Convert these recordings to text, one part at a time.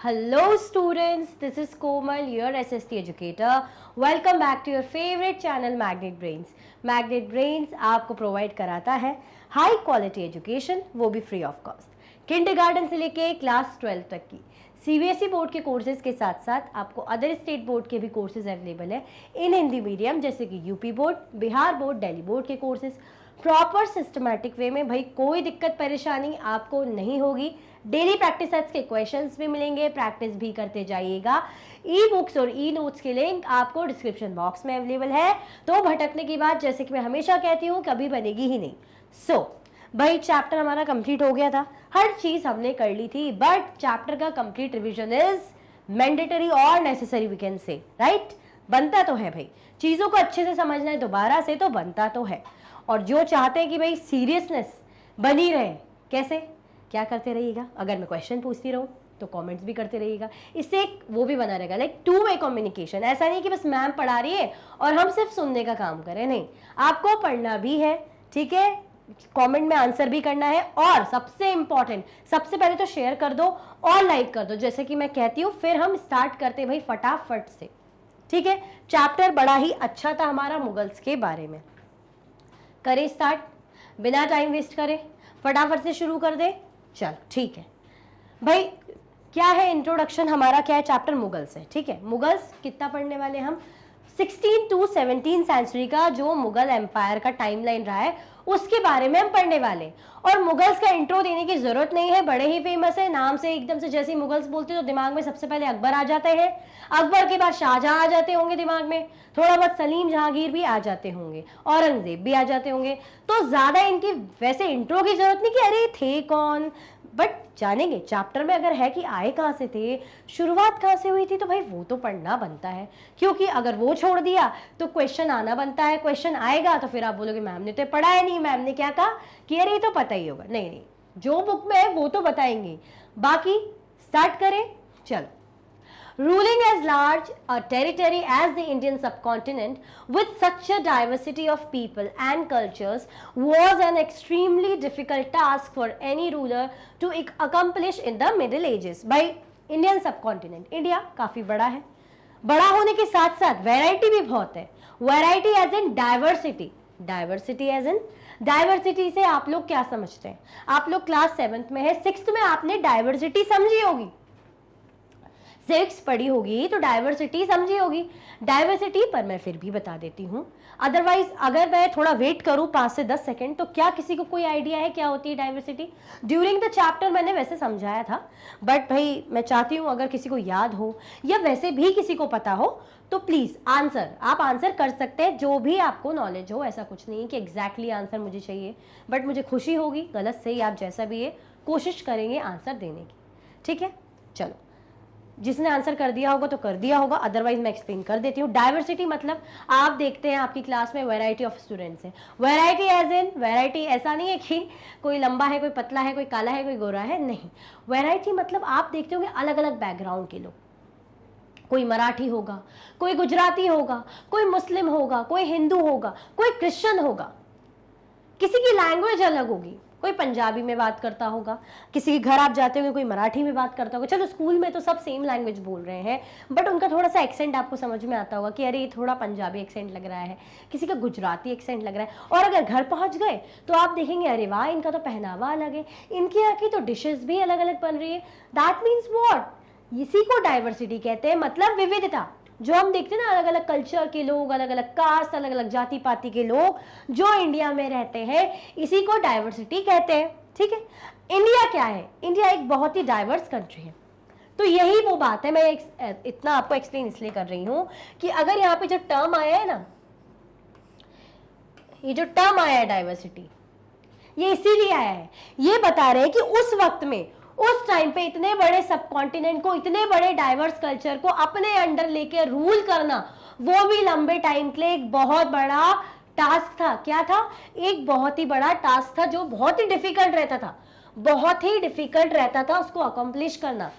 Hello students, this is Komal, your SST educator. Welcome back to your favorite channel Magnet Brains. Magnet Brains आपको provide कराता है high quality education, वो भी free of cost. Kindergarten से लेके class 12 तक की सीबीएसई बोर्ड के कोर्सेज के साथ साथ आपको अदर स्टेट बोर्ड के भी कोर्सेज अवेलेबल है इन हिंदी मीडियम, जैसे कि UP board, Bihar board, Delhi board के कोर्सेज प्रॉपर सिस्टमैटिक वे में। भाई कोई दिक्कत परेशानी आपको नहीं होगी। डेली प्रैक्टिस सेट्स के क्वेश्चंस भी मिलेंगे, प्रैक्टिस भी करते जाइएगा। ई बुक्स और ई नोट्स के लिंक आपको डिस्क्रिप्शन बॉक्स में अवेलेबल है। तो भटकने की बात, जैसे कि मैं हमेशा कहती हूँ, कभी बनेगी ही नहीं। भाई चैप्टर हमारा कंप्लीट हो गया था, हर चीज हमने कर ली थी, बट चैप्टर का कंप्लीट रिविजन इज मैंडेटरी और necessary, we can say, right. बनता तो है भाई, चीजों को अच्छे से समझना है दोबारा से, तो बनता तो है। और जो चाहते हैं कि भाई सीरियसनेस बनी रहे, कैसे क्या करते रहिएगा। अगर मैं क्वेश्चन पूछती रहूँ तो कमेंट्स भी करते रहिएगा, इससे एक वो भी बना रहेगा, लाइक टू वे कम्युनिकेशन। ऐसा नहीं कि बस मैम पढ़ा रही है और हम सिर्फ सुनने का काम करें, नहीं, आपको पढ़ना भी है, ठीक है, कमेंट में आंसर भी करना है। और सबसे इंपॉर्टेंट, सबसे पहले तो शेयर कर दो और लाइक कर दो, जैसे कि मैं कहती हूँ। फिर हम स्टार्ट करते भाई फटाफट से, ठीक है। चैप्टर बड़ा ही अच्छा था हमारा मुगल्स के बारे में। करें स्टार्ट, बिना टाइम वेस्ट करे, फटाफट से शुरू कर दे। चलो ठीक है भाई, क्या है इंट्रोडक्शन हमारा, क्या है चैप्टर मुगल्स है, ठीक है। मुगल्स कितना पढ़ने वाले हम, 16 to 17 सेंचुरी का जो मुगल एम्पायर का टाइमलाइन रहा है उसके बारे में हम पढ़ने वाले। और मुगल्स का इंट्रो देने की जरूरत नहीं है, बड़े ही फेमस है, नाम से एकदम से जैसे मुगल्स बोलते तो दिमाग में सबसे पहले अकबर आ जाते हैं, अकबर के बाद शाहजहां आ जाते होंगे दिमाग में, थोड़ा बहुत सलीम जहांगीर भी आ जाते होंगे, औरंगजेब भी आ जाते होंगे। तो ज्यादा इनकी वैसे इंट्रो की जरूरत नहीं कि अरे थे कौन, बट जानेंगे चैप्टर में अगर है कि आए कहाँ से थे, शुरुआत कहाँ से हुई थी, तो भाई वो तो पढ़ना बनता है। क्योंकि अगर वो छोड़ दिया तो क्वेश्चन आना बनता है, क्वेश्चन आएगा तो फिर आप बोलोगे मैम ने तो पढ़ा है नहीं, मैम ने क्या कहा कि अरे ये तो पता ही होगा। नहीं नहीं, जो बुक में है वो तो बताएंगे। बाकी स्टार्ट करें, चलो। Ruling as large a territory as the Indian subcontinent with such a diversity of people and cultures was an extremely difficult task for any ruler to accomplish in the Middle Ages. By Indian subcontinent, India काफी बड़ा है, बड़ा होने के साथ साथ variety भी बहुत है। Variety as in diversity, diversity as in diversity से आप लोग क्या समझते हैं? आप लोग क्लास 7th में है, 6th में आपने डाइवर्सिटी समझी होगी, 6 पढ़ी होगी तो डाइवर्सिटी समझी होगी। डाइवर्सिटी पर मैं फिर भी बता देती हूँ, अदरवाइज अगर मैं थोड़ा वेट करूँ 5 से 10 सेकंड, तो क्या किसी को कोई आइडिया है क्या होती है डाइवर्सिटी? ड्यूरिंग द चैप्टर मैंने वैसे समझाया था, बट भाई मैं चाहती हूँ अगर किसी को याद हो या वैसे भी किसी को पता हो तो प्लीज आंसर, आप आंसर कर सकते हैं, जो भी आपको नॉलेज हो। ऐसा कुछ नहीं कि एग्जैक्टली आंसर मुझे चाहिए, बट मुझे खुशी होगी, गलत सही आप जैसा भी है कोशिश करेंगे आंसर देने की, ठीक है। चलो, जिसने आंसर कर दिया होगा तो कर दिया होगा, अदरवाइज मैं एक्सप्लेन कर देती हूँ। डाइवर्सिटी मतलब आप देखते हैं आपकी क्लास में वैरायटी ऑफ स्टूडेंट्स हैं। वैरायटी एज इन, वैरायटी ऐसा नहीं है कि कोई लंबा है, कोई पतला है, कोई काला है, कोई गोरा है, नहीं। वैरायटी मतलब आप देखते होंगे अलग अलग बैकग्राउंड के लोग, कोई मराठी होगा, कोई गुजराती होगा, कोई मुस्लिम होगा, कोई हिंदू होगा, कोई क्रिश्चियन होगा, किसी की लैंग्वेज अलग होगी, कोई पंजाबी में बात करता होगा, किसी के घर आप जाते होंगे कोई मराठी में बात करता होगा। चलो स्कूल में तो सब सेम लैंग्वेज बोल रहे हैं, बट उनका थोड़ा सा एक्सेंट आपको समझ में आता होगा कि अरे ये थोड़ा पंजाबी एक्सेंट लग रहा है, किसी का गुजराती एक्सेंट लग रहा है। और अगर घर पहुंच गए तो आप देखेंगे अरे वाह, इनका तो पहनावा अलग है, इनके यहाँ की तो डिशेज भी अलग अलग बन रही है। दैट मीन्स व्हाट, इसी को डाइवर्सिटी कहते हैं, मतलब विविधता। जो हम देखते हैं ना, अलग अलग कल्चर के लोग, अलग अलग कास्ट, अलग अलग जाति पाति के लोग जो इंडिया में रहते हैं, इसी को डाइवर्सिटी कहते हैं, ठीक है। इंडिया क्या है? इंडिया एक बहुत ही डाइवर्स कंट्री है। तो यही वो बात है, मैं इतना आपको एक्सप्लेन इसलिए कर रही हूं कि अगर यहाँ पे जो टर्म आया है ना, ये जो टर्म आया है डाइवर्सिटी, ये इसीलिए आया है, ये बता रहे हैं कि उस वक्त में, उस टाइम पे इतने बड़े सबकॉन्टिनेंट को, इतने बड़े डाइवर्स कल्चर को अपने अंडर लेके रूल करना, वो भी लंबे टाइम के लिए एक बहुत बड़ा टास्क था। क्या था? एक बहुत ही बड़ा टास्क था, जो बहुत ही डिफिकल्ट रहता था, बहुत ही डिफिकल्ट रहता था उसको अकम्प्लिश करना।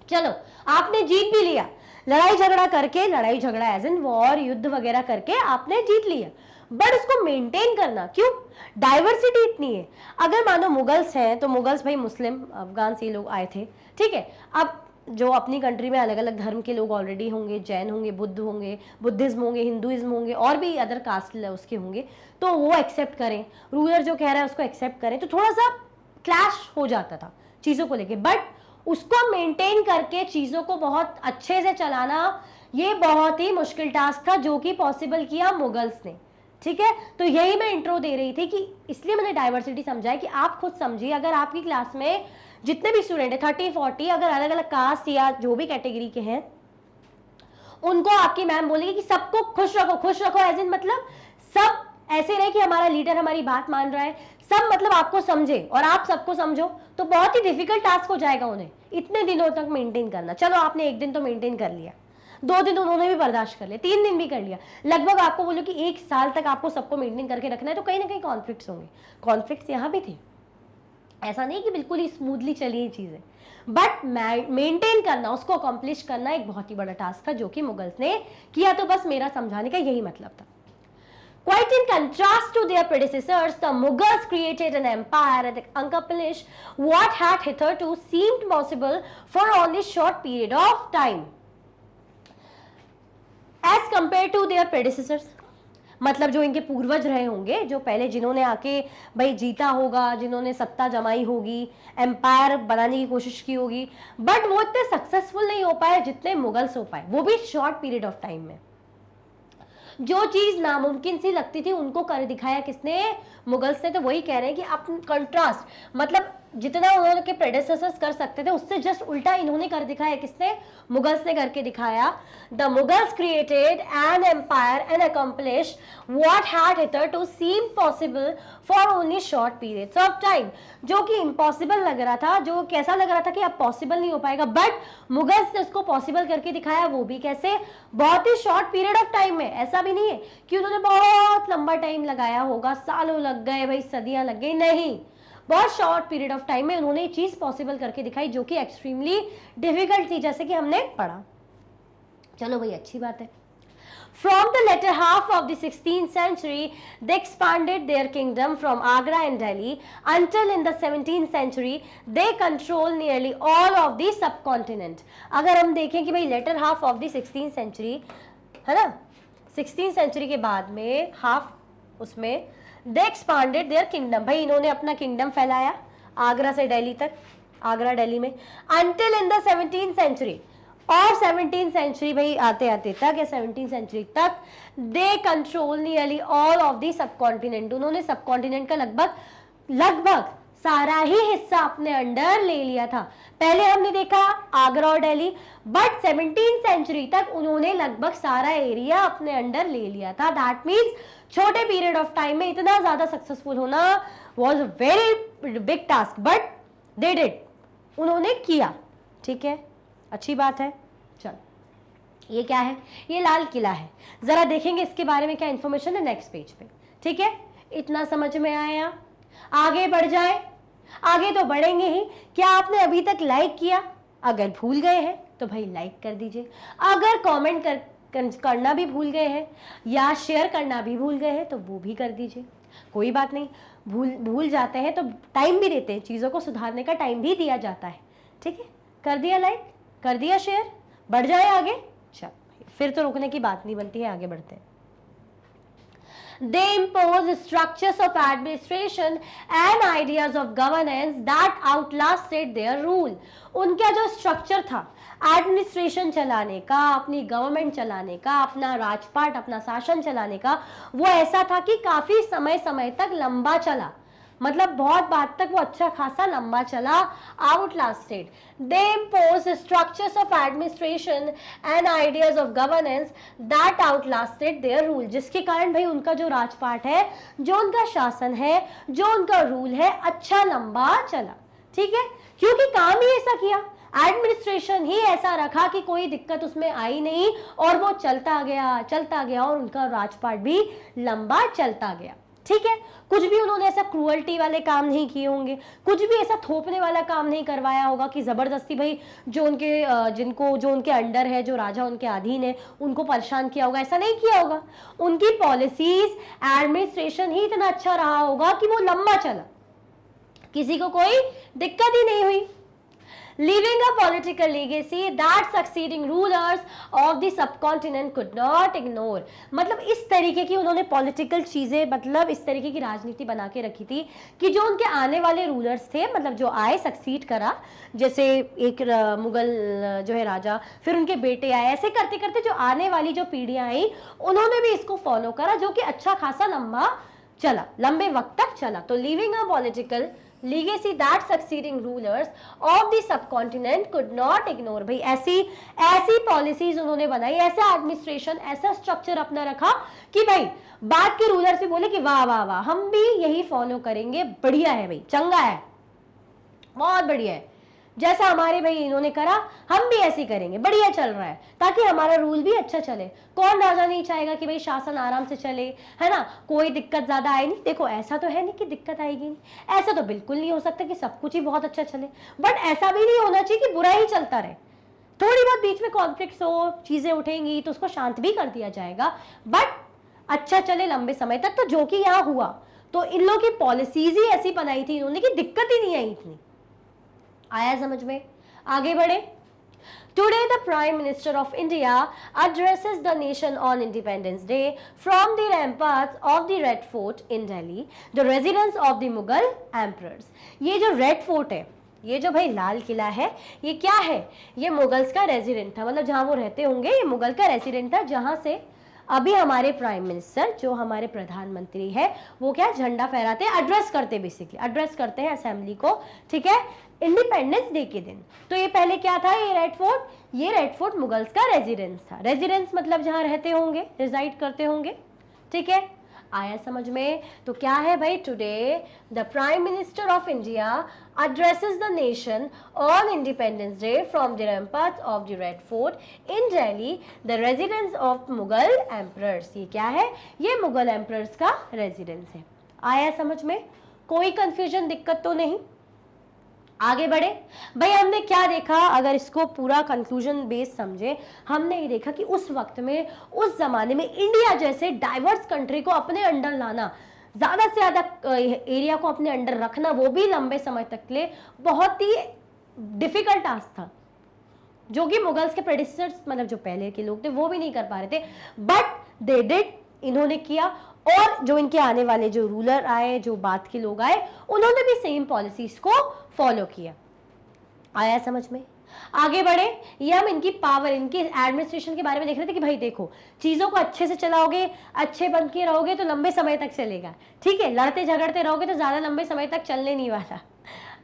चलो, आपने जीत भी लिया, लड़ाई झगड़ा करके, लड़ाई झगड़ा एज इन वॉर, युद्ध वगैरह करके आपने जीत लिया, बट उसको मेंटेन करना, क्यों? डाइवर्सिटी इतनी है। अगर मानो मुगल्स हैं तो मुगल्स भाई मुस्लिम, अफगान से लोग आए थे, ठीक है। अब जो अपनी कंट्री में अलग अलग धर्म के लोग ऑलरेडी होंगे, जैन होंगे, बुद्ध होंगे, बुद्धिज्म होंगे, हिंदुइज्म होंगे, और भी अदर कास्ट उसके होंगे, तो वो एक्सेप्ट करें, रूलर जो कह रहा है उसको एक्सेप्ट करें, तो थोड़ा सा क्लैश हो जाता था चीज़ों को लेके। बट उसको मेंटेन करके चीज़ों को बहुत अच्छे से चलाना ये बहुत ही मुश्किल टास्क था, जो कि पॉसिबल किया मुगल्स ने। ठीक है, तो यही मैं इंट्रो दे रही थी कि इसलिए मैंने डाइवर्सिटी समझाया कि आप खुद समझिए, अगर आपकी क्लास में जितने भी स्टूडेंट है 30-40 अगर अलग अलग कास्ट या जो भी कैटेगरी के हैं, उनको आपकी मैम बोलेगी कि सबको खुश रखो, खुश रखो एज इन मतलब सब ऐसे रहे कि हमारा लीडर हमारी बात मान रहा है, सब मतलब आपको समझे और आप सबको समझो, तो बहुत ही डिफिकल्ट टास्क हो जाएगा उन्हें इतने दिनों तक मेंटेन करना। चलो आपने एक दिन तो मेंटेन कर लिया, 2 दिन उन्होंने भी बर्दाश्त कर लिया, 3 दिन भी कर लिया, लगभग आपको बोलो कि 1 साल तक आपको सबको मेंटेन करके रखना है, तो कहीं ना कहीं कॉन्फ्लिक्ट्स होंगे। कॉन्फ्लिक्ट्स यहाँ भी थे, ऐसा नहीं कि बिल्कुल ही स्मूथली चली ये चीजें, बट मेंटेन करना, उसको अकम्प्लिश करना एक बहुत ही बड़ा टास्क था, जो कि मुगल्स ने किया। तो बस मेरा समझाने का यही मतलब था। Quite in contrast to their predecessors, the Mughals created an empire that accomplished what had hitherto seemed possible for only short period of time as compared to their predecessors. मतलब जो इनके पूर्वज रहे होंगे, जो पहले जिन्होंने आके भाई जीता होगा, जिन्होंने सत्ता जमाई होगी, एम्पायर बनाने की कोशिश की होगी, बट वो इतने सक्सेसफुल नहीं हो पाए जितने मुगल्स हो पाए, वो भी शॉर्ट पीरियड ऑफ टाइम में। जो चीज नामुमकिन सी लगती थी उनको कर दिखाया किसने? मुगल्स ने। तो वही कह रहे हैं कि आप कंट्रास्ट, मतलब जितना उन्होंने प्रेडेसेसर्स कर सकते थे उससे जस्ट उल्टा इन्होंने कर दिखाया। किसने? मुगल्स ने करके दिखाया। The Mughals created an empire and accomplish what had hitherto seem possible for only short periods of time. जो कि इम्पॉसिबल लग रहा था, जो कैसा लग रहा था कि अब पॉसिबल नहीं हो पाएगा, बट मुगल्स ने उसको पॉसिबल करके दिखाया। वो भी कैसे? बहुत ही शॉर्ट पीरियड ऑफ टाइम में। ऐसा भी नहीं है कि उन्होंने बहुत लंबा टाइम लगाया होगा, सालों लग गए, भाई सदियां लग गई, नहीं, बहुत शॉर्ट पीरियड ऑफ टाइम में उन्होंने ये चीज पॉसिबल करके दिखाई, जो कि एक्सट्रीमली डिफिकल्ट थी, जैसे कि हमने पढ़ा। चलो भाई, अच्छी बात है। From the latter half of the 16th century, they expanded their kingdom from Agra and Delhi until in the 17th century they control nearly all of the subcontinent. अगर हम देखें कि भाई latter half of the 16th century है ना, 16th century के बाद में हाफ उसमें they expanded their kingdom, भाई इन्होंने अपना किंगडम फैलाया आगरा से दिल्ली तक, आगरा दिल्ली में, until in the 17th century, और 17th सेंचुरी भाई आते आते तक या 17th सेंचुरी तक they control nearly all of the सब कॉन्टिनेंट। उन्होंने सब कॉन्टिनेंट का लगभग सारा ही हिस्सा अपने अंडर ले लिया था। पहले हमने देखा आगरा और दिल्ली, बट 17th सेंचुरी तक उन्होंने लगभग सारा एरिया अपने अंडर ले लिया था। दैट मीन्स छोटे पीरियड ऑफ टाइम में इतना ज्यादा सक्सेसफुल होना was a very big task, but they did, उन्होंने किया। ठीक है, अच्छी बात है। चलो, ये क्या है? ये लाल किला है। जरा देखेंगे इसके बारे में क्या इंफॉर्मेशन है नेक्स्ट पेज पे। ठीक है, इतना समझ में आया? आगे बढ़ जाए, आगे तो बढ़ेंगे ही। क्या आपने अभी तक लाइक किया? अगर भूल गए हैं तो भाई लाइक कर दीजिए। अगर कमेंट करना भी भूल गए हैं या शेयर करना भी भूल गए हैं तो वो भी कर दीजिए। कोई बात नहीं, भूल जाते हैं तो टाइम भी देते हैं, चीज़ों को सुधारने का टाइम भी दिया जाता है। ठीक है, कर दिया लाइक, कर दिया शेयर, बढ़ जाए आगे। चल, फिर तो रुकने की बात नहीं बनती है, आगे बढ़ते हैं। They impose structures of administration and ideas of governance that outlasted their rule. उनका जो स्ट्रक्चर था एडमिनिस्ट्रेशन चलाने का, अपनी गवर्नमेंट चलाने का, अपना राजपाट, अपना शासन चलाने का, वो ऐसा था कि काफी समय तक लंबा चला। मतलब बहुत बात तक वो अच्छा खासा लंबा चला। outlasted. They impose structures of administration and ideas of governance that outlasted their rule. जिसके कारण भाई उनका जो राजपाट है, जो उनका शासन है, जो उनका रूल है, अच्छा लंबा चला। ठीक है, क्योंकि काम ही ऐसा किया, एडमिनिस्ट्रेशन ही ऐसा रखा कि कोई दिक्कत उसमें आई नहीं और वो चलता गया और उनका राजपाट भी लंबा चलता गया। ठीक है, कुछ भी उन्होंने ऐसा क्रूअल्टी वाले काम नहीं किए होंगे, कुछ भी ऐसा थोपने वाला काम नहीं करवाया होगा कि जबरदस्ती भाई जो उनके अंडर है, जो राजा उनके अधीन है, उनको परेशान किया होगा, ऐसा नहीं किया होगा। उनकी पॉलिसीज, एडमिनिस्ट्रेशन ही इतना अच्छा रहा होगा कि वो लंबा चला, किसी को कोई दिक्कत ही नहीं हुई। leaving a political legacy that succeeding rulers of the subcontinent could not ignore। मतलब इस तरीके की उन्होंने पॉलिटिकल चीजें, मतलब इस तरीके की राजनीति बना के रखी थी कि जो उनके आने वाले रूलर्स थे, मतलब जो आए सक्सीड करा, जैसे एक मुगल जो है राजा, फिर उनके बेटे आए, ऐसे करते करते जो आने वाली जो पीढ़ियां आई उन्होंने भी इसको फॉलो करा, जो कि अच्छा खासा लंबा चला, लंबे वक्त तक चला। तो living a political legacy that succeeding rulers of the subcontinent could not ignore। भाई ऐसी पॉलिसीज उन्होंने बनाई, ऐसा एडमिनिस्ट्रेशन, ऐसा स्ट्रक्चर अपना रखा कि भाई बाद के रूलर से बोले कि वाह वाह वाह, हम भी यही फॉलो करेंगे, बढ़िया है भाई, चंगा है, बहुत बढ़िया है, जैसा हमारे भाई इन्होंने करा हम भी ऐसे करेंगे, बढ़िया चल रहा है, ताकि हमारा रूल भी अच्छा चले। कौन राजा नहीं चाहेगा कि भाई शासन आराम से चले, है ना, कोई दिक्कत ज्यादा आए नहीं। देखो ऐसा तो है नहीं कि दिक्कत आएगी नहीं, ऐसा तो बिल्कुल नहीं हो सकता कि सब कुछ ही बहुत अच्छा चले, बट ऐसा भी नहीं होना चाहिए कि बुरा ही चलता रहे। थोड़ी बहुत बीच में कॉन्फ्लिक्ट हो, चीजें उठेंगी तो उसको शांत भी कर दिया जाएगा, बट अच्छा चले लंबे समय तक। तो जो कि यहाँ हुआ, तो इन लोगों की पॉलिसीज ही ऐसी बनाई थी इन्होंने कि दिक्कत ही नहीं आई इतनी। आया समझ में? आगे बढ़े। Today the Prime Minister of India addresses the nation on Independence Day from the ramparts of the Red Fort in Delhi, the residence of the Mughal emperors। ये जो रेड फोर्ट है, ये जो भाई लाल किला है, ये क्या है? ये मुगल्स का रेजिडेंट था, मतलब जहां वो रहते होंगे, ये मुगल का रेजिडेंट था, जहां से अभी हमारे प्राइम मिनिस्टर, जो हमारे प्रधानमंत्री है, वो क्या झंडा फहराते हैं, एड्रेस करते, बेसिकली एड्रेस करते हैं असेंबली को, ठीक है, इंडिपेंडेंस डे के दिन। तो ये पहले क्या था, ये रेड फोर्ट, ये रेड फोर्ट मुगल्स का रेजिडेंस था। रेजिडेंस मतलब जहां रहते होंगे, रिजाइड करते होंगे, ठीक है। आया समझ में? तो क्या है भाई, today the prime minister of India addresses the nation on Independence Day from the ramparts of the Red Fort in Delhi, the residence of Mughal emperors। ये क्या है? ये मुगल एम्परर्स का रेजिडेंस है। आया समझ में? कोई कंफ्यूजन, दिक्कत तो नहीं? आगे बढ़े भाई। हमने क्या देखा, अगर इसको पूरा कंक्लूजन बेस समझे, हमने ये देखा कि उस वक्त में, उस जमाने में इंडिया जैसे डाइवर्स कंट्री को अपने अंडर लाना, ज्यादा से ज्यादा एरिया को अपने अंडर रखना, वो भी लंबे समय तक के लिए, बहुत ही डिफिकल्ट टास्क था, जो कि मुगल्स के प्रेडिसेसर्स, मतलब जो पहले के लोग थे, वो भी नहीं कर पा रहे थे, बट दे डिड, इन्होंने किया। और जो इनके आने वाले जो रूलर आए, जो बाद के लोग आए, उन्होंने भी सेम पॉलिसीज को फॉलो किया। आया समझ में? आगे बढ़े। ये हम इनकी पावर, इनकी एडमिनिस्ट्रेशन के बारे में देख रहे थे कि भाई देखो, चीजों को अच्छे से चलाओगे, अच्छे बन के रहोगे तो लंबे समय तक चलेगा, ठीक है, लड़ते झगड़ते रहोगे तो ज्यादा लंबे समय तक चलने नहीं वाला।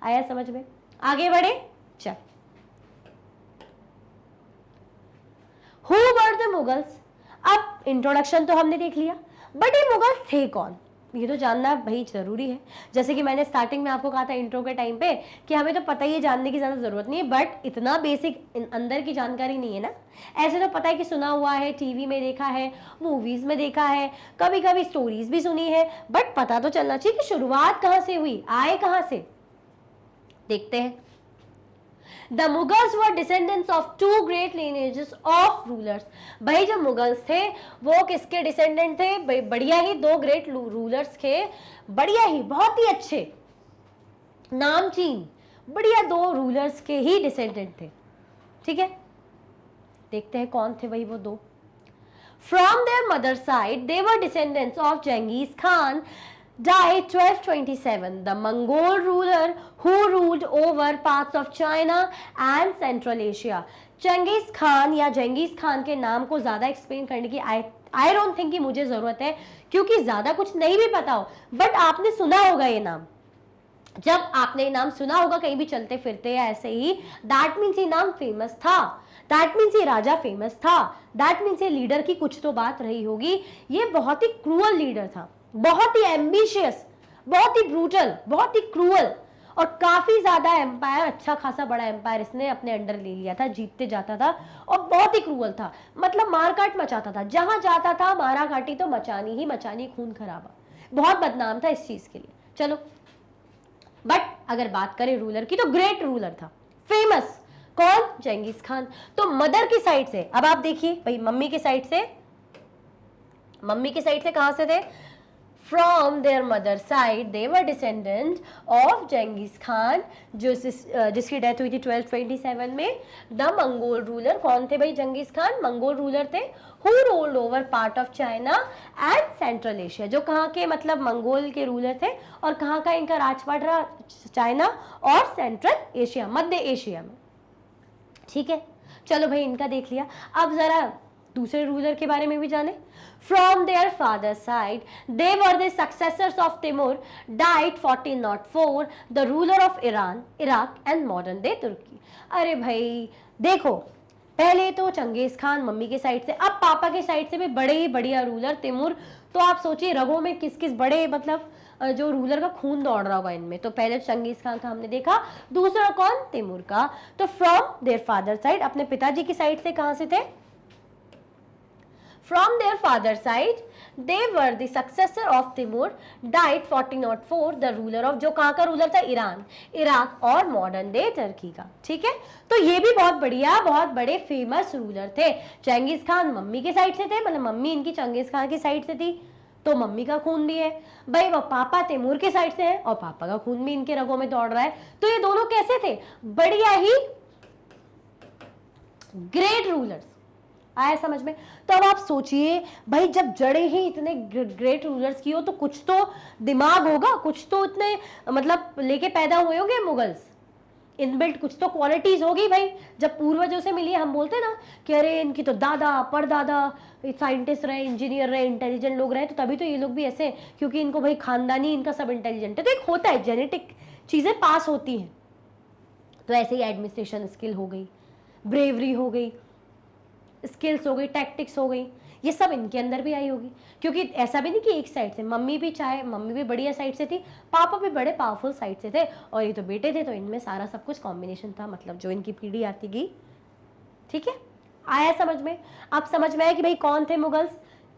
आया समझ में? आगे बढ़े। चल, हु वर द मुगल्स। अब इंट्रोडक्शन तो हमने देख लिया, बट ये मुगल्स थे कौन, ये तो जानना भाई जरूरी है। जैसे कि मैंने स्टार्टिंग में आपको कहा था इंट्रो के टाइम पे कि हमें तो पता ही है, जानने की ज्यादा जरूरत नहीं है, बट इतना बेसिक अंदर की जानकारी नहीं है ना। ऐसे तो पता है कि सुना हुआ है, टीवी में देखा है, मूवीज में देखा है, कभी कभी स्टोरीज भी सुनी है, बट पता तो चलना चाहिए कि शुरुआत कहां से हुई, आए कहां से। देखते हैं। The Mughals were descendants of two great lineages of rulers। भाई जो मुगल्स थे वो किसके डिसेंडेंट थे? बढ़िया ही दो ग्रेट रूलर्स थे, बढ़िया ही, बहुत ही अच्छे, नामचीन, बढ़िया दो रूलर्स के ही डिसेंडेंट थे, ठीक है। देखते हैं कौन थे भाई वो दो। From their mother side, they were descendants of Genghis Khan, died 1227, the Mongol ruler who ruled over parts of China and Central Asia। Changez Khan या जेंगिस खान के नाम को ज्यादा एक्सप्लेन करने की आई डोंट थिंक कि मुझे जरूरत है, क्योंकि ज्यादा कुछ नहीं भी पता हो, बट आपने सुना होगा ये नाम। जब आपने ये नाम सुना होगा कहीं भी चलते फिरते या ऐसे ही, दैट मीन्स ये नाम फेमस था, दैट मीन्स ये राजा फेमस था, दैट मीन्स ये लीडर की कुछ तो बात रही होगी। ये बहुत ही क्रूअल लीडर था, बहुत ही एम्बिशियस, बहुत ही ब्रूटल, बहुत ही क्रूअल, और काफी ज्यादा एम्पायर, अच्छा खासा बड़ा एम्पायर इसने अपने अंडर ले लिया था, जीतते जाता था, और बहुत ही क्रूअल था, मतलब मारकाट मचाता था, जहां जाता था मारा काटी तो मचानी ही मचानी, खून खराबा, बहुत बदनाम था इस चीज के लिए। चलो, बट अगर बात करें रूलर की तो ग्रेट रूलर था, फेमस। कौन? जेंगिस खान। तो मदर की साइड से, अब आप देखिए भाई, मम्मी की साइड से, मम्मी की साइड से कहां से थे? From their mother side they were descendant of Genghis Khan, जिसकी डेथ हुई थी 1227 में। द मंगोल रूलर, कौन थे भाई जंगीज खान? मंगोल रूलर थे। Who ruled over part of China and central Asia, जो कहाँ के मतलब मंगोल के रूलर थे और कहाँ का इनका राजपाट रहा? चाइना और सेंट्रल एशिया, मध्य एशिया में। ठीक है, चलो भाई इनका देख लिया। अब जरा दूसरे रूलर के बारे में भी जाने। From their father side they were the successors of Timur, died 1404, the ruler of Iran, Iraq and modern day Turkey. अरे भाई देखो, पहले तो चंगेज खान मम्मी के साइड से, अब पापा के साइड से भी बड़े ही बढ़िया रूलर तिमूर। तो आप सोचिए रगों में किस किस बड़े मतलब जो रूलर का खून दौड़ रहा होगा इनमें। तो पहले चंगेज खान का हमने देखा, दूसरा कौन? तिमूर का। तो फ्रॉम देयर फादर साइड, अपने पिताजी की साइड से कहां से थे? From their father's side, they were the successor of Timur, died 1404, the ruler of, जो कहाँ का रूलर था? ईरान, इराक और मॉडर्न डे टर्की का। ठीक है, तो ये भी बहुत बढ़िया, बहुत बड़े फेमस रूलर थे। चंगेज खान मम्मी के साइड से थे, मतलब मम्मी इनकी चंगेज खान की साइड से थी, तो मम्मी का खून भी है भाई। वो पापा तैमूर के साइड से है और पापा का खून भी इनके रगों में दौड़ रहा है। तो ये दोनों कैसे थे? बढ़िया ही ग्रेट रूलर्स। आया समझ में? तो अब आप सोचिए भाई, जब जड़ें ही इतने ग्रेट रूलर्स की हो तो कुछ तो दिमाग होगा, कुछ तो इतने मतलब लेके पैदा हुए होंगे मुगल्स, इनबिल्ट कुछ तो क्वालिटीज होगी भाई। जब पूर्वजों से मिली, हम बोलते ना कि अरे इनकी तो दादा परदादा साइंटिस्ट रहे, इंजीनियर रहे, इंटेलिजेंट लोग रहे, तो तभी तो ये लोग भी ऐसे, क्योंकि इनको भाई खानदानी इनका सब इंटेलिजेंट है। तो एक होता है, जेनेटिक चीजें पास होती हैं। तो ऐसे ही एडमिनिस्ट्रेशन स्किल हो गई, ब्रेवरी हो गई, स्किल्स हो गई, टैक्टिक्स हो गई, ये सब इनके अंदर भी आई होगी। क्योंकि ऐसा भी नहीं कि एक साइड से, मम्मी भी चाहे मम्मी भी बढ़िया साइड से थी, पापा भी बड़े पावरफुल साइड से थे, और ये तो बेटे थे, तो इनमें सारा सब कुछ कॉम्बिनेशन था, मतलब जो इनकी पीढ़ी आती गई। ठीक है, आया समझ में? अब समझ में आया कि भाई कौन थे मुगल्स,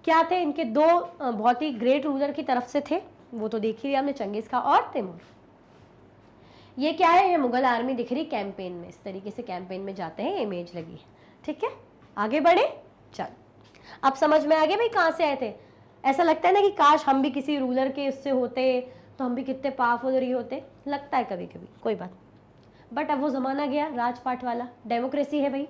क्या थे इनके दो बहुत ही ग्रेट रूलर की तरफ से थे, वो तो देख ही लिया हमने, चंगेज खान और तैमूर। ये क्या है? ये मुगल आर्मी दिख रही कैंपेन में, इस तरीके से कैंपेन में जाते हैं, इमेज लगी है। ठीक है, आगे बढ़े। चल, अब समझ में आ गया भाई कहाँ से आए थे। ऐसा लगता है ना कि काश हम भी किसी रूलर के उससे होते तो हम भी कितने पावरफुल रही होते, लगता है कभी कभी, कोई बात। बट अब वो जमाना गया राजपाट वाला, डेमोक्रेसी है भाई।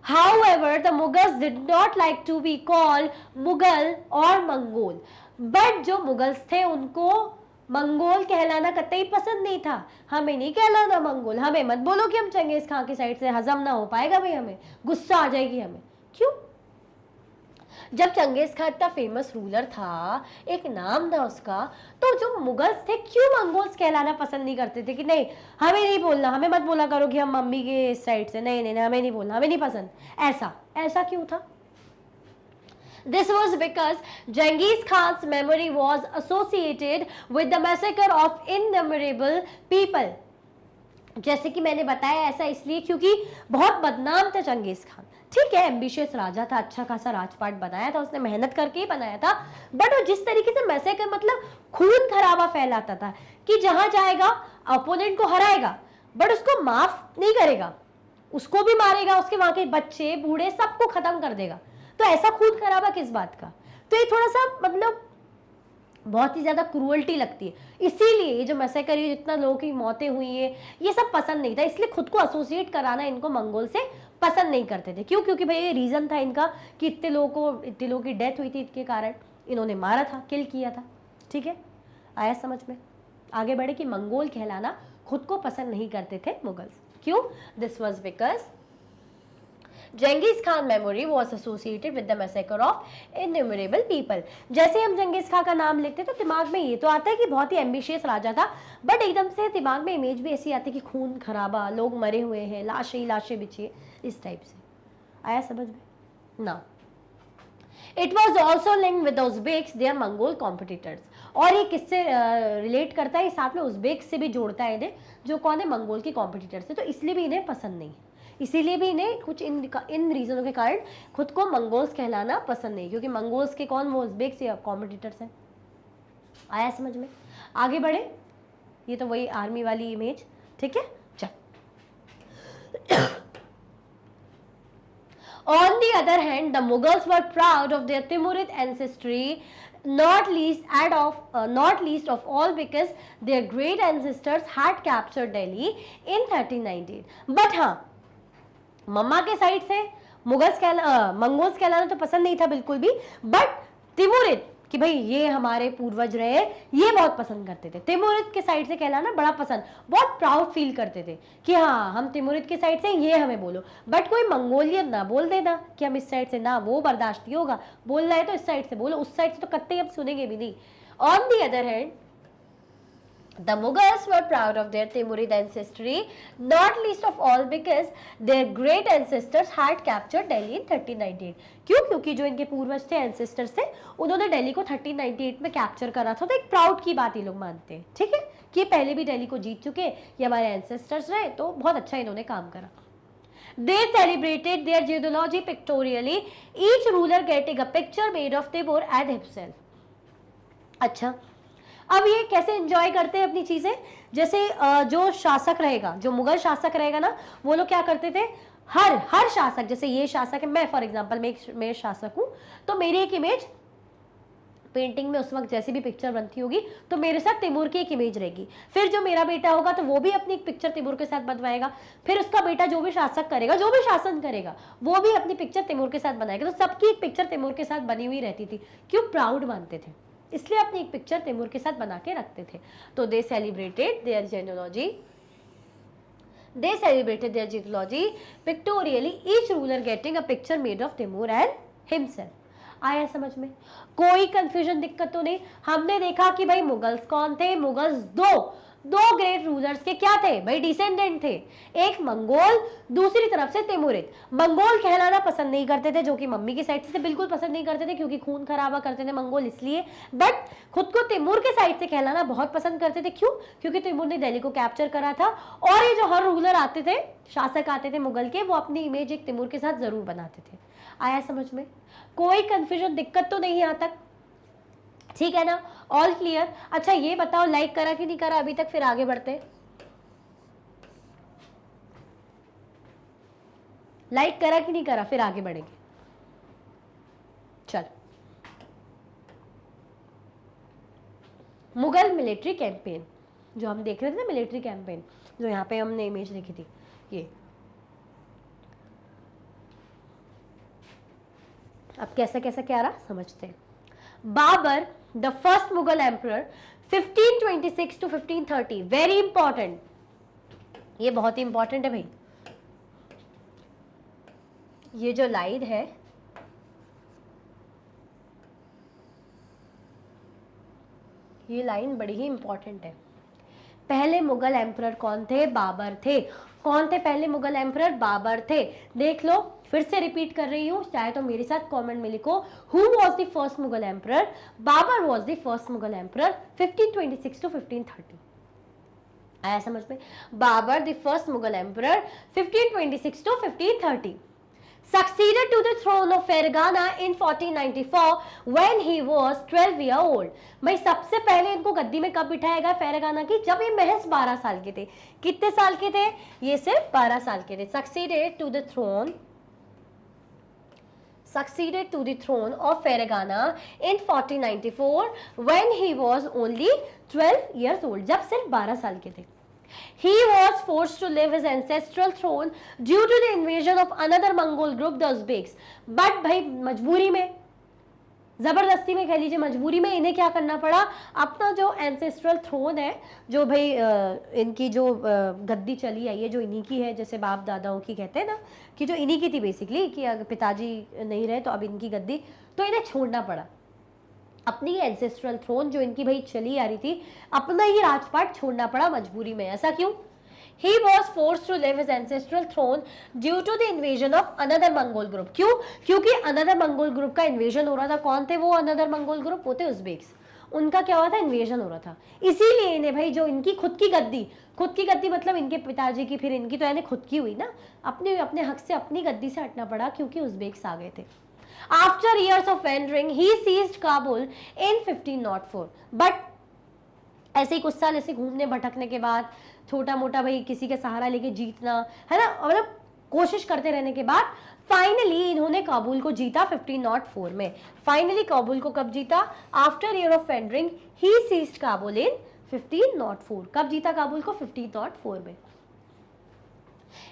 However, the Mughals did not like to be called Mughal और मंगोल, बट जो मुगल्स थे उनको मंगोल कहलाना कतई पसंद नहीं था। हमें नहीं कहलाना मंगोल, हमें मत बोलो कि हम चंगेज खान की साइड से, हजम ना हो पाएगा भाई, हमें गुस्सा आ जाएगी हमें। क्यों? जब चंगेज खान इतना फेमस रूलर था, एक नाम था उसका, तो जो मुगल्स थे क्यों मंगोल्स कहलाना पसंद नहीं करते थे कि नहीं हमें नहीं बोलना, हमें मत बोला करो कि हम मम्मी के साइड से, नहीं नहीं, हमें नहीं बोलना, हमें नहीं पसंद। ऐसा ऐसा क्यों था? This was because Genghis Khan's memory was associated with the massacre of innumerable people. जैसे कि मैंने बताया, ऐसा इसलिए क्योंकि बहुत बदनाम था चंगेज खान। ठीक है, एम्बिशियस राजा था, अच्छा खासा राजपाट बनाया था उसने, मेहनत करके ही बनाया था, बट वो जिस तरीके से मैसेकर मतलब खून खराबा फैलाता था कि जहां जाएगा अपोनेंट को हराएगा, बट उसको माफ नहीं करेगा, उसको भी मारेगा, उसके वहां के बच्चे बूढ़े सबको खत्म कर देगा। तो ऐसा खून खराबा किस बात का? तो ये थोड़ा सा मतलब बहुत ही ज्यादा क्रूअल्टी लगती है, इसीलिए ये जो मैसेकर, ये जितना लोगों की मौतें हुई है, ये सब पसंद नहीं था, इसलिए खुद को एसोसिएट कराना इनको मंगोल से पसंद नहीं करते थे। क्यों? क्योंकि भाई ये रीजन था इनका कि इतने लोगों की डेथ हुई थी, इसके कारण इन्होंने मारा था, किल किया था। ठीक है, आया समझ में? आगे बढ़े कि मंगोल कहलाना खुद को पसंद नहीं करते थे मुगल्स। क्यों? This was because Genghis Khan memory was associated with the massacre of innumerable people. जैसे हम जंगीज खान का नाम लेते तो दिमाग में ये तो आता है कि बहुत ही एम्बिशियस राजा था, बट एकदम से दिमाग में इमेज भी ऐसी आती है कि खून खराबा, लोग मरे हुए हैं, लाशें ही लाशें बिछी, इस टाइप से। आया समझ में? ना, it was also linked with Uzbeks, their Mongol competitors. और ये किससे रिलेट करता है? साथ में उज़्बेक्स से भी जोड़ता है इन्हें, जो कौन है? मंगोल की कॉम्पिटिटर्स है। तो इसलिए भी इन्हें पसंद नहीं, इसीलिए भी इन्हें कुछ इन रीजनों के कारण खुद को मंगोल्स कहलाना पसंद नहीं, क्योंकि मंगोल्स के कौन? वो उज़्बेक्स या कॉम्पिटिटर्स हैं। आया समझ में? आगे बढ़े। ये तो वही आर्मी वाली इमेज। ठीक है, चल। On the other hand, the Mughals were proud of their Timurid ancestry not least of all because their great ancestors had captured Delhi in 1398. But हाँ, मम्मा के साइड से मंगोल्स कहलाना तो पसंद नहीं था बिल्कुल भी, बट तिमुरिद कि भाई ये हमारे पूर्वज रहे, ये बहुत पसंद करते थे। तिमुरिद के साइड से कहलाना बड़ा पसंद, बहुत प्राउड फील करते थे कि हाँ हम तिमुरिद के साइड से, ये हमें बोलो। बट कोई मंगोलियन ना बोल देना कि हम इस साइड से, ना वो बर्दाश्त नहीं होगा। बोलना है तो इस साइड से बोलो, उस साइड से तो कतई हम सुनेंगे भी नहीं। On the other hand, the Mughals were proud of their Timurid ancestry, not least of all because their great ancestors had captured Delhi in 1398. क्यों? क्योंकि जो इनके पूर्वज थे, एंसेस्टर्स थे, उन्होंने दिल्ली को 1398 में कैप्चर करा था। तो एक प्राउड की बात ये लोग मानते हैं, ठीक है, कि पहले भी दिल्ली को जीत चुके, ये हमारे एंसेस्टर्स रहे, तो बहुत अच्छा इन्होंने काम करा। They celebrated their genealogy pictorially, each ruler getting a picture made of Timur and himself. अच्छा, अब ये कैसे एंजॉय करते हैं अपनी चीजें? जैसे जो शासक रहेगा, जो मुगल शासक रहेगा ना, वो लोग क्या करते थे, हर शासक, जैसे ये शासक है, मैं फॉर एग्जांपल मैं शासक हूं, तो मेरी एक इमेज पेंटिंग में उस वक्त जैसी भी पिक्चर बनती होगी तो मेरे साथ तिमुर की एक इमेज रहेगी। फिर जो मेरा बेटा होगा तो वो भी अपनी एक पिक्चर तिमुर के साथ बनवाएगा। फिर उसका बेटा जो भी शासक करेगा, जो भी शासन करेगा, वो भी अपनी पिक्चर तिमुर के साथ बनाएगा। तो सबकी एक पिक्चर तिमुर के साथ बनी हुई रहती थी। क्यों? प्राउड मानते थे, इसलिए अपनी एक पिक्चर तिमुर के साथ बना के रखते थे। तो they celebrated their genealogy pictorially, each ruler getting a picture made of Timur and himself. आया समझ में? कोई कंफ्यूजन, दिक्कत तो नहीं। हमने देखा कि भाई मुगल्स कौन थे? मुगल्स दो ग्रेट रूलर्स के क्या थे भाई? डिसेंडेंट थे। एक मंगोल, दूसरी तरफ से तिमुरिद। मंगोल कहलाना पसंद नहीं करते थे, जो कि मम्मी की साइड से बिल्कुल पसंद नहीं करते थे, क्योंकि खून खराबा करते थे मंगोल इसलिए। बट खुद को तिमुर के साइड से कहलाना बहुत पसंद करते थे। क्यों? क्योंकि तिमुर ने दिल्ली को कैप्चर करा था, और ये जो हर रूलर आते थे, शासक आते थे मुगल के, वो अपनी इमेज एक तिमुर के साथ जरूर बनाते थे। आया समझ में? कोई कंफ्यूजन, दिक्कत तो नहीं यहाँ तक? ठीक है ना? All clear? अच्छा ये बताओ, लाइक करा कि नहीं करा अभी तक? फिर आगे बढ़ते। लाइक करा कि नहीं करा? फिर आगे बढ़ेंगे। चल, मुगल मिलिट्री कैंपेन जो हम देख रहे थे ना, मिलिट्री कैंपेन जो यहाँ पे हमने इमेज देखी थी, ये अब कैसा कैसा क्या रहा समझते हैं। Babur the first Mughal emperor 1526 to 1530, very important, ये बहुत ही इंपॉर्टेंट है भाई। ये जो लाइन है, ये लाइन बड़ी ही इंपॉर्टेंट है। पहले मुगल एम्परर कौन थे? बाबर थे। कौन थे पहले मुगल एम्परर? बाबर थे। देख लो, फिर से रिपीट कर रही हूँ, चाहे तो मेरे साथ कमेंट में लिखो, who was the first Mughal emperor? Babur was the first Mughal emperor 1526 to 1530। आया समझ में? Babur the first Mughal emperor 1526 to 1530 succeeded to the throne of Fergana in 1494 when he was 12 year old। भाई सबसे पहले इनको गद्दी में कब बिठाया गया फेरगाना की? जब ये महज 12 साल के थे। कितने साल के थे? ये सिर्फ 12 साल के थे। succeeded to the throne of Fergana in 1494 when he was only 12 years old, जब सिर्फ 12 साल के थे। He was forced to leave his ancestral throne due to the invasion of another Mongol group, the Uzbeks। But भाई मजबूरी में, जबरदस्ती में कह लीजिए, मजबूरी में इन्हें क्या करना पड़ा? अपना जो एंसेस्ट्रल थ्रोन है, जो भाई इनकी जो गद्दी चली आई है, जो इन्हीं की है, जैसे बाप दादाओं की कहते हैं ना, कि जो इन्हीं की थी बेसिकली, कि अगर पिताजी नहीं रहे तो अब इनकी गद्दी, तो इन्हें छोड़ना पड़ा। अपनी एंसेस्ट्रल थ्रोन जो इनकी भाई चली आ रही थी, अपना ही राजपाट छोड़ना पड़ा मजबूरी में। ऐसा क्यों? He was forced to leave his ancestral throne due to the invasion of another Mongol group। क्यों? क्योंकि another Mongol group का इन्वेजन हो रहा था। कौन थे वो another Mongol group? वो थे उज़्बेक्स। उनका क्या हुआ था? इन्वेजन हो रहा था। इसीलिए इन्हें भाई जो इनकी खुद की गद्दी मतलब इनके पिताजी की, फिर इनकी तो यानी खुद की हुई ना, अपने हक से अपनी गद्दी से हटना पड़ा क्योंकि उज़्बेक्स आ गए थे। After years of wandering, he seized Kabul in 1504। But ऐसे ही कुछ साल ऐसे घूमने भटकने के बाद, छोटा मोटा भाई किसी के सहारा लेके जीतना, है ना, मतलब कोशिश करते रहने के बाद फाइनली इन्होंने काबुल को जीता 1504 में। फाइनली काबुल को कब जीता? After year of surrendering he seized Kabul in 1504। कब जीता काबुल को? 1504 में।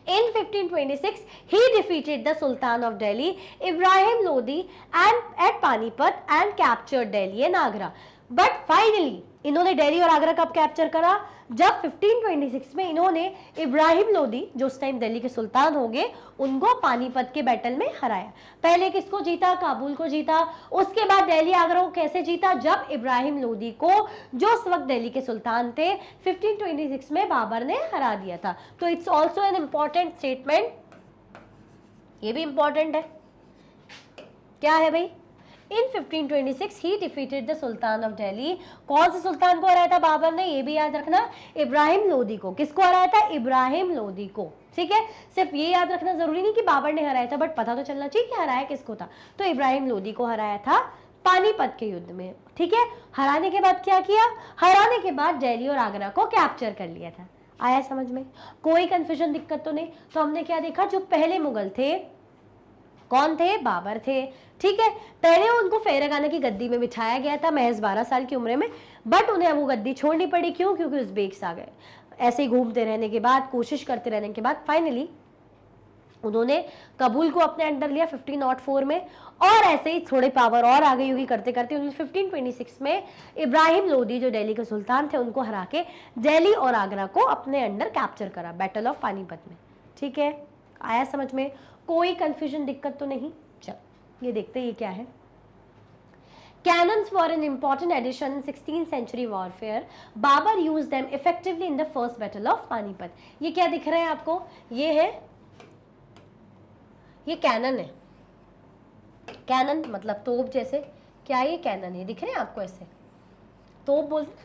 In 1526, he defeated the Sultan of Delhi, Ibrahim Lodi, and at Panipat and captured Delhi and Agra. But finally, इन्होंने दिल्ली और आगरा कब कैप्चर करा? जब 1526 में इन्होंने इब्राहिम लोदी, जो उस टाइम दिल्ली के सुल्तान हो गए, उनको पानीपत के बैटल में हराया। पहले किसको जीता? काबुल को जीता। उसके बाद दिल्ली आगरा को कैसे जीता? जब इब्राहिम लोदी को, जो उस वक्त दिल्ली के सुल्तान थे, 1526 में बाबर ने हरा दिया था। तो it's also an important statement, ये भी इंपॉर्टेंट है। क्या है भाई? In 1526 he defeated the Sultan of Delhi। कौन से सुल्तान को हराया था बाबर ने? ये भी याद रखना, इब्राहिम लोदी को। किसको हराया था? इब्राहिम लोदी को। ठीक है, सिर्फ ये याद रखना जरूरी नहीं कि बाबर ने हराया था, बट पता तो चलना चाहिए कि हराया किसको था। तो इब्राहिम लोदी को हराया था पानीपत के युद्ध में। ठीक है, हराने के बाद क्या किया? हराने के बाद दिल्ली और आगरा को कैप्चर कर लिया था। आया समझ में? कोई कंफ्यूजन, दिक्कत तो नहीं? तो हमने क्या देखा? जो पहले मुगल थे, कौन थे? बाबर थे। ठीक है, पहले उनको फेरगाना की गद्दी में बिठाया गया था महज 12 साल की उम्र में, बट उन्हें वो गद्दी छोड़नी पड़ी। क्यों? क्योंकि उज़्बेक्स आ गए। ऐसे ही घूमते रहने के बाद, कोशिश करते रहने के बाद फाइनली उन्होंने काबुल को अपने अंडर लिया 1504 में, और ऐसे ही थोड़े पावर और आ गई होगी करते करते। 1526 में इब्राहिम लोदी, जो दिल्ली के सुल्तान थे, उनको हरा के दिल्ली और आगरा को अपने अंडर कैप्चर करा बैटल ऑफ पानीपत में। ठीक है, आया समझ में? कोई कंफ्यूजन, दिक्कत तो नहीं? चल ये देखते हैं ये क्या है। Cannons were an important addition in 16th century warfare. Babur used them effectively in the first battle of Panipat. ये क्या दिख रहा है आपको? ये है, ये कैनन है। कैनन मतलब तोप जैसे। क्या ये कैनन है? दिख रहे हैं आपको? ऐसे तोप बोलते,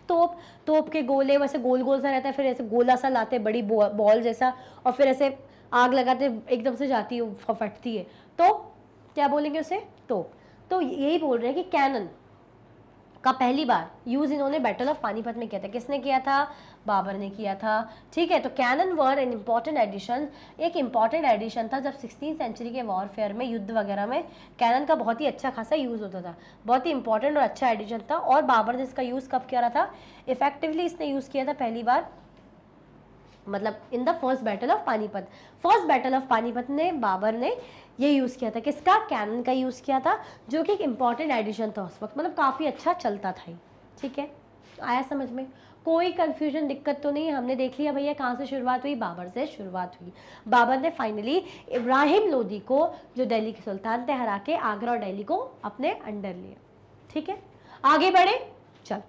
तोप के गोले वैसे गोल गोल सा रहता है, फिर ऐसे गोला सा लाते, बड़ी बॉल जैसा, और फिर ऐसे आग लगाते, एकदम से जाती है, फटती है, तो क्या बोलेंगे उसे? तोप। तो यही बोल रहे हैं कि कैनन का पहली बार यूज इन्होंने बैटल ऑफ पानीपत में किया था। किसने किया था? बाबर ने किया था। ठीक है, तो cannon were an important addition, एक इम्पॉर्टेंट एडिशन था जब 16th सेंचुरी के वॉरफेयर में, युद्ध वगैरह में कैनन का बहुत ही अच्छा खासा यूज़ होता था। बहुत ही इंपॉर्टेंट और अच्छा एडिशन था। और बाबर ने इसका यूज़ कब किया था? इफेक्टिवली इसने यूज़ किया था पहली बार, मतलब in the first battle of Panipat. First battle of Panipat ने बाबर ने ये यूज़ किया था। किसका? कैनन का यूज़ किया था, जो कि एक इम्पॉर्टेंट एडिशन था उस वक्त, मतलब काफ़ी अच्छा चलता था। ठीक है, आया समझ में? कोई कंफ्यूजन, दिक्कत तो नहीं? हमने देख लिया भैया कहाँ से शुरुआत हुई? बाबर से शुरुआत हुई। बाबर ने फाइनली इब्राहिम लोदी को, जो दिल्ली के सुल्तान थे, हरा के आगरा और दिल्ली को अपने अंडर लिया। ठीक है, आगे बढ़े। चल,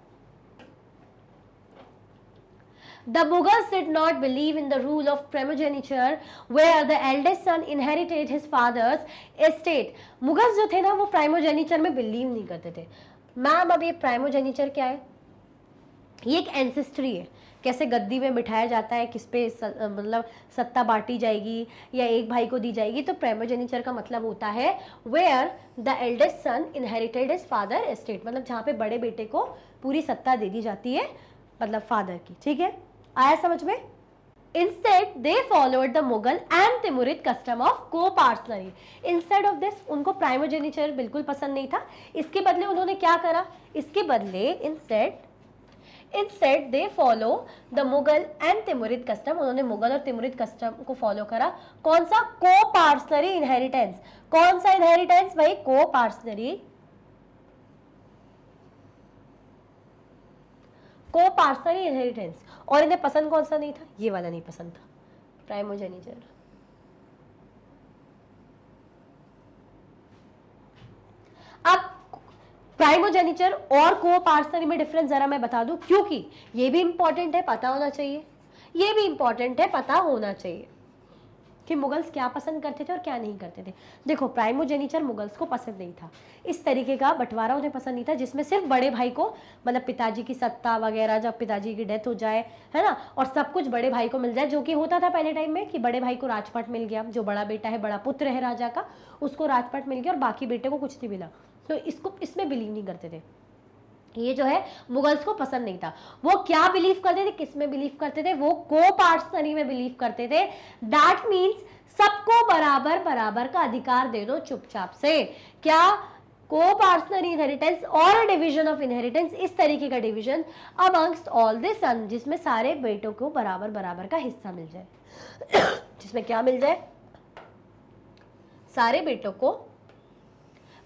The Mughals did not believe in the rule of primogeniture, where the eldest son inherited his father's estate. Mughals जो थे ना, वो प्राइमोजेनिचर में बिलीव नहीं करते थे। मैम अब ये प्राइमोजेनिचर क्या है? ये एक एंसेस्ट्री है, कैसे गद्दी में बिठाया जाता है, किस पे मतलब सत्ता बांटी जाएगी या एक भाई को दी जाएगी। तो प्राइमोजेनिचर का मतलब होता है where the eldest son inherited his father estate, मतलब जहाँ पे बड़े बेटे को पूरी सत्ता दे दी जाती है, मतलब फादर की। ठीक है, आया समझ में? Instead, they followed the Mughal and Timurid custom of co-parcenary. Instead of this, उनको प्राइमोजेनिचर बिल्कुल पसंद नहीं था। इसके बदले उन्होंने क्या करा? इसके बदले instead they follow the Mughal and Timurid custom. उन्होंने मुगल और तिमुरिद कस्टम को फॉलो करा। कौन सा? co-parcenary inheritance। कौन सा inheritance भाई? co-parcenary inheritance. और इन्हें पसंद कौन सा नहीं था? ये वाला नहीं पसंद था, प्राइमोजेनिचर। अब प्राइमोजेनिचर और को-पार्सनरी में डिफरेंस जरा मैं बता दूं, क्योंकि ये भी इंपॉर्टेंट है, पता होना चाहिए। ये भी इंपॉर्टेंट है, पता होना चाहिए कि मुगल्स क्या पसंद करते थे और क्या नहीं करते थे। देखो, प्राइमोजेनिचर मुगल्स को पसंद नहीं था, इस तरीके का बंटवारा उन्हें पसंद नहीं था जिसमें सिर्फ बड़े भाई को, मतलब पिताजी की सत्ता वगैरह, जब पिताजी की डेथ हो जाए, है ना, और सब कुछ बड़े भाई को मिल जाए, जो कि होता था पहले टाइम में कि बड़े भाई को राजपाट मिल गया, जो बड़ा बेटा है, बड़ा पुत्र है राजा का, उसको राजपाट मिल गया और बाकी बेटे को कुछ नहीं मिला। तो इसको इसमें बिलीव नहीं करते थे। ये जो है मुगल्स को पसंद नहीं था। वो क्या बिलीव करते थे, किस में बिलीव करते थे, वो को-पार्सनरी में बिलीव करते थे। दैट मीन्स सबको बराबर बराबर का अधिकार दे दो चुपचाप से। क्या को-पार्सनरी इनहेरिटेंस और डिवीजन ऑफ इनहेरिटेंस, इस तरीके का डिवीजन अमंगस्ट ऑल द सन, जिसमें सारे बेटों को बराबर बराबर का हिस्सा मिल जाए। जिसमें क्या मिल जाए, सारे बेटों को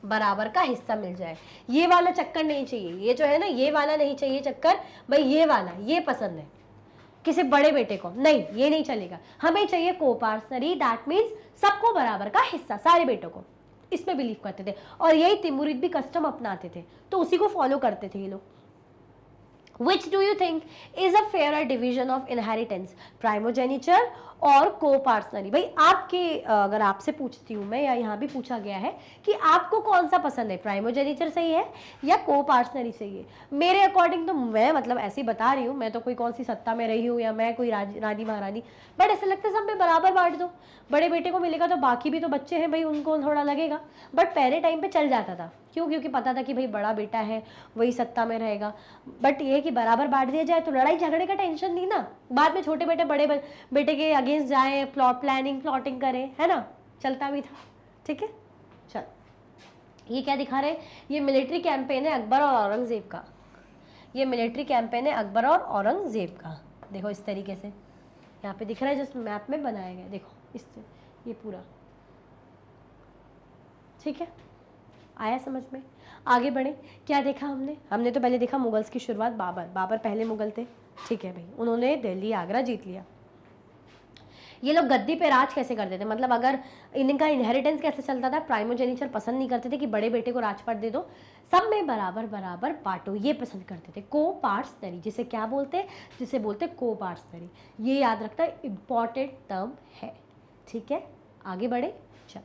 बराबर का हिस्सा मिल जाए। ये वाला चक्कर नहीं चाहिए, ये जो है ना ये वाला नहीं चाहिए चक्कर, भाई ये वाला ये पसंद है किसी बड़े बेटे को, नहीं ये नहीं चलेगा। हमें चाहिए को-पार्सनरी, दैट मीन्स सबको बराबर का हिस्सा, सारे बेटों को। इसमें बिलीव करते थे और यही तिमुरिद भी कस्टम अपनाते थे, तो उसी को फॉलो करते थे ये लोग। Which do you think is a fairer division of inheritance, primogeniture और को-पार्सनरी? भाई आपके अगर आपसे पूछती हूँ मैं, या यहाँ भी पूछा गया है कि आपको कौन सा पसंद है, प्राइमोजेनिचर सही है या को-पार्सनरी सही है? मेरे अकॉर्डिंग तो मैं मतलब ऐसे ही बता रही हूँ, मैं तो कोई कौन सी सत्ता में रही हूँ या मैं कोई रानी महारानी, बट ऐसा लगता है सब में बराबर बांट दो। बड़े बेटे को मिलेगा तो बाकी भी तो बच्चे हैं भाई, उनको थोड़ा लगेगा। बट पहले टाइम पे चल जाता था, क्यों? क्योंकि पता था कि भाई बड़ा बेटा है वही सत्ता में रहेगा। बट ये कि बराबर बांट दिया जाए तो लड़ाई झगड़े का टेंशन नहीं ना, बाद में छोटे बेटे बड़े बेटे के अगेंस्ट जाए, प्लॉटिंग करें, है ना, चलता भी था। ठीक है, चल ये क्या दिखा रहे हैं, ये मिलिट्री कैंपेन है अकबर और औरंगजेब का। ये मिलिट्री कैंपेन है अकबर और औरंगजेब का। देखो इस तरीके से यहाँ पे दिख रहा है, जिस मैप में बनाया गया, देखो इस ये पूरा। ठीक है, आया समझ में? आगे बढ़े, क्या देखा हमने तो पहले देखा मुगल्स की शुरुआत, बाबर पहले मुगल थे। ठीक है भाई, उन्होंने दिल्ली आगरा जीत लिया। ये लोग गद्दी पे राज कैसे करते थे, मतलब अगर इनका इनहेरिटेंस कैसे चलता था, प्राइमोजेनिचर पसंद नहीं करते थे कि बड़े बेटे को राजपाट दे दो, सब में बराबर बराबर बांटो, ये पसंद करते थे। को-पार्सनरी जिसे क्या बोलते, जिसे बोलते को-पार्सनरी, ये याद रखना इंपॉर्टेंट टर्म है। ठीक है, आगे बढ़े, चल।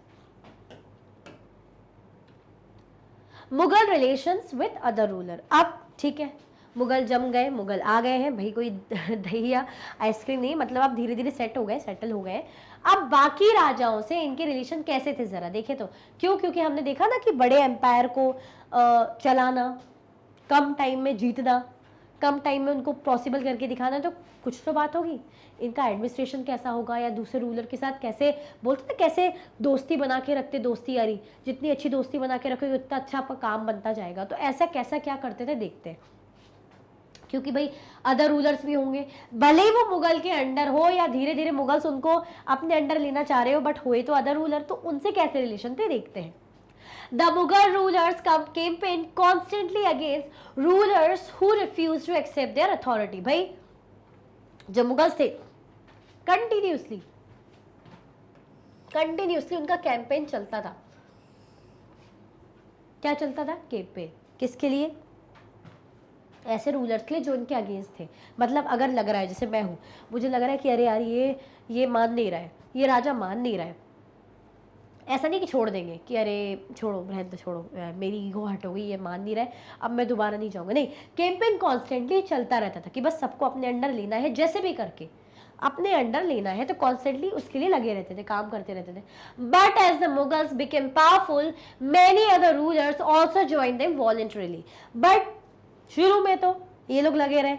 Mughal relations with other ruler. अब ठीक है, मुगल जम गए, मुगल आ गए हैं भाई, कोई दही या आइसक्रीम नहीं, मतलब अब धीरे धीरे सेटल हो गए। अब बाकी राजाओं से इनके रिलेशन कैसे थे जरा देखे तो। क्यों? क्योंकि हमने देखा ना कि बड़े एम्पायर को चलाना, कम टाइम में जीतना, कम टाइम में उनको पॉसिबल करके दिखाना, तो कुछ तो बात होगी। इनका एडमिनिस्ट्रेशन कैसा होगा, या दूसरे रूलर के साथ कैसे बोलते थे, कैसे दोस्ती बना के रखते, दोस्ती यारी, जितनी अच्छी दोस्ती बना के रखोगे उतना अच्छा आपका काम बनता जाएगा। तो ऐसा कैसा क्या करते थे देखते हैं, क्योंकि भाई अदर रूलर्स भी होंगे, भले ही वो मुगल के अंडर हो या धीरे धीरे मुगल्स उनको अपने अंडर लेना चाह रहे हो, बट हुए तो अदर रूलर, तो उनसे कैसे रिलेशन थे देखते हैं। The Mughal rulers campaigned constantly against rulers who refused to accept their authority। भाई जो मुगल्स थे कंटिन्यूसली उनका कैंपेन चलता था। क्या चलता था? कैंपेन किसके लिए? ऐसे रूलर्स के लिए जो इनके अगेंस्ट थे। मतलब अगर लग रहा है, जैसे मैं हूँ, मुझे लग रहा है कि अरे यार ये मान नहीं रहा है, ये राजा मान नहीं रहा है, ऐसा नहीं कि छोड़ देंगे कि अरे छोड़ो, रहने दो, छोड़ो, मेरी ईगो हट हो गई, ये मान नहीं रहा है, अब मैं दोबारा नहीं जाऊँगा। नहीं, कैंपेन कॉन्स्टेंटली चलता रहता था कि बस सबको अपने अंडर लेना है, जैसे भी करके अपने अंडर लेना है, तो कॉन्स्टेंटली उसके लिए लगे रहते थे, काम करते रहते थे। But as the Mughals became powerful, many other rulers also join them voluntarily. But शुरू में तो ये लोग लगे रहे,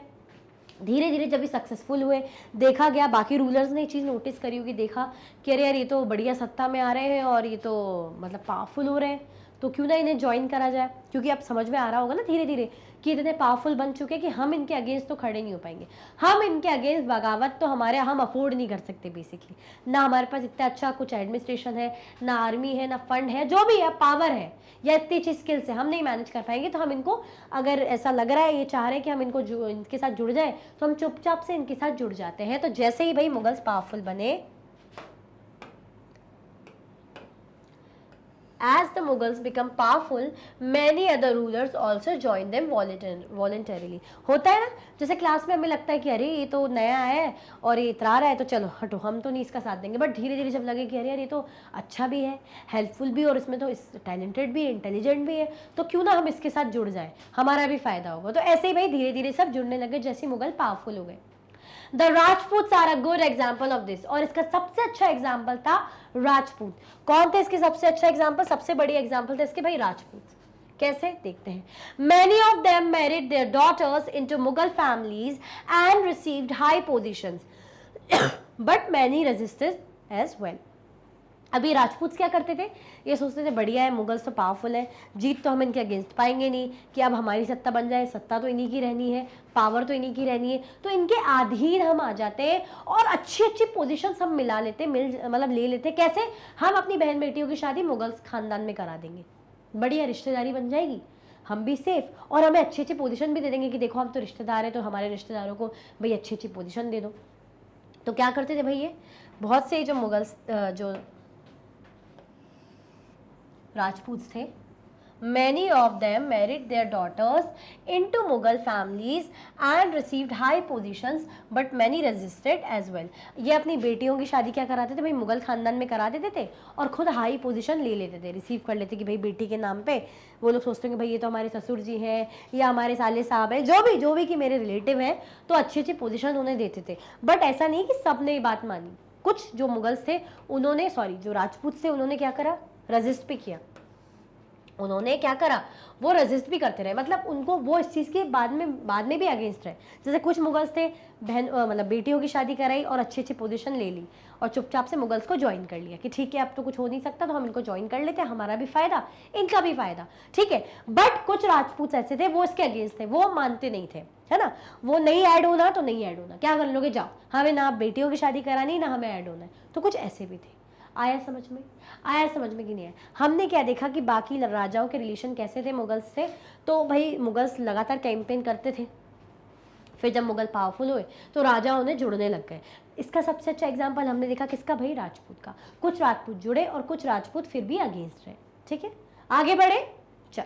धीरे धीरे जब भी सक्सेसफुल हुए, देखा गया, बाकी रूलर्स ने ये चीज़ नोटिस करी होगी, देखा कि अरे यार ये तो बढ़िया सत्ता में आ रहे हैं और ये तो मतलब पावरफुल हो रहे हैं, तो क्यों ना इन्हें ज्वाइन करा जाए। क्योंकि अब समझ में आ रहा होगा ना धीरे धीरे कि इतने पावरफुल बन चुके हैं कि हम इनके अगेंस्ट तो खड़े नहीं हो पाएंगे, हम इनके अगेंस्ट बगावत तो हम अफोर्ड नहीं कर सकते बेसिकली। ना हमारे पास इतना अच्छा कुछ एडमिनिस्ट्रेशन है, ना आर्मी है, ना फंड है, जो भी है पावर है या इतनी अच्छी स्किल्स है, हम नहीं मैनेज कर पाएंगे। तो हम इनको, अगर ऐसा लग रहा है ये चाह रहे हैं कि हम इनके साथ जुड़ जाए, तो हम चुपचाप से इनके साथ जुड़ जाते हैं। तो जैसे ही भाई मुगल्स पावरफुल बने, as the Mughals become powerful, many other rulers also join them voluntarily। होता है ना, जैसे क्लास में हमें लगता है कि अरे ये तो नया है और ये इतरा रहा है, तो चलो हटो, हम तो नहीं इसका साथ देंगे। बट धीरे धीरे जब लगे कि अरे यार ये तो अच्छा भी है, हेल्पफुल भी, और इसमें तो टैलेंटेड भी है, इंटेलिजेंट भी है, तो क्यों ना हम इसके साथ जुड़ जाए, हमारा भी फायदा होगा। तो ऐसे ही भाई धीरे धीरे सब जुड़ने लगे जैसे मुगल पावरफुल हो गए। The Rajput are a good example of this. और इसका सबसे अच्छा एग्जाम्पल था राजपूत। कौन थे इसके सबसे अच्छा एग्जाम्पल? सबसे बड़ी एग्जाम्पल थे इसके भाई राजपूत। कैसे देखते हैं। Many of them married their daughters into Mughal families and received high positions but many resisted as well. अभी राजपूत क्या करते थे, ये सोचते थे बढ़िया है, मुगल्स तो पावरफुल है, जीत तो हम इनके अगेंस्ट पाएंगे नहीं, कि अब हमारी सत्ता बन जाए, सत्ता तो इन्हीं की रहनी है, पावर तो इन्हीं की रहनी है, तो इनके अधीन हम आ जाते और अच्छी अच्छी पोजीशन हम मिला लेते, मतलब ले लेते। कैसे? हम अपनी बहन बेटियों की शादी मुगल्स खानदान में करा देंगे, बढ़िया रिश्तेदारी बन जाएगी, हम भी सेफ, और हमें अच्छी अच्छी पोजीशन भी दे देंगे कि देखो हम तो रिश्तेदार हैं, तो हमारे रिश्तेदारों को भाई अच्छी अच्छी पोजीशन दे दो। तो क्या करते थे भाई, ये बहुत से जो मुगल्स जो राजपूत थे, many of them married their daughters into Mughal families and received high positions but many resisted as well। ये अपनी बेटियों की शादी क्या कराते थे भाई, मुगल खानदान में करा देते थे और खुद हाई पोजीशन ले लेते थे, रिसीव कर लेते कि भाई बेटी के नाम पे वो लोग सोचते हैं कि भाई ये तो हमारे ससुर जी हैं या हमारे साले साहब हैं, जो भी कि मेरे रिलेटिव हैं, तो अच्छी अच्छी पोजीशन उन्हें देते थे। बट ऐसा नहीं कि सब ने ये बात मानी, कुछ जो मुगल्स थे उन्होंने, जो राजपूत थे उन्होंने क्या करा, रजिस्ट भी किया। उन्होंने क्या करा, वो रेजिस्ट भी करते रहे, मतलब उनको वो इस चीज़ के बाद में भी अगेंस्ट रहे। जैसे कुछ मुगल्स थे, बहन मतलब बेटियों की शादी कराई और अच्छी अच्छी पोजीशन ले ली और चुपचाप से मुगल्स को ज्वाइन कर लिया कि ठीक है अब तो कुछ हो नहीं सकता, तो हम इनको ज्वाइन कर लेते हैं, हमारा भी फायदा इनका भी फायदा, ठीक है। बट कुछ राजपूत ऐसे थे वो इसके अगेंस्ट थे, वो मानते नहीं थे, है ना, वो नहीं ऐड होना तो नहीं ऐड होना, क्या कर लोगे, जाओ, हमें ना बेटियों की शादी करानी ना हमें ऐड होना है। तो कुछ ऐसे भी थे। आया समझ में, आया समझ में कि नहीं आया। हमने क्या देखा कि बाकी राजाओं के रिलेशन कैसे थे मुगल्स से, तो भाई मुगल्स लगातार कैंपेन करते थे, फिर जब मुगल पावरफुल हुए तो राजाओं ने जुड़ने लग गए। इसका सबसे अच्छा एग्जाम्पल हमने देखा किसका भाई, राजपूत का। कुछ राजपूत जुड़े और कुछ राजपूत फिर भी अगेंस्ट रहे, ठीक है, आगे बढ़े। चल,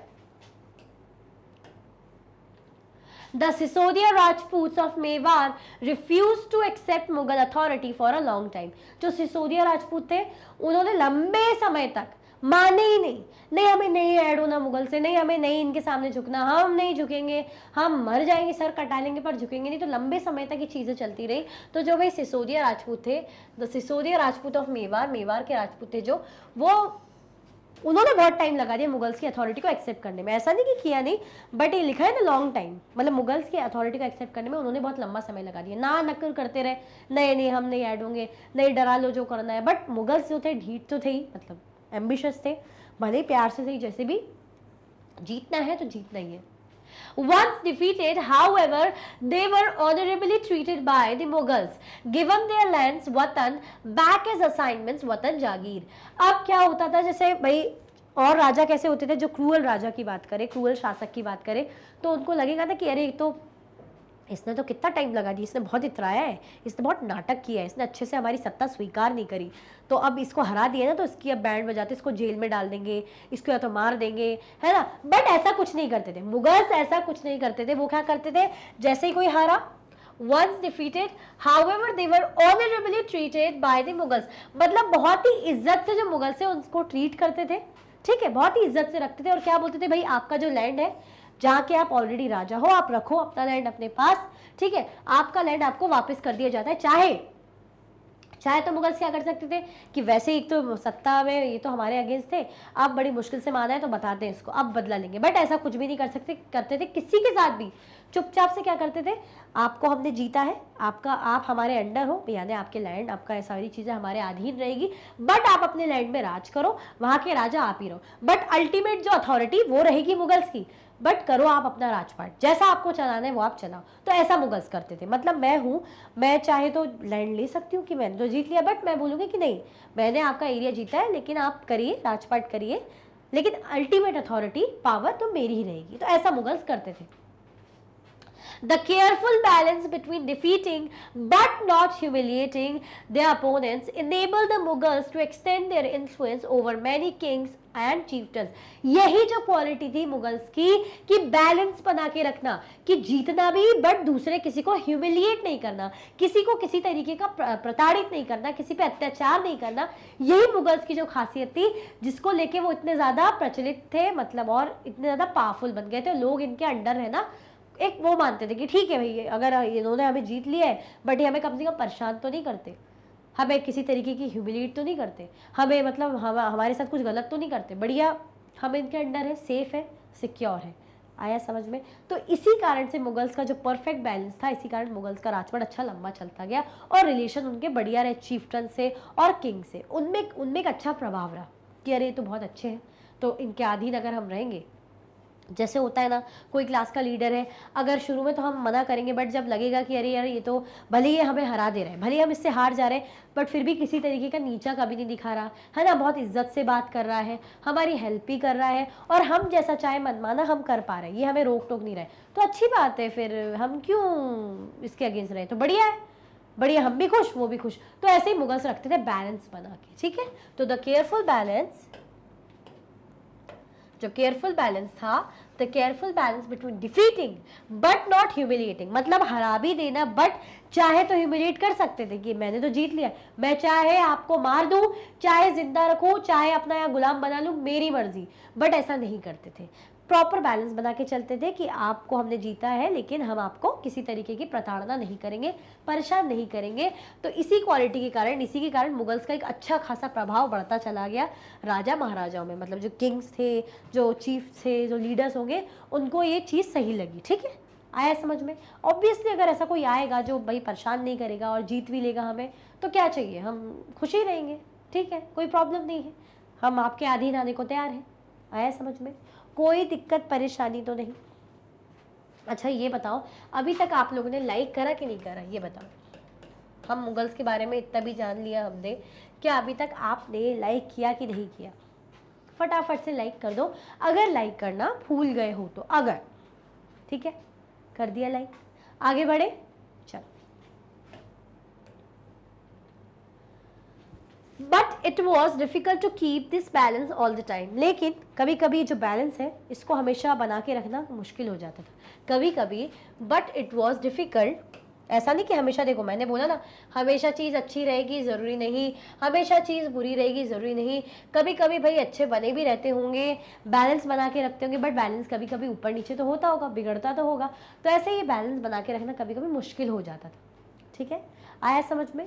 The Sisodia Rajputs of Mewar refused to accept Mughal authority for a long time। जो सिसोदिया राजपूत थे उन्होंने लंबे समय तक माने ही नहीं, हमें नहीं ऐड होना मुगल से, नहीं हमें नहीं इनके सामने झुकना, हम नहीं झुकेंगे, हम मर जाएंगे, सर कटा लेंगे पर झुकेंगे नहीं। तो लंबे समय तक ये चीज़ें चलती रही। तो जो भाई सिसोदिया राजपूत थे, द सिसोदिया राजपूत ऑफ मेवार के राजपूत थे जो, वो उन्होंने बहुत टाइम लगा दिया मुगल्स की अथॉरिटी को एक्सेप्ट करने में। ऐसा नहीं कि किया नहीं, बट ये लिखा है ना लॉन्ग टाइम, मतलब मुगल्स की अथॉरिटी को एक्सेप्ट करने में उन्होंने बहुत लंबा समय लगा दिया, ना नक्कर करते रहे, नहीं हम नहीं ऐड होंगे, नहीं डरा लो जो करना है। बट मुगल्स जो थे ढीठ तो थे ही, मतलब एम्बिशियस थे, भले प्यार से सही, जैसे भी जीतना है तो जीतना ही है। Once defeated, however, they were honorably treated by the Mughals, given their lands वतन back as assignments, वतन जागीर। अब क्या होता था, जैसे भाई और राजा कैसे होते थे, जो क्रूअल राजा की बात करें, क्रूअल शासक की बात करें, तो उनको लगेगा ना कि अरे तो इसने तो कितना टाइम लगा दिया, इसने बहुत इतराया है, इसने बहुत नाटक किया है, इसने अच्छे से हमारी सत्ता स्वीकार नहीं करी, तो अब इसको हरा दिया ना तो इसकी अब बैंड बजाते, इसको जेल में डाल देंगे, इसको या तो मार देंगे, है ना। बट ऐसा कुछ नहीं करते थे मुगल्स, ऐसा कुछ नहीं करते थे। वो क्या करते थे, जैसे ही कोई हारा, once defeated, however they were honorably treated by the Mughals, मतलब बहुत ही इज्जत से जो मुगल से उनको ट्रीट करते थे, ठीक है, बहुत ही इज्जत से रखते थे। और क्या बोलते थे, भाई आपका जो लैंड है, जहाँ के आप ऑलरेडी राजा हो, आप रखो अपना लैंड अपने पास, ठीक है, आपका लैंड आपको वापस कर दिया जाता है। चाहे तो मुगल्स क्या कर सकते थे कि वैसे ही तो सत्ता में ये तो हमारे अगेंस्ट थे, आप बड़ी मुश्किल से माना है तो बताते हैं इसको, अब बदला लेंगे। बट ऐसा कुछ भी नहीं करते थे किसी के साथ भी। चुपचाप से क्या करते थे, आपको हमने जीता है, आप हमारे अंडर हो, यानी आपके लैंड, आपका सारी चीज़ें हमारे अधीन रहेगी, बट आप अपने लैंड में राज करो, वहाँ के राजा आप ही रहो, बट अल्टीमेट जो अथॉरिटी वो रहेगी मुगल्स की, बट करो आप अपना राजपाट, जैसा आपको चलाना है वो आप चलाओ। तो ऐसा मुगल्स करते थे, मतलब मैं चाहे तो लैंड ले सकती हूँ कि मैंने तो जीत लिया, बट मैं बोलूँगी कि नहीं, मैंने आपका एरिया जीता है, लेकिन आप करिए, राजपाट करिए, लेकिन अल्टीमेट अथॉरिटी पावर तो मेरी ही रहेगी। तो ऐसा मुगल्स करते थे। The careful balance between defeating but not humiliating their opponents enabled the Mughals to extend their influence over many kings and chieftains। यही जो क्वालिटी थी मुगल्स की, कि बैलेंस बना के रखना, कि जीतना भी बट दूसरे किसी को ह्यूमिलिएट नहीं करना, किसी को किसी तरीके का प्रताड़ित नहीं करना, किसी पे अत्याचार नहीं करना। यही मुगल्स की जो खासियत थी, जिसको लेके वो इतने ज्यादा प्रचलित थे, मतलब और इतने ज्यादा पावरफुल बन गए थे। लोग इनके अंडर है ना, एक वो मानते थे कि ठीक है भाई, अगर इन्होंने हमें जीत लिया है, बट ये हमें कम से कम परेशान तो नहीं करते, हमें किसी तरीके की ह्यूमिलिएट तो नहीं करते, हमें मतलब हमारे साथ कुछ गलत तो नहीं करते, बढ़िया हम इनके अंडर है, सेफ है, सिक्योर है। आया समझ में? तो इसी कारण से मुगल्स का जो परफेक्ट बैलेंस था, इसी कारण मुगल्स का राजवट अच्छा लंबा चलता गया और रिलेशन उनके बढ़िया रहे चीफ्टन से और किंग से। उनमें एक अच्छा प्रभाव रहा कि अरे ये तो बहुत अच्छे हैं, तो इनके अधीन अगर हम रहेंगे, जैसे होता है ना, कोई क्लास का लीडर है, अगर शुरू में तो हम मना करेंगे, बट जब लगेगा कि अरे यार ये तो भले ही हमें हरा दे रहे हैं, भले ही हम इससे हार जा रहे हैं, बट फिर भी किसी तरीके का नीचा कभी नहीं दिखा रहा है ना, बहुत इज्जत से बात कर रहा है, हमारी हेल्प भी कर रहा है और हम जैसा चाहे मनमाना हम कर पा रहे हैं, ये हमें रोक टोक नहीं रहे, तो अच्छी बात है, फिर हम क्यों इसके अगेंस्ट रहे, तो बढ़िया है, बढ़िया, हम भी खुश वो भी खुश। तो ऐसे ही मुगल्स रखते थे बैलेंस बना के, ठीक है। तो द केयरफुल बैलेंस, जो केयरफुल बैलेंस था, the careful balance between defeating but not humiliating, मतलब हरा भी देना बट चाहे तो ह्यूमिलिएट कर सकते थे कि मैंने तो जीत लिया, मैं चाहे आपको मार दूं, चाहे जिंदा रखूं, चाहे अपना यहाँ गुलाम बना लूं, मेरी मर्जी, बट ऐसा नहीं करते थे। प्रॉपर बैलेंस बना के चलते थे कि आपको हमने जीता है, लेकिन हम आपको किसी तरीके की प्रताड़ना नहीं करेंगे, परेशान नहीं करेंगे। तो इसी क्वालिटी के कारण, इसी के कारण मुगल्स का एक अच्छा खासा प्रभाव बढ़ता चला गया राजा महाराजाओं में, मतलब जो किंग्स थे, जो चीफ थे, जो लीडर्स होंगे, उनको ये चीज़ सही लगी, ठीक है। आया समझ में? ऑब्वियसली अगर ऐसा कोई आएगा जो भाई परेशान नहीं करेगा और जीत भी लेगा हमें, तो क्या चाहिए, हम खुश ही रहेंगे, ठीक है, कोई प्रॉब्लम नहीं है, हम आपके अधीन आने को तैयार हैं। आया समझ में? कोई दिक्कत परेशानी तो नहीं। अच्छा ये बताओ, अभी तक आप लोगों ने लाइक करा कि नहीं करा, ये बताओ। हम मुगल्स के बारे में इतना भी जान लिया हमने, क्या अभी तक आपने लाइक किया कि नहीं किया? फटाफट से लाइक कर दो, अगर लाइक करना भूल गए हो तो, अगर, ठीक है, कर दिया लाइक, आगे बढ़े, चलो। But it was difficult to keep this balance all the time, लेकिन कभी कभी जो बैलेंस है इसको हमेशा बना के रखना मुश्किल हो जाता था कभी कभी। बट इट वॉज डिफिकल्ट, ऐसा नहीं कि हमेशा, देखो मैंने बोला ना, हमेशा चीज़ अच्छी रहेगी ज़रूरी नहीं, हमेशा चीज़ बुरी रहेगी ज़रूरी नहीं, कभी कभी भाई अच्छे बने भी रहते होंगे, बैलेंस बना के रखते होंगे, बट बैलेंस कभी कभी ऊपर नीचे तो होता होगा, बिगड़ता तो होगा, तो ऐसे ही बैलेंस बना के रखना कभी कभी मुश्किल हो जाता था, ठीक है। आया समझ में?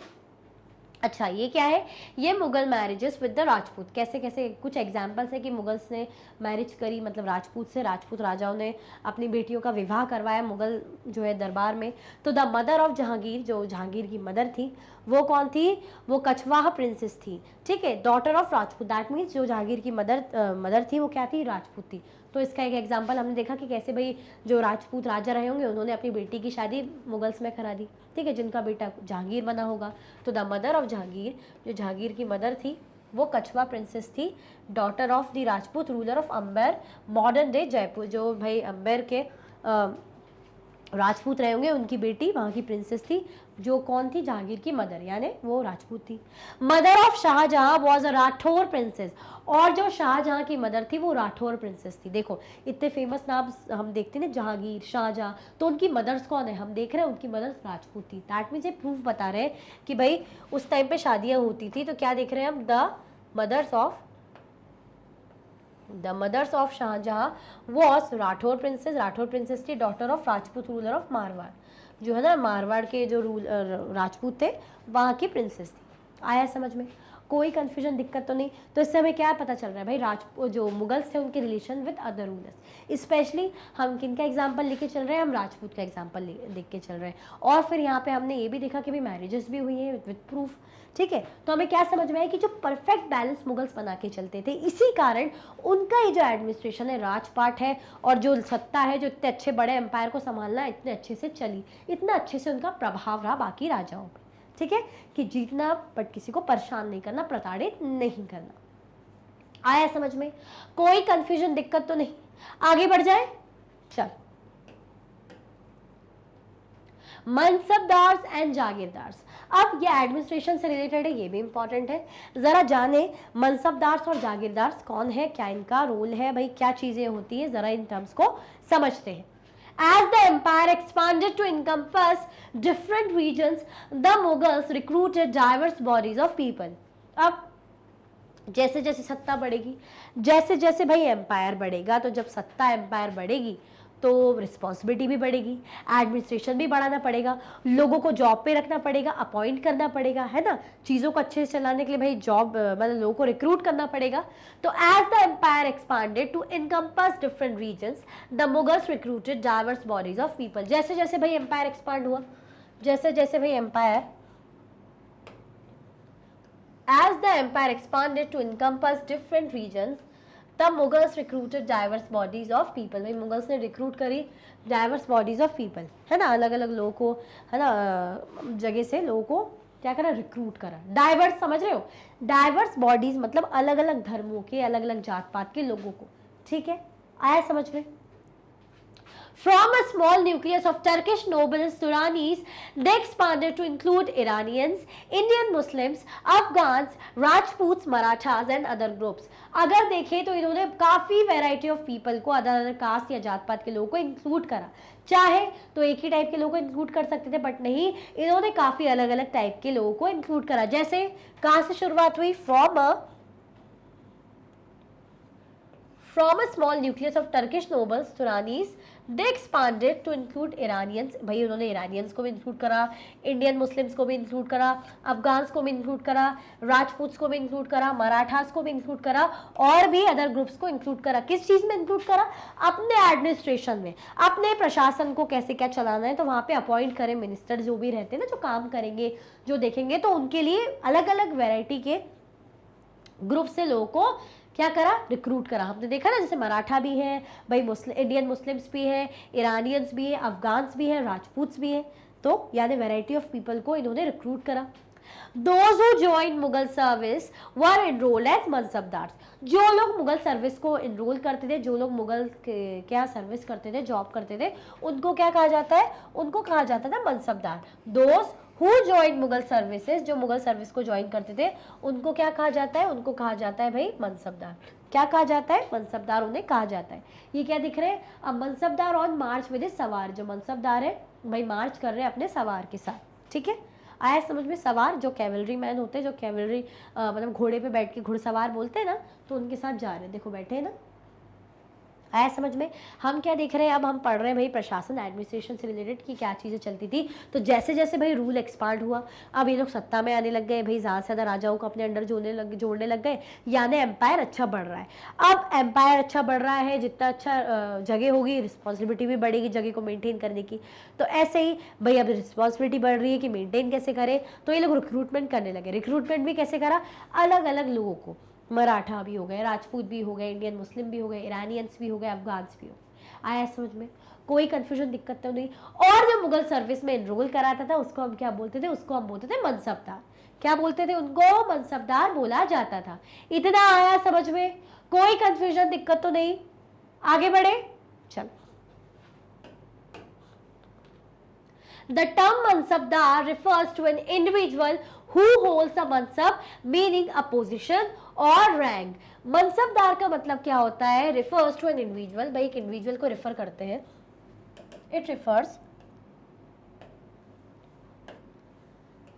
अच्छा ये क्या है, ये Mughal marriages with the Rajput, कैसे कैसे कुछ एग्जाम्पल्स है कि मुगल्स ने मैरिज करी, मतलब राजपूत से, राजपूत राजाओं ने अपनी बेटियों का विवाह करवाया मुगल जो है दरबार में। तो द मदर ऑफ जहांगीर, जो जहांगीर की मदर थी, वो कौन थी? वो कछवाहा प्रिंसेस थी, ठीक है, daughter of Rajput, that means जो जहांगीर की मदर थी वो क्या थी? राजपूत थी। तो इसका एक एग्जाम्पल हमने देखा कि कैसे भाई जो राजपूत राजा रहे होंगे उन्होंने अपनी बेटी की शादी मुगल्स में करा दी, ठीक है, जिनका बेटा जहांगीर बना होगा। तो द मदर ऑफ जहांगीर, जो जहांगीर की मदर थी, वो कछवा प्रिंसेस थी, daughter of the Rajput ruler of Amber, modern day Jaipur, जो भाई अंबर के राजपूत रहे होंगे, उनकी बेटी वहाँ की प्रिंसेस थी, जो कौन थी? जहांगीर की मदर, यानी वो राजपूत थी। Mother of Shah Jahan was a Rathore princess, और जो शाहजहां की मदर थी वो राठौर प्रिंसेस थी। देखो इतने फेमस नाम हम देखते हैं ना, जहांगीर, शाहजहां, तो उनकी मदर्स कौन है? हम देख रहे हैं उनकी मदर्स राजपूत थी। दैट मीन्स ये प्रूफ बता रहे हैं कि भाई उस टाइम पे शादियाँ होती थी, तो क्या देख रहे हैं हम? The mothers of Shahjahan was Rathore princess थी, daughter of Rajput ruler of Marwar, जो है ना मारवाड़ के जो राजपूत थे वहाँ की प्रिंसेस थी। आया समझ में? कोई कंफ्यूजन, दिक्कत तो नहीं? तो इससे हमें क्या पता चल रहा है भाई, राजपूत जो मुगल्स थे उनके relation with other rulers. Specially हम किन का एग्जांपल लेके चल रहे हैं? हम राजपूत का एग्जांपल देख के चल रहे हैं। और फिर यहाँ पे हमने ये भी देखा कि भाई मैरिजेस भी हुई हैं विद प्रूफ, ठीक है। तो हमें क्या समझ में आया कि जो परफेक्ट बैलेंस मुगल्स बना के चलते थे, इसी कारण उनका ये जो एडमिनिस्ट्रेशन है, राजपाट है, और जो सत्ता है, जो इतने अच्छे बड़े एम्पायर को संभालना इतने अच्छे से चली, इतना अच्छे से उनका प्रभाव रहा बाकी राजाओं पर, ठीक है, कि जीतना बट किसी को परेशान नहीं करना, प्रताड़ित नहीं करना। आया समझ में? कोई कंफ्यूजन, दिक्कत तो नहीं? आगे बढ़ जाए, चल। मनसबदार्स एंड जागीरदार्स, अब ये एडमिनिस्ट्रेशन से रिलेटेड है, ये भी इंपॉर्टेंट है। जरा जाने मनसबदार्स और जागीरदार्स कौन है, क्या इनका रोल है, भाई क्या चीजें होती है, जरा इन टर्म्स को समझते हैं। As the empire expanded to encompass different regions, the Mughals recruited diverse bodies of people. अब जैसे जैसे सत्ता बढ़ेगी, जैसे जैसे भाई एम्पायर बढ़ेगा, तो जब सत्ता एम्पायर बढ़ेगी तो रिस्पॉन्सिबिलिटी भी बढ़ेगी, एडमिनिस्ट्रेशन भी बढ़ाना पड़ेगा, लोगों को जॉब पे रखना पड़ेगा, अपॉइंट करना पड़ेगा, है ना, चीज़ों को अच्छे से चलाने के लिए भाई जॉब मतलब लोगों को रिक्रूट करना पड़ेगा। तो as the empire expanded to encompass different regions the Mughals recruited diverse bodies of people. जैसे जैसे भाई एम्पायर एक्सपांड हुआ, जैसे जैसे भाई empire as the empire expanded to encompass different regions, the Mughals recruited diverse bodies of people। भाई Mughals ने recruit करी diverse bodies of people, है ना, अलग अलग लोगों को, है ना, जगह से लोगों को क्या करा, रिक्रूट करा। डाइवर्स समझ रहे हो, डाइवर्स बॉडीज मतलब अलग अलग धर्मों के, अलग अलग जात पात के लोगों को, ठीक है, आया समझ में। From a small nucleus of Turkish nobles, Turanis, they expanded to include Iranians, Indian Muslims, Afghans, Rajputs, Marathas and other groups। अगर देखें तो इन्होंने काफ़ी वैरायटी ऑफ पीपल को, अलग अलग कास्ट या जात पात के लोगों को इंक्लूड करा। चाहे तो एक ही टाइप के लोगों को इंक्लूड कर सकते थे, बट नहीं, इन्होंने काफ़ी अलग अलग टाइप के लोगों को इंक्लूड करा। जैसे कहाँ से शुरुआत हुई, from a small nucleus of Turkish nobles, Turanis, they expanded to include Iranians। भाई उन्होंने इरानियंस को भी इंक्लूड करा, इंडियन मुस्लिम्स को भी इंक्लूड करा, अफगान्स को भी इंक्लूड करा, राजपूत्स को भी इंक्लूड करा, मराठास को भी इंक्लूड करा, और भी अदर ग्रुप्स को इंक्लूड करा। किस चीज़ में इंक्लूड करा, अपने एडमिनिस्ट्रेशन में, अपने प्रशासन को कैसे क्या चलाना है, तो वहाँ पे अपॉइंट करें मिनिस्टर जो भी रहते हैं ना, जो काम करेंगे, जो देखेंगे, तो उनके लिए अलग अलग वेराइटी के ग्रुप से लोगों को क्या करा, रिक्रूट करा। हमने देखा ना, जैसे मराठा भी है भाई, इंडियन मुस्लिम्स भी है, इरानियंस भी है, अफगान्स भी है, राजपूत्स भी है, तो यानी वैरायटी ऑफ पीपल को इन्होंने रिक्रूट करा। Those who joined Mughal service were enrolled as mansabdar. जो लोग मुगल सर्विस को इनरोल करते थे, जो लोग मुगल क्या सर्विस करते थे, जॉब करते थे, उनको क्या कहा जाता है, उनको कहा जाता था mansabdar. Those who joined Mughal services, जो मुगल सर्विस को ज्वाइन करते थे, उनको क्या कहा जाता है, उनको कहा जाता है भाई मनसबदार। क्या कहा जाता है, मनसबदार उन्हें कहा जाता है। ये क्या दिख रहे हैं, अब मनसबदार ऑन मार्च विद सवार, जो मनसबदार है भाई मार्च कर रहे हैं अपने सवार के साथ, ठीक है, आया समझ में। सवार जो कैवलरी मैन होते हैं, जो कैवलरी मतलब घोड़े पे बैठ के घुड़सवार बोलते हैं ना, तो उनके साथ जा रहे हैं, देखो बैठे हैं ना, आया समझ में। हम क्या देख रहे हैं, अब हम पढ़ रहे हैं भाई प्रशासन, एडमिनिस्ट्रेशन से रिलेटेड की क्या चीज़ें चलती थी। तो जैसे जैसे भाई रूल एक्सपांड हुआ, अब ये लोग सत्ता में आने लग गए भाई, ज़्यादा से ज़्यादा राजाओं को अपने अंडर जोड़ने लग गए, यानी एम्पायर अच्छा बढ़ रहा है। अब एम्पायर अच्छा बढ़ रहा है, जितना अच्छा जगह होगी, रिस्पॉन्सिबिलिटी भी बढ़ेगी जगह को मेनटेन करने की। तो ऐसे ही भाई अब रिस्पॉन्सिबिलिटी बढ़ रही है कि मेनटेन कैसे करें, तो ये लोग रिक्रूटमेंट करने लगे। रिक्रूटमेंट भी कैसे करा, अलग अलग लोगों को, मराठा भी हो गए, राजपूत भी हो गए, इंडियन मुस्लिम भी हो गए, ईरानियंस भी हो गए, अफगान्स भी हो गए। आया समझ में, कोई कंफ्यूजन दिक्कत तो नहीं। और जो मुगल सर्विस में एनरोल कराता था उसको हम क्या बोलते थे, उसको हम बोलते थे मनसबदार। क्या बोलते थे, उनको मनसबदार बोला जाता था। इतना आया समझ में, कोई कंफ्यूजन दिक्कत तो नहीं, आगे बढ़े चलो। The term mansabdar refers to an individual who holds a mansab, meaning a position or rank। Mansabdar का मतलब क्या होता है, refers to an individual, भाई एक इंडिविजुअल को रेफर करते हैं। It refers,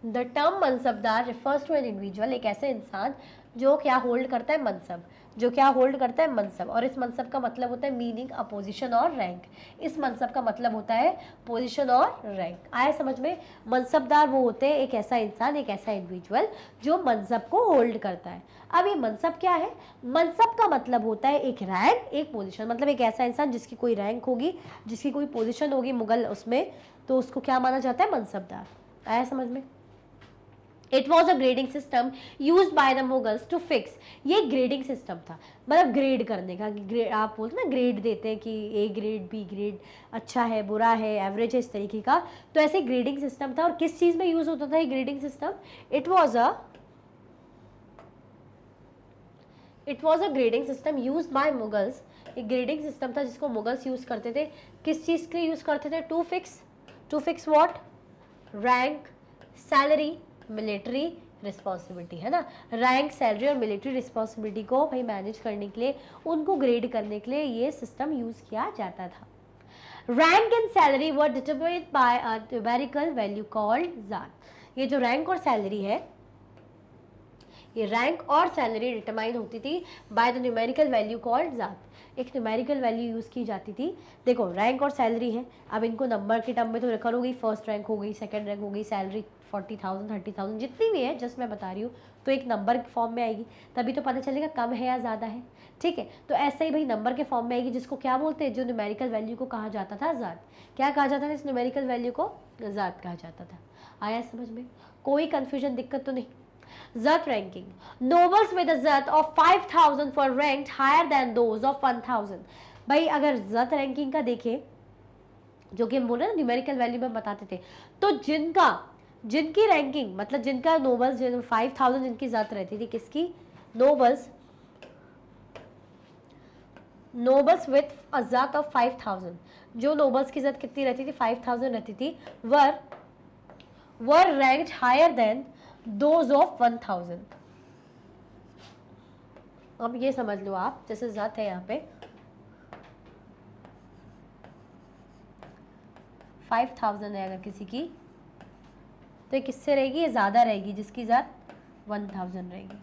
the term mansabdar refers to an individual, एक ऐसे इंसान जो क्या होल्ड करता है, मनसब, जो क्या होल्ड करता है, मनसब। और इस मनसब का मतलब होता है मीनिंग, अ पोजीशन और रैंक। इस मनसब का मतलब होता है पोजीशन और रैंक। आया समझ में। मनसबदार वो होते हैं एक ऐसा इंसान, एक ऐसा इंडिविजुअल जो मनसब को होल्ड करता है। अब ये मनसब क्या है, मनसब का मतलब होता है एक रैंक, एक पोजीशन, मतलब एक ऐसा इंसान जिसकी कोई रैंक होगी, जिसकी कोई पोजीशन होगी मुगल उसमें, तो उसको क्या माना जाता है, मनसबदार। आया समझ में। It was a grading system used by the Mughals to fix। ये ग्रेडिंग सिस्टम था, मतलब ग्रेड करने का, आप बोलते ना ग्रेड देते हैं कि ए ग्रेड, बी ग्रेड, अच्छा है, बुरा है, एवरेज है, इस तरीके का। तो ऐसे ग्रेडिंग सिस्टम था। और किस चीज़ में यूज होता था ये grading system, it was a grading system use by Mughals. एक ग्रेडिंग सिस्टम था जिसको मुगल्स यूज करते थे। किस चीज़ के लिए यूज करते थे, to fix what, rank, salary, military responsibility, है ना। रैंक, सैलरी और मिलिट्री रिस्पॉन्सिबिलिटी को भाई मैनेज करने के लिए, उनको ग्रेड करने के लिए ये सिस्टम यूज किया जाता था। Rank and salary were determined by a numerical value called जात। ये जो रैंक और सैलरी है, ये रैंक और सैलरी डिटरमाइन होती थी by the numerical value called ज़ात। एक न्यूमेरिकल वैल्यू यूज़ की जाती थी। देखो रैंक और सैलरी है, अब इनको नंबर के टर्म में तो रेफर हो गई, फर्स्ट रैंक हो गई, सेकंड रैंक हो गई, सैलरी 40,000 30,000 जितनी भी है, जस्ट मैं बता रही हूँ, तो एक नंबर के फॉर्म में आएगी, तभी तो पता चलेगा कम है या ज़्यादा है। ठीक है, तो ऐसे ही भाई नंबर के फॉर्म में आएगी, जिसको क्या बोलते हैं, जो न्यूमेरिकल वैल्यू को कहा जाता था ज़ात। क्या कहा जाता था इस न्यूमेरिकल वैल्यू को? ज़ात कहा जाता था। आया समझ में? कोई कंफ्यूजन, दिक्कत तो नहीं? Zat ranking. Nobles with a Zat of 5,000 were ranked higher than those of 1,000. भाई अगर Zat ranking का देखें, जो कि हम बोल रहे हैं न्यूमेरिकल वैल्यू में बताते थे, तो जिनकी रैंकिंग मतलब जिनका नोबल्स 5,000 जिनकी ज़ात रहती थी, किसकी? Nobles with a zat of 5,000, जो नोबल्स की ज़ात कितनी रहती थी? 5,000 रहती थी, were ranked higher than those of 1,000। अब ये समझ लो आप, जैसे ज़ात है यहाँ पे 5,000 है अगर किसी की, तो ये किससे रहेगी? ये ज़्यादा रहेगी जिसकी ज़ात 1,000 रहेगी।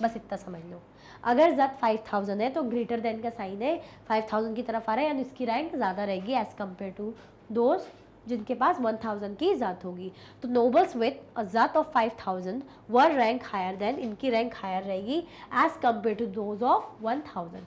बस इतना समझ लो। अगर ज़ात 5,000 है तो ग्रेटर देन का साइन है, 5,000 की तरफ आ रहा है, यानी इसकी रैंक ज़्यादा रहेगी एज कम्पेयर टू दोज जिनके पास 1,000 की ज़ात होगी। तो nobles with a zat of 5,000 were rank higher than, इनकी रैंक हायर रहेगी as compare to those of 1,000।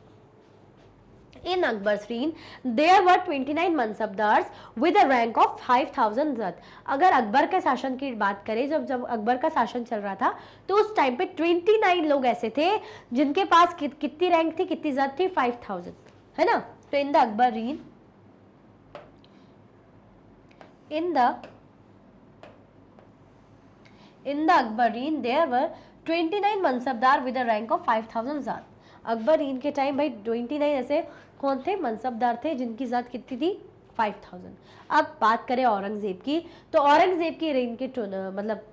In Akbar's reign, there were 29 mansabdars with a rank of 5,000 ज़ात। अगर अकबर के शासन की बात करें, जब अकबर का शासन चल रहा था, तो उस टाइम पे 29 लोग ऐसे थे जिनके पास कितनी रैंक थी, कितनी ज़ात थी? 5,000, है ना? तो in the Akbar reign, in the Akbar reign there were 29 mansabdar with a rank of 5,000 ज़ात। अकबर reign के टाइम भाई 29 ऐसे कौन थे? मनसबदार थे जिनकी ज़ात कितनी थी? 5,000। अब बात करें औरंगजेब की, तो औरंगजेब की reign के मतलब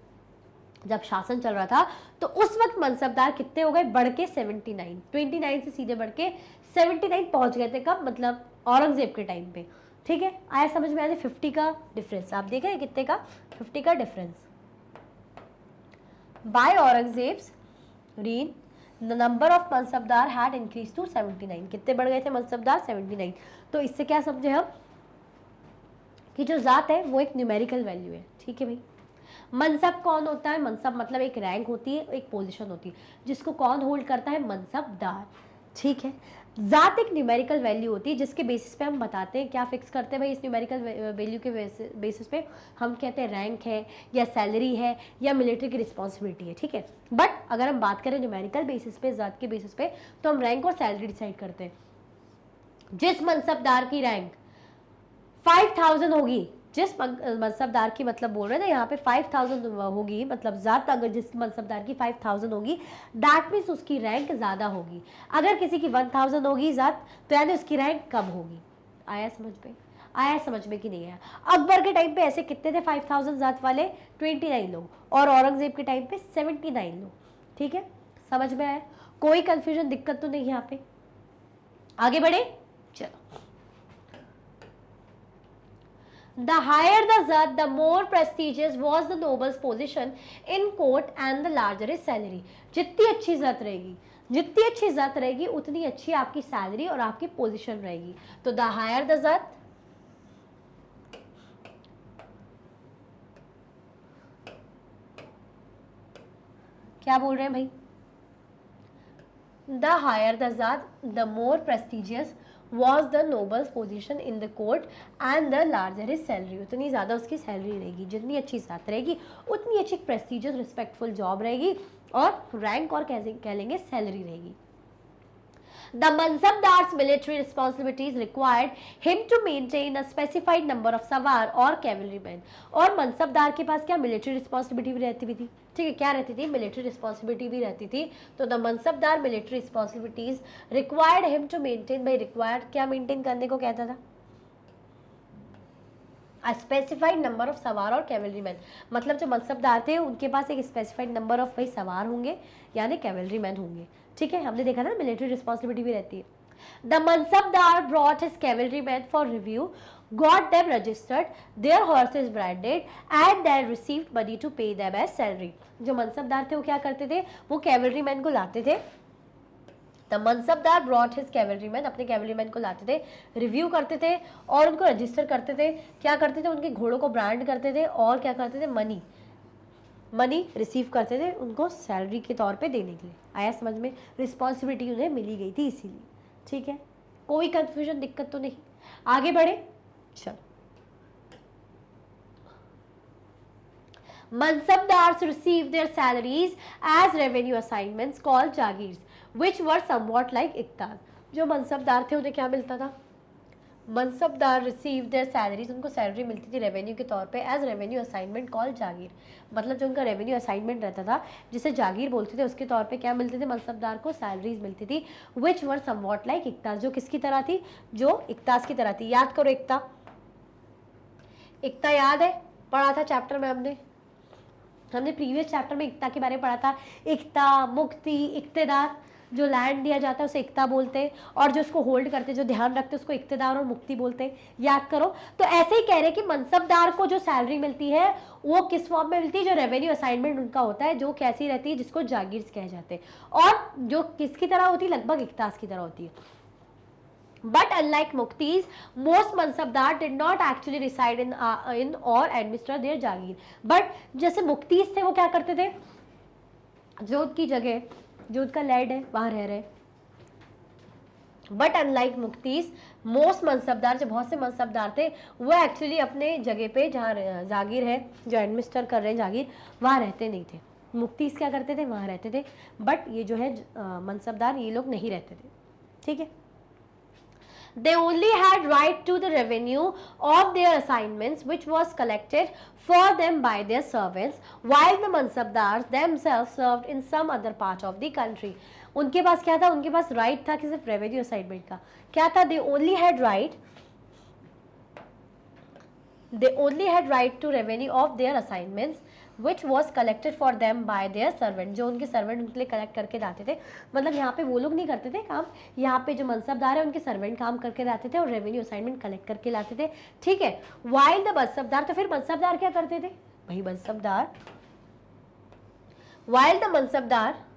जब शासन चल रहा था, तो उस वक्त मनसबदार कितने हो गए? बढ़ के 79, 29 से सीधे बढ़ के 79 पहुंच गए थे। कब? मतलब औरंगजेब के टाइम पे। ठीक है, आया समझ में? आया 50 का डिफरेंस। आप देख रहे हैं कितने का? 50 का difference. By Aurangzeb's reign the number of mansabdar had increase to 79। कितने बढ़ गए थे मनसबदार? 79। तो इससे क्या समझे हम कि जो ज़ात है वो एक न्यूमेरिकल वैल्यू है। ठीक है भाई। मनसब कौन होता है? मनसब मतलब एक रैंक होती है, एक पोजीशन होती है, जिसको कौन होल्ड करता है? मनसबदार। ठीक है। ज़ात एक न्यूमेरिकल वैल्यू होती है जिसके बेसिस पे हम बताते हैं, क्या फिक्स करते हैं भाई? इस न्यूमेरिकल वैल्यू के बेसिस पे हम कहते हैं रैंक है या सैलरी है या मिलिट्री की रिस्पॉन्सिबिलिटी है। ठीक है। बट अगर हम बात करें न्यूमेरिकल बेसिस पे, ज़ात के बेसिस पे, तो हम रैंक और सैलरी डिसाइड करते हैं। जिस मनसबदार की रैंक 5,000 होगी, जिस मनसबदार की मतलब बोल रहे हैं ना यहाँ पे 5,000 होगी, मतलब ज़ात अगर जिस मनसबदार की 5,000 होगी, दैट मीन्स उसकी रैंक ज़्यादा होगी। अगर किसी की 1,000 होगी ज़ात, तो यानी उसकी रैंक कम होगी। आया समझ में? आया समझ में कि नहीं आया? अकबर के टाइम पे ऐसे कितने थे 5,000 ज़ात वाले? 29 लोग, और औरंगजेब के टाइम पे 79 लोग। ठीक है, समझ में आया? कोई कंफ्यूजन, दिक्कत तो नहीं यहाँ पे? आगे बढ़े, चलो। The higher the Zat, the more prestigious was the noble's position in court and the larger his salary. जितनी अच्छी ज़ात रहेगी, जितनी अच्छी ज़ात रहेगी, उतनी अच्छी आपकी सैलरी और आपकी पोजीशन रहेगी। तो the higher the Zat, क्या बोल रहे हैं भाई? The higher the Zat, the more prestigious was the noble's position in the court and the larger his salary. उतनी ज़्यादा उसकी सैलरी रहेगी। जितनी अच्छी ज़ात रहेगी उतनी अच्छी प्रेस्टिजियस रिस्पेक्टफुल जॉब रहेगी, और रैंक और कह लेंगे सैलरी रहेगी। The Mansabdar's military responsibilities required him to maintain a specified number of सवार और कैवलरीमैन। और मनसबदार के पास क्या मिलिट्री रिस्पॉन्सिबिलिटी भी रहती थी? ठीक है, क्या रहती थी? मिलिट्री रिस्पॉन्सिबिलिटी भी रहती थी। तो the mansabdar military responsibilities required him to maintain, by required क्या मेंटेन करने को कहता था? स्पेसिफाइड नंबर ऑफ सवार और कैवलरीमैन। मतलब जो मनसबदार थे उनके पास एक स्पेसिफाइड नंबर ऑफ भाई सवार होंगे यानी कैवलरीमैन होंगे। ठीक है, हमने देखा था मिलिट्री रिस्पॉन्सिबिलिटी भी रहती है। The Mansabdar brought his cavalrymen for review, got them registered, their horses branded, and then received money to pay them as salary. जो मनसबदार थे वो क्या करते थे, वो कैवलरीमैन को लाते थे. द मनसबदार ब्रॉट हिज कैवलरीमैन, अपने कैवलरीमैन को लाते थे, रिव्यू करते थे और उनको रजिस्टर करते थे. क्या करते थे, उनके घोड़ों को ब्रांड करते थे और क्या करते थे, मनी रिसीव करते थे उनको सैलरी के तौर पे देने के लिए. आया समझ में, रिस्पॉन्सिबिलिटी उन्हें मिली गई थी इसीलिए. ठीक है, कोई कंफ्यूजन, दिक्कत तो नहीं. आगे बढ़े, चलो. Mansabdars received their salaries as revenue assignments called jagirs, which were somewhat like इक्तार. जो मनसबदार थे उन्हें क्या मिलता था, मनसबदार रिसीव देयर सैलरीज, उनको सैलरी मिलती थी रेवेन्यू के तौर पे एज रेवेन्यू असाइनमेंट कॉल जागीर. मतलब जो उनका रेवेन्यू असाइनमेंट रहता था जिसे जागीर बोलते थे, उसके तौर पे क्या मिलते थे, मनसबदार को सैलरीज मिलती थी विच वर समवॉट लाइक इक्तार, जो किसकी तरह थी, जो इक्तास की तरह थी. याद करो इक्ता, इक्ता याद है, पढ़ा था चैप्टर में हमने प्रीवियस चैप्टर में इक्ता के बारे में पढ़ा था. इक्ता, मुक्ति, इक्तेदार. जो लैंड दिया जाता है उसे इक्ता बोलते हैं और जो उसको होल्ड करते, जो ध्यान रखते उसको इक्तेदार और मुक्ति बोलते हैं. याद करो. तो ऐसे ही कह रहे कि मनसबदार को जो सैलरी मिलती है वो किस फॉर्म में मिलती है, जो रेवेन्यू असाइनमेंट उनका होता है, जो कैसी रहती है, जिसको जागीर्स कहे जाते हैं, और जो किसकी तरह होती है, लगभग इक्तास की तरह होती है. But unlike Muktis, most Mansabdar did not actually reside in or administer their Jagir. But जैसे मुक्तीस थे वो क्या करते थे, जो उनकी जगह, जो उनका लैंड है वहां रह रहे. बट अनलाइक मुक्तीस, मोस्ट मनसबदार, जो बहुत से मनसबदार थे, वो एक्चुअली अपने जगह पे जहाँ जागीर है, जो एडमिनिस्टर कर रहे हैं जागीर, वहाँ रहते नहीं थे. मुक्तीस क्या करते थे, वहाँ रहते थे. बट ये जो है मनसबदार, ये लोग नहीं रहते थे. ठीक है. They only had right to the revenue of their assignments, which was collected for them by their servants, while the mansabdars themselves served in some other part of the country. उनके पास क्या था, उनके पास राइट था कि सिर्फ revenue assignment का. क्या था, they only had right to revenue of their assignments, which was collected for them by their servant. जो उनके सर्वेंट उनके लिए कलेक्ट करके लाते थे. मतलब यहाँ पे वो लोग नहीं करते थे काम, यहाँ पे जो मनसबदार है उनके सर्वेंट काम करके लाते थे और रेवेन्यू असाइनमेंट कलेक्ट करके लाते थे. ठीक है. वाइल द मनसबदार, तो फिर मनसबदार क्या करते थे भाई, while the mansabdar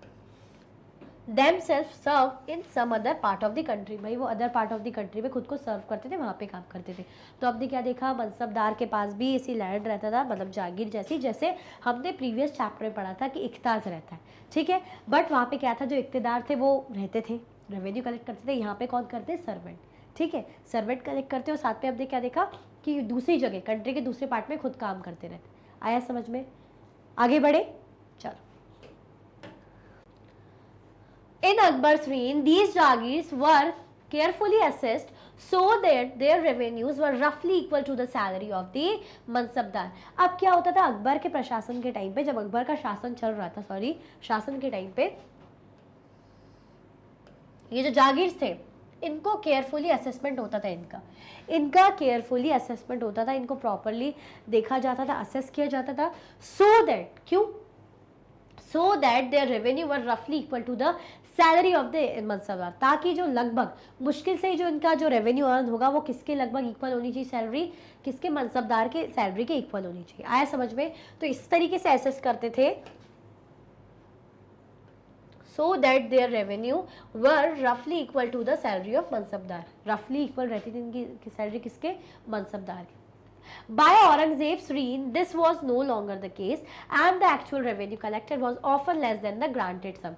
themselves serve in some other part of the country. भाई वो other part of the country में खुद को सर्व करते थे, वहाँ पे काम करते थे. तो आपने क्या देखा, मनसबदार के पास भी ऐसी लैंड रहता था, मतलब जागीर जैसी, जैसे हमने प्रीवियस चैप्टर में पढ़ा था कि इख्तास रहता है. ठीक है. बट वहाँ पे क्या था, जो इख्तेदार थे वो रहते थे, रेवेन्यू कलेक्ट करते थे. यहाँ पे कौन करते, सर्वेंट. ठीक है, सर्वेंट कलेक्ट करते और साथ में आपने क्या देखा कि दूसरी जगह, कंट्री के दूसरे पार्ट में खुद काम करते रहते. आया समझ में. आगे बढ़े, चलो. In Akbar's reign, these jagirs were carefully assessed so that their revenues were roughly equal to the salary of the mansabdar. अब क्या होता था, अकबर के प्रशासन के टाइम पे, जब अकबर का शासन चल रहा था, शासन के टाइम पे ये जो जागीर थे, इनको केयरफुली असेसमेंट होता था. इनका केयरफुली असेसमेंट होता था, इनको प्रॉपरली देखा जाता था, असेस किया जाता था. So that their revenue were रफली equal to the salary of the mansabdar, ताकि जो लगभग मुश्किल से जो इनका जो रेवेन्यू अर्न होगा वो किसके लगभग इक्वल होनी चाहिए, सैलरी किसके, मनसबदार के सैलरी के इक्वल होनी चाहिए. आया समझ में. तो इस तरीके से असेस करते थे, so that their revenue were रफली equal to the salary of mansabdar. रफली इक्वल रहती थी इनकी सैलरी किसके, मनसबदार के. By Aurangzeb's reign, this was no longer the case, and the actual revenue collected was often less than the granted sum.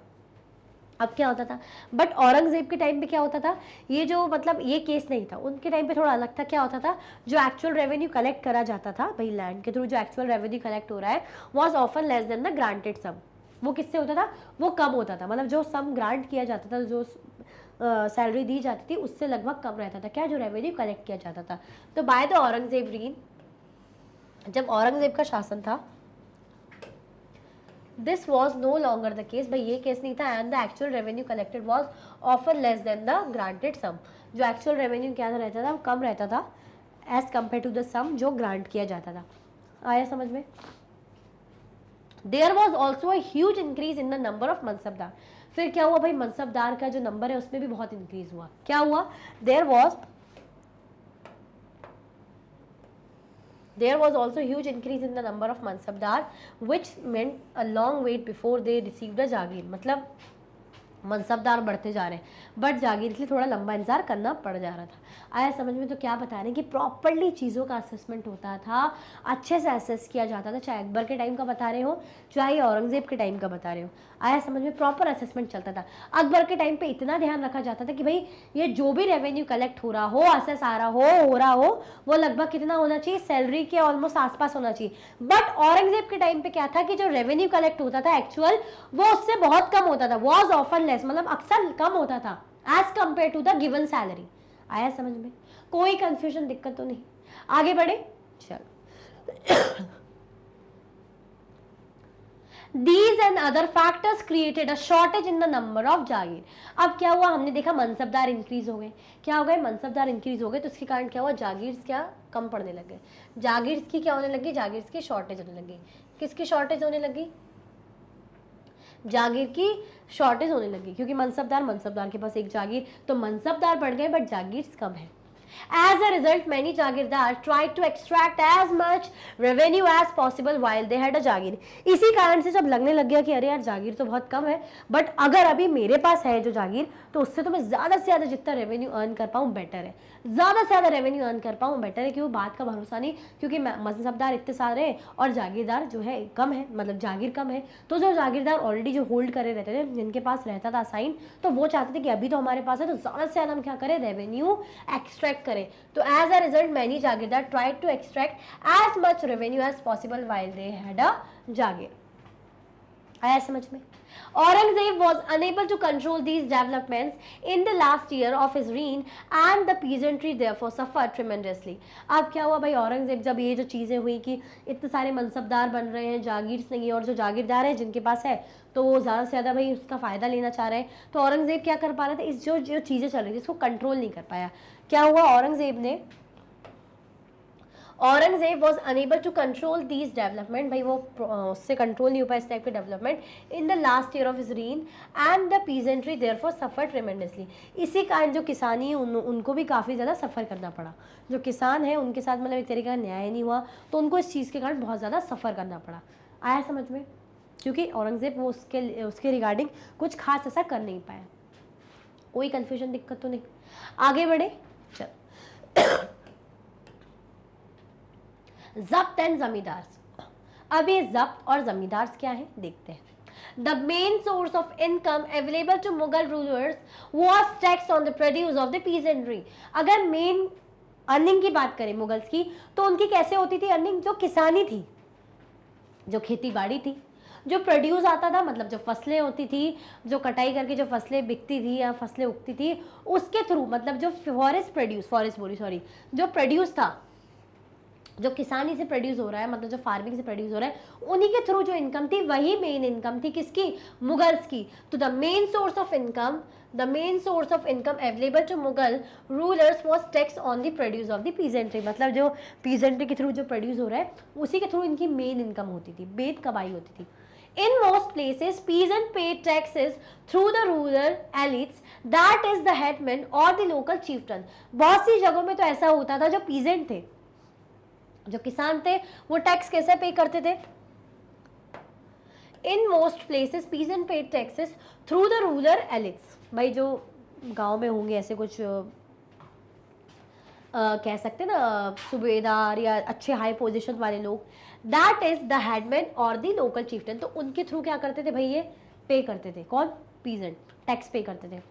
अब क्या होता था, बट औरंगजेब के टाइम पे क्या होता था, ये जो मतलब ये केस नहीं था, उनके टाइम पे थोड़ा अलग था. क्या होता था, जो एक्चुअल रेवेन्यू कलेक्ट करा जाता था भाई लैंड के थ्रू, जो एक्चुअल रेवेन्यू कलेक्ट हो रहा है, was often less than the granted sum. वो किससे होता था, वो कम होता था. मतलब जो सम ग्रांट किया जाता था, जो सैलरी दी जाती थी, उससे लगभग कम रहता था क्या, जो रेवेन्यू कलेक्ट किया जाता था. तो बाय द औरंगजेब रीन, जब औरंगजेब का शासन था, this was no longer the case. भाई ये केस नहीं था. And the actual revenue collected was often less than the granted sum. जो एक्चुअल रेवेन्यू क्या रहता था, वो कम रहता था as compare to the sum जो ग्रांट किया जाता था. आया समझ में. There was also a huge increase in the number of mansabdar. फिर क्या हुआ भाई, मनसबदार का जो नंबर है उसमें भी बहुत इंक्रीज हुआ। क्या हुआ, there was also huge increase in the number of mansabdar, which meant a long wait before they received a जागीर। मतलब मनसबदार बढ़ते जा रहे हैं, बट जागीर के लिए थोड़ा लंबा इंतजार करना पड़ जा रहा था। आया समझ में? तो क्या बता रहे हैं कि प्रॉपरली चीज़ों का असेसमेंट होता था, अच्छे से असेस किया जाता था, चाहे अकबर के टाइम का बता रहे हो चाहे औरंगजेब के टाइम का बता रहे हो। आया समझ में? प्रॉपर असेसमेंट चलता था। अकबर के टाइम पे इतना ध्यान रखा जाता था कि भाई ये जो भी रेवेन्यू कलेक्ट हो रहा हो, असेस आ रहा हो वो लगभग कितना होना चाहिए, सैलरी के ऑलमोस्ट आसपास होना चाहिए। बट औरंगजेब के टाइम पे क्या था कि जो रेवेन्यू कलेक्ट होता था एक्चुअल, वो उससे बहुत कम होता था, वॉज ऑफन लेस, मतलब अक्सर कम होता था as compare to the given salary. आया समझ में? कोई कंफ्यूजन, दिक्कत तो नहीं? आगे बढ़े, चलो। These and other factors created a shortage in the number of जागीर। अब क्या हुआ, हमने देखा मनसबदार इंक्रीज हो गए। क्या हो गए, मनसबदार इंक्रीज हो गए, तो इसके कारण क्या हुआ, जागीर क्या कम पड़ने लग गए। जागीर की क्या होने लगी, जागीर की शॉर्टेज होने लगी। किसकी शॉर्टेज होने लगी, जागीर की शॉर्टेज होने लगी, क्योंकि मनसबदार के पास एक जागीर, तो मनसबदार बढ़ गए बट जागीर कम है। As a result, many Jagirdar tried to extract as much revenue as possible while they had a जागीर। इसी कारण से जब लगने लग गया कि अरे यार जागीर तो बहुत कम है, बट अगर अभी मेरे पास है जो जागीर, तो उससे तो मैं ज़्यादा से ज़्यादा जितना रेवेन्यू अर्न कर पाऊँ बेटर है, ज़्यादा से ज़्यादा रेवेन्यू अर्न कर पाऊँ बेटर है, क्योंकि बात का भरोसा नहीं, क्योंकि मनसबदार इतने सारे और जागीरदार जो है कम है, मतलब जागीर कम है। तो जो जागीरदार ऑलरेडी जो होल्ड करे रहते थे, जिनके पास रहता था साइन, तो वो चाहते थे कि अभी तो हमारे पास है, तो ज़्यादा से ज़्यादा हम क्या करें, रेवेन्यू एक्सट्रैक्ट करें। तो as a result many jagirdar tried to extract as much revenue as possible while they had a jagir. आया समझ में? Aurangzeb was unable to control these developments in the last year of his reign and the peasantry therefore suffered tremendously। अब क्या हुआ भाई, औरंगजेब जब ये जो चीज़ें हुई कि इतने सारे मनसबदार बन रहे हैं, जागीर नहीं है, और जो जागीरदार है जिनके पास है तो वो ज़्यादा से ज़्यादा भाई उसका फ़ायदा लेना चाह रहे हैं, तो औरंगजेब क्या कर पा रहे थे, इस जो चीज़ें चल रही थी इसको कंट्रोल नहीं कर पाया। क्या हुआ, Aurangzeb was unable to control these development, भाई वो उससे कंट्रोल नहीं हो पाया इस टाइप के development in the last year of his reign and the peasantry therefore suffer tremendously. इसी कारण जो किसानी उनको भी काफ़ी ज़्यादा सफ़र करना पड़ा। जो किसान है उनके साथ मतलब एक तरीके का न्याय नहीं हुआ, तो उनको इस चीज़ के कारण बहुत ज़्यादा सफ़र करना पड़ा। आया समझ में? क्योंकि औरंगजेब वो उसके रिगार्डिंग कुछ खास ऐसा कर नहीं पाया। कोई कन्फ्यूजन, दिक्कत तो नहीं? आगे बढ़े, चल। जब्त एंड जमींदार। अब ये जब्त और जमींदार क्या है देखते हैं। The main source of income available to Mughal rulers was tax on the produce of the peasantry. अगर मेन अर्निंग की बात करें मुगल्स की, तो उनकी कैसे होती थी अर्निंग, जो किसानी थी, जो खेती बाड़ी थी, जो प्रोड्यूस आता था, मतलब जो फसलें होती थी, जो कटाई करके जो फसलें बिकती थी या फसलें उगती थी, उसके थ्रू, मतलब जो जो प्रोड्यूस था, जो किसानी से प्रोड्यूस हो रहा है, मतलब जो फार्मिंग से प्रोड्यूस हो रहा है, उन्हीं के थ्रू जो इनकम थी वही मेन इनकम थी, किसकी, मुगल्स की। तो the main source of income available to Mughal rulers was tax on the produce of the peasantry. मतलब जो पीजेंट्री के थ्रू जो प्रोड्यूस हो रहा है उसी के थ्रू इनकी मेन इनकम होती थी, बेद कमाई होती थी। In most places, peasant paid taxes through the rural elites, that is the headman or the local chieftain। बहुत सी जगहों में तो ऐसा होता था, जो पीजेंट थे, जो किसान थे, वो टैक्स कैसे पे करते थे। In most places peasant paid taxes through the rural elites. भाई जो गांव में होंगे ऐसे कुछ कह सकते ना सूबेदार या अच्छे हाई पोजीशन वाले लोग, दैट इज द हेडमैन और द लोकल चीफ्टन। तो उनके थ्रू क्या करते थे भाई, ये पे करते थे, कौन, पीजेंट, टैक्स पे करते थे।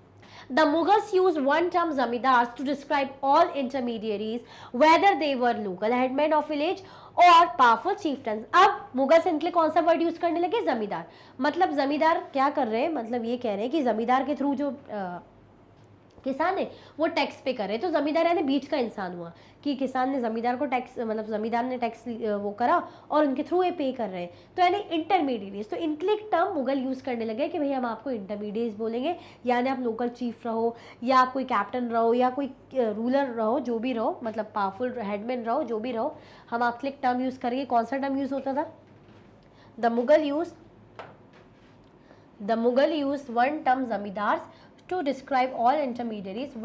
The Mughals used one term zamindars to describe all intermediaries, whether they were local headmen of village और पावरफुल chieftains। अब मुगल्स इनके लिए कौन सा वर्ड यूज करने लगे, जमींदार। मतलब जमींदार क्या कर रहे हैं, मतलब ये कह रहे हैं कि जमींदार के थ्रू जो किसान है वो टैक्स पे कर रहे हैं। तो जमींदार यानी बीच का इंसान हुआ कि किसान ने जमींदार को टैक्स, मतलब जमींदार ने टैक्स वो करा और उनके थ्रू ये पे कर रहे हैं, तो यानी इंटरमीडिएट्स। तो इनके लिए टर्म मुगल यूज़ करने लगे कि भाई हम आपको इंटरमीडिएट्स बोलेंगे, यानी आप लोकल चीफ रहो या आप कोई कैप्टन रहो या कोई रूलर रहो, जो भी रहो, मतलब पावरफुल हेडमैन रहो, जो भी रहो, हम आपके लिए टर्म यूज़ करेंगे। कौन सा टर्म यूज़ होता था, the Mughal use the Mughal use one term zamindars to describe all intermediaries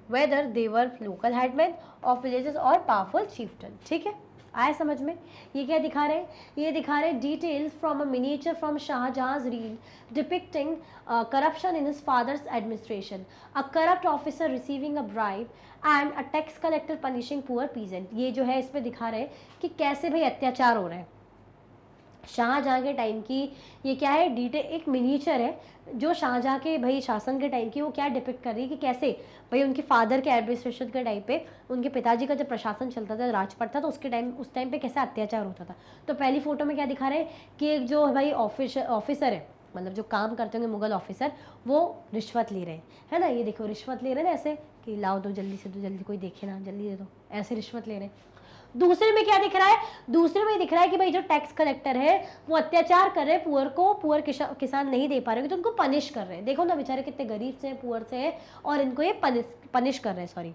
whether they were local headman of villages और पावरफुल चीफ्टन। ठीक है, आया समझ में। ये क्या दिखा रहे हैं, ये दिखा रहे हैं details from a miniature from Shahjahan's रील depicting corruption in his father's administration, a corrupt officer receiving a bribe and a tax collector punishing poor peasant। ये जो है इसमें दिखा रहे हैं कि कैसे भाई अत्याचार हो रहे हैं शाहजहां के टाइम की। ये क्या है, डिटेल एक मिनिएचर है जो शाहजहां के भाई शासन के टाइम की, वो क्या डिपिक्ट कर रही है कि कैसे भाई उनके फादर के एडमिनिस्ट्रेशन के टाइम पे, उनके पिताजी का जब प्रशासन चलता था, राजपट था, तो उसके टाइम उस टाइम पे कैसे अत्याचार होता था। तो पहली फोटो में क्या दिखा रहे हैं कि एक जो भाई ऑफिसर है, मतलब जो काम करते होंगे मुगल ऑफिसर, वो रिश्वत ले रहे हैं, है ना। ये देखो रिश्वत ले रहे हैं ना, ऐसे कि लाओ दो जल्दी से, दो जल्दी, कोई देखे ना, जल्दी दे दो, ऐसे रिश्वत ले रहे हैं। दूसरे में क्या दिख रहा है, दूसरे में दिख रहा है कि भाई जो टैक्स कलेक्टर है वो अत्याचार कर रहे हैं पुअर को, पुअर किसान नहीं दे पा रहे तो उनको पनिश कर रहे हैं। देखो ना बेचारे कितने गरीब से हैं, पुअर से हैं, और इनको ये पनिश कर रहे हैं, सॉरी।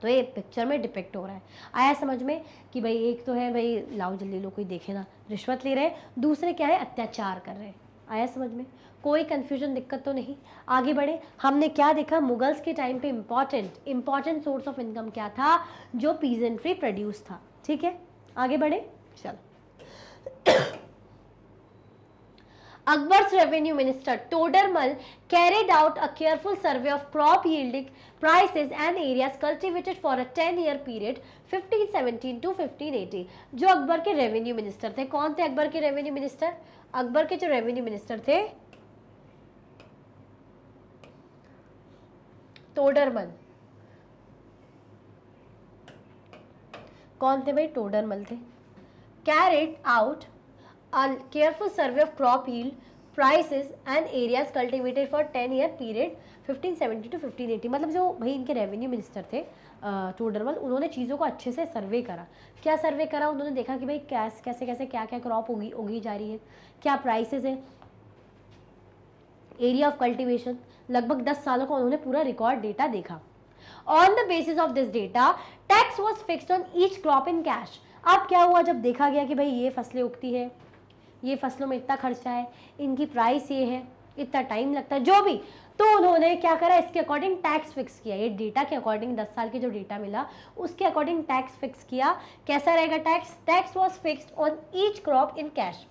तो ये पिक्चर में डिपिक्ट हो रहा है। आया समझ में कि भाई एक तो है भाई लाओ जल्दी लो, कोई देखे ना, रिश्वत ले रहे हैं, दूसरे क्या है अत्याचार कर रहे हैं। आया समझ में, कोई कंफ्यूजन दिक्कत तो नहीं। आगे बढ़े, हमने क्या देखा, मुगल्स के टाइम पे इंपॉर्टेंट सोर्स ऑफ इनकम क्या था, जो पीजेंट्री प्रोड्यूस था। ठीक है, आगे बढ़े, चलो। Akbar's revenue minister Todermal carried out a careful survey of crop yielding prices and areas cultivated for a 10-year period 1517 to 1580। जो अकबर के रेवेन्यू मिनिस्टर थे, कौन थे अकबर के रेवेन्यू मिनिस्टर, अकबर के जो रेवेन्यू मिनिस्टर थे टोडरमल, कौन थे भाई, टोडरमल थे। Carried out a careful survey of crop yield prices and areas cultivated for 10-year period 1570 to 1580। मतलब जो भाई इनके रेवेन्यू मिनिस्टर थे टोडरमल, उन्होंने चीज़ों को अच्छे से सर्वे करा। क्या सर्वे करा, उन्होंने देखा कि भाई कैसे कैसे क्या क्या क्रॉप उगी जा रही है, क्या प्राइसेस है, एरिया ऑफ कल्टीवेशन, लगभग 10 सालों का उन्होंने पूरा रिकॉर्ड डेटा देखा। On the basis of this data tax was fixed on each crop in cash. अब क्या हुआ, जब देखा गया कि भाई ये फसलें उगती है, ये फसलों में इतना खर्चा है, इनकी प्राइस ये है, इतना टाइम लगता है, जो भी, तो उन्होंने क्या करा, इसके अकॉर्डिंग टैक्स फिक्स किया। ये डेटा के अकॉर्डिंग 10 साल के जो डेटा मिला उसके अकॉर्डिंग टैक्स फिक्स किया। कैसा रहेगा tax was fixed on each crop in cash.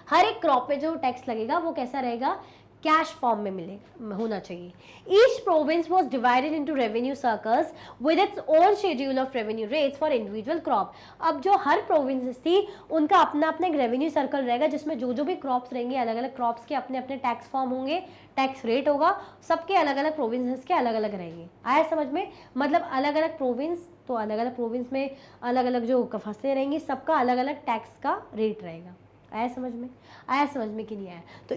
हर एक क्रॉप में जो टैक्स लगेगा वो कैसा रहेगा, कैश फॉर्म में मिले होना चाहिए। Each province was divided into revenue circles with its own schedule of revenue rates for individual crop. अब जो हर प्रोविंस थी उनका अपना अपना एक रेवेन्यू सर्कल रहेगा, जिसमें जो जो भी क्रॉप्स रहेंगे, अलग अलग क्रॉप्स के अपने अपने टैक्स फॉर्म होंगे, टैक्स रेट होगा, सबके अलग अलग प्रोविंसेस के अलग अलग रहेंगे। आया समझ में, मतलब अलग अलग प्रोविंस, तो अलग अलग प्रोविंस में अलग अलग जो फसलें रहेंगी, सबका अलग अलग टैक्स का रेट रहेगा। आया समझ में, आया समझ में कि नहीं आया। तो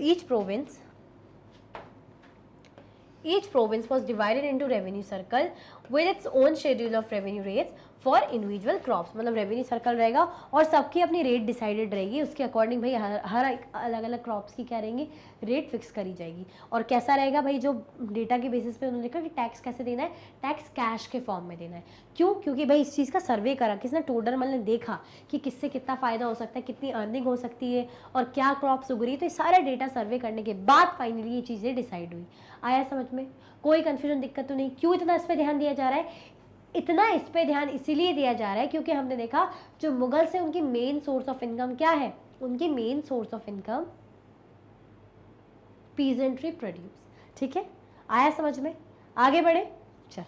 each province was divided into revenue circle with its own schedule of revenue rates for individual crops। मतलब रेवेन्यू सर्कल रहेगा और सबकी अपनी रेट डिसाइडेड रहेगी, उसके अकॉर्डिंग भाई हर अलग अलग क्रॉप्स की क्या रहेंगी, रेट फिक्स करी जाएगी। और कैसा रहेगा भाई, जो डेटा के बेसिस पे उन्होंने देखा कि टैक्स कैसे देना है, टैक्स कैश के फॉर्म में देना है। क्यों, क्योंकि भाई इस चीज़ का सर्वे करा किसने, टोडरमल ने देखा कि किससे कितना फ़ायदा हो सकता है, कितनी अर्निंग हो सकती है और क्या क्रॉप्स उग रही है। तो ये सारा डेटा सर्वे करने के बाद फाइनली ये चीज़ें डिसाइड हुई। आया समझ में, कोई कन्फ्यूजन दिक्कत तो नहीं। क्यों इतना इस पर ध्यान दिया जा रहा है, इतना इस पे ध्यान इसीलिए दिया जा रहा है क्योंकि हमने देखा जो मुगल से उनकी मेन सोर्स ऑफ इनकम क्या है, उनकी main source of income peasantry produce. ठीक है, आया समझ में, आगे बढ़े, चल।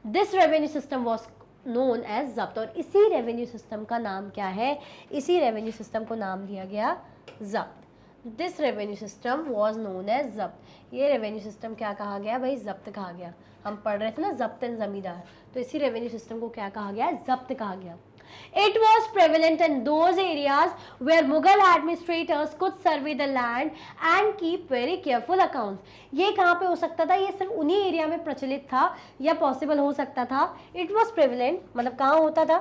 This revenue system was known as zabt, और इसी रेवेन्यू सिस्टम का नाम क्या है, इसी रेवेन्यू सिस्टम को नाम दिया गया जब्त। This revenue system was known as zabt. ये रेवेन्यू सिस्टम क्या कहा गया भाई, जब्त कहा गया। हम पढ़ रहे थे ना जब्त एंड जमींदार, तो इसी रेवेन्यू सिस्टम को क्या कहा गया, जब्त कहा गया। It was prevalent in those areas where Mughal administrators could survey the land and keep very careful accounts। ये कहाँ पे हो सकता था, ये सिर्फ उन्हीं एरिया में प्रचलित था या पॉसिबल हो सकता था। It was prevalent मतलब कहाँ होता था,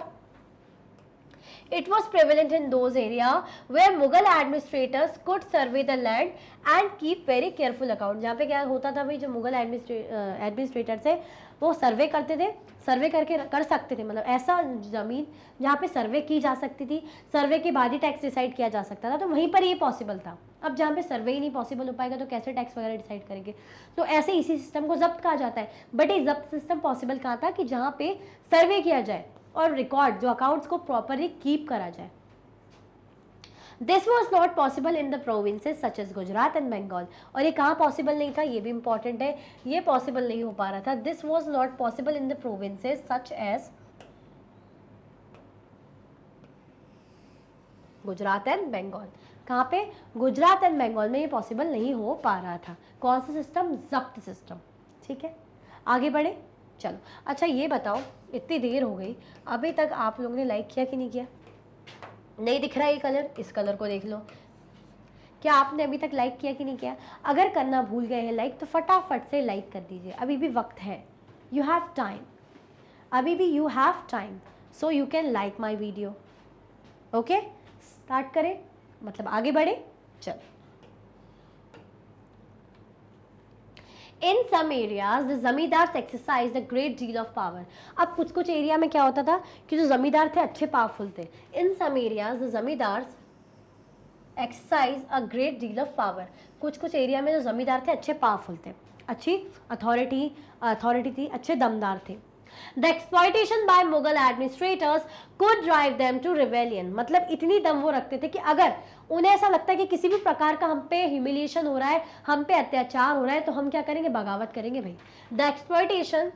It was prevalent in those areas where Mughal administrators could survey the land and keep very careful account. जहाँ पे क्या होता था भाई, जो मुगल एडमिनिस्ट्रेटर थे वो सर्वे करते थे, सर्वे करके कर सकते थे, मतलब ऐसा ज़मीन जहाँ पे सर्वे की जा सकती थी, सर्वे के बाद ही टैक्स डिसाइड किया जा सकता था, तो वहीं पर ये पॉसिबल था। अब जहाँ पे सर्वे ही नहीं पॉसिबल हो पाएगा तो कैसे टैक्स वगैरह डिसाइड करेंगे, तो ऐसे इसी सिस्टम को जब्त कहा जाता है। बट ये जब्त सिस्टम पॉसिबल कहाँ था कि जहाँ पे सर्वे किया जाए और रिकॉर्ड जो अकाउंट्स को प्रॉपरली कीप करा जाए। This was not possible in the provinces such as Gujarat and Bengal. और ये कहाँ पॉसिबल नहीं था, ये भी इंपॉर्टेंट है, ये पॉसिबल नहीं हो पा रहा था। This was not possible in the provinces such as Gujarat and Bengal. कहाँ पे, गुजरात एंड बंगाल में ये पॉसिबल नहीं हो पा रहा था। कौन सा सिस्टम, जब्त सिस्टम। ठीक है, आगे बढ़े, चलो। अच्छा ये बताओ, इतनी देर हो गई, अभी तक आप लोगों ने लाइक किया कि नहीं किया? नहीं दिख रहा है ये कलर, इस कलर को देख लो। क्या आपने अभी तक लाइक किया कि नहीं किया? अगर करना भूल गए हैं लाइक, तो फटाफट से लाइक कर दीजिए, अभी भी वक्त है, यू हैव टाइम, अभी भी you have time, so you can like my video. Okay, start करें, मतलब आगे बढ़े, चलो। इन सम एरियाज द जमींदार exercise the great deal of power. अब कुछ कुछ एरिया में क्या होता था कि जो जमींदार थे अच्छे पावरफुल थे। इन सम एरियाज द जमींदार exercise a great deal of power. कुछ कुछ एरिया में जो जमींदार थे अच्छे पावरफुल थे, अच्छी अथॉरिटी थी, अच्छे दमदार थे। The exploitation by Mughal administrators could drive them to rebellion. मतलब इतनी दम वो रखते थे कि अगर उन्हें ऐसा लगता है कि किसी भी प्रकार का हम पे ह्यूमिलिएशन हो रहा है, हम पे अत्याचार हो रहा है, तो हम क्या करेंगे, बगावत करेंगे भाई। The exploitation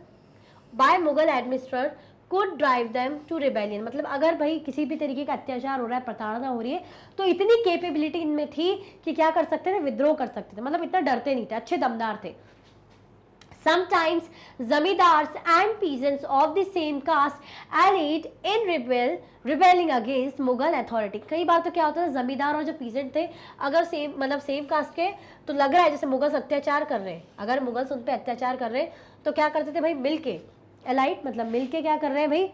by Mughal administrator could drive them to rebellion. मतलब अगर भाई किसी भी तरीके का अत्याचार हो रहा है, प्रताड़ना हो रही है, तो इतनी कैपेबिलिटी इनमें थी कि क्या कर सकते थे, विद्रोह कर सकते थे। मतलब इतना डरते नहीं थे, अच्छे दमदार थे। Sometimes zamindars and peasants of the same caste allied in rebelling against Mughal authority। कई बार तो क्या होता है, जमींदार और जो पीजेंट थे अगर सेम कास्ट के, तो लग रहा है जैसे मुगल्स अत्याचार कर रहे हैं, अगर मुगल्स उन पे अत्याचार कर रहे हैं तो क्या करते थे भाई, मिलके एलाइट, मतलब मिलके क्या कर रहे हैं भाई,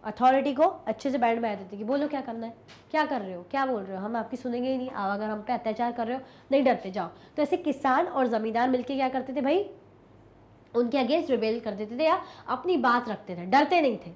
अथॉरिटी को अच्छे से बैंड में आ देते कि बोलो क्या करना है, क्या कर रहे हो, क्या बोल रहे हो, हम आपकी सुनेंगे ही नहीं, अगर हम पे अत्याचार कर रहे हो नहीं डरते जाओ। तो ऐसे किसान और जमींदार मिलके क्या करते थे भाई, उनके अगेंस्ट रिबेल कर देते थे या अपनी बात रखते थे, डरते नहीं थे।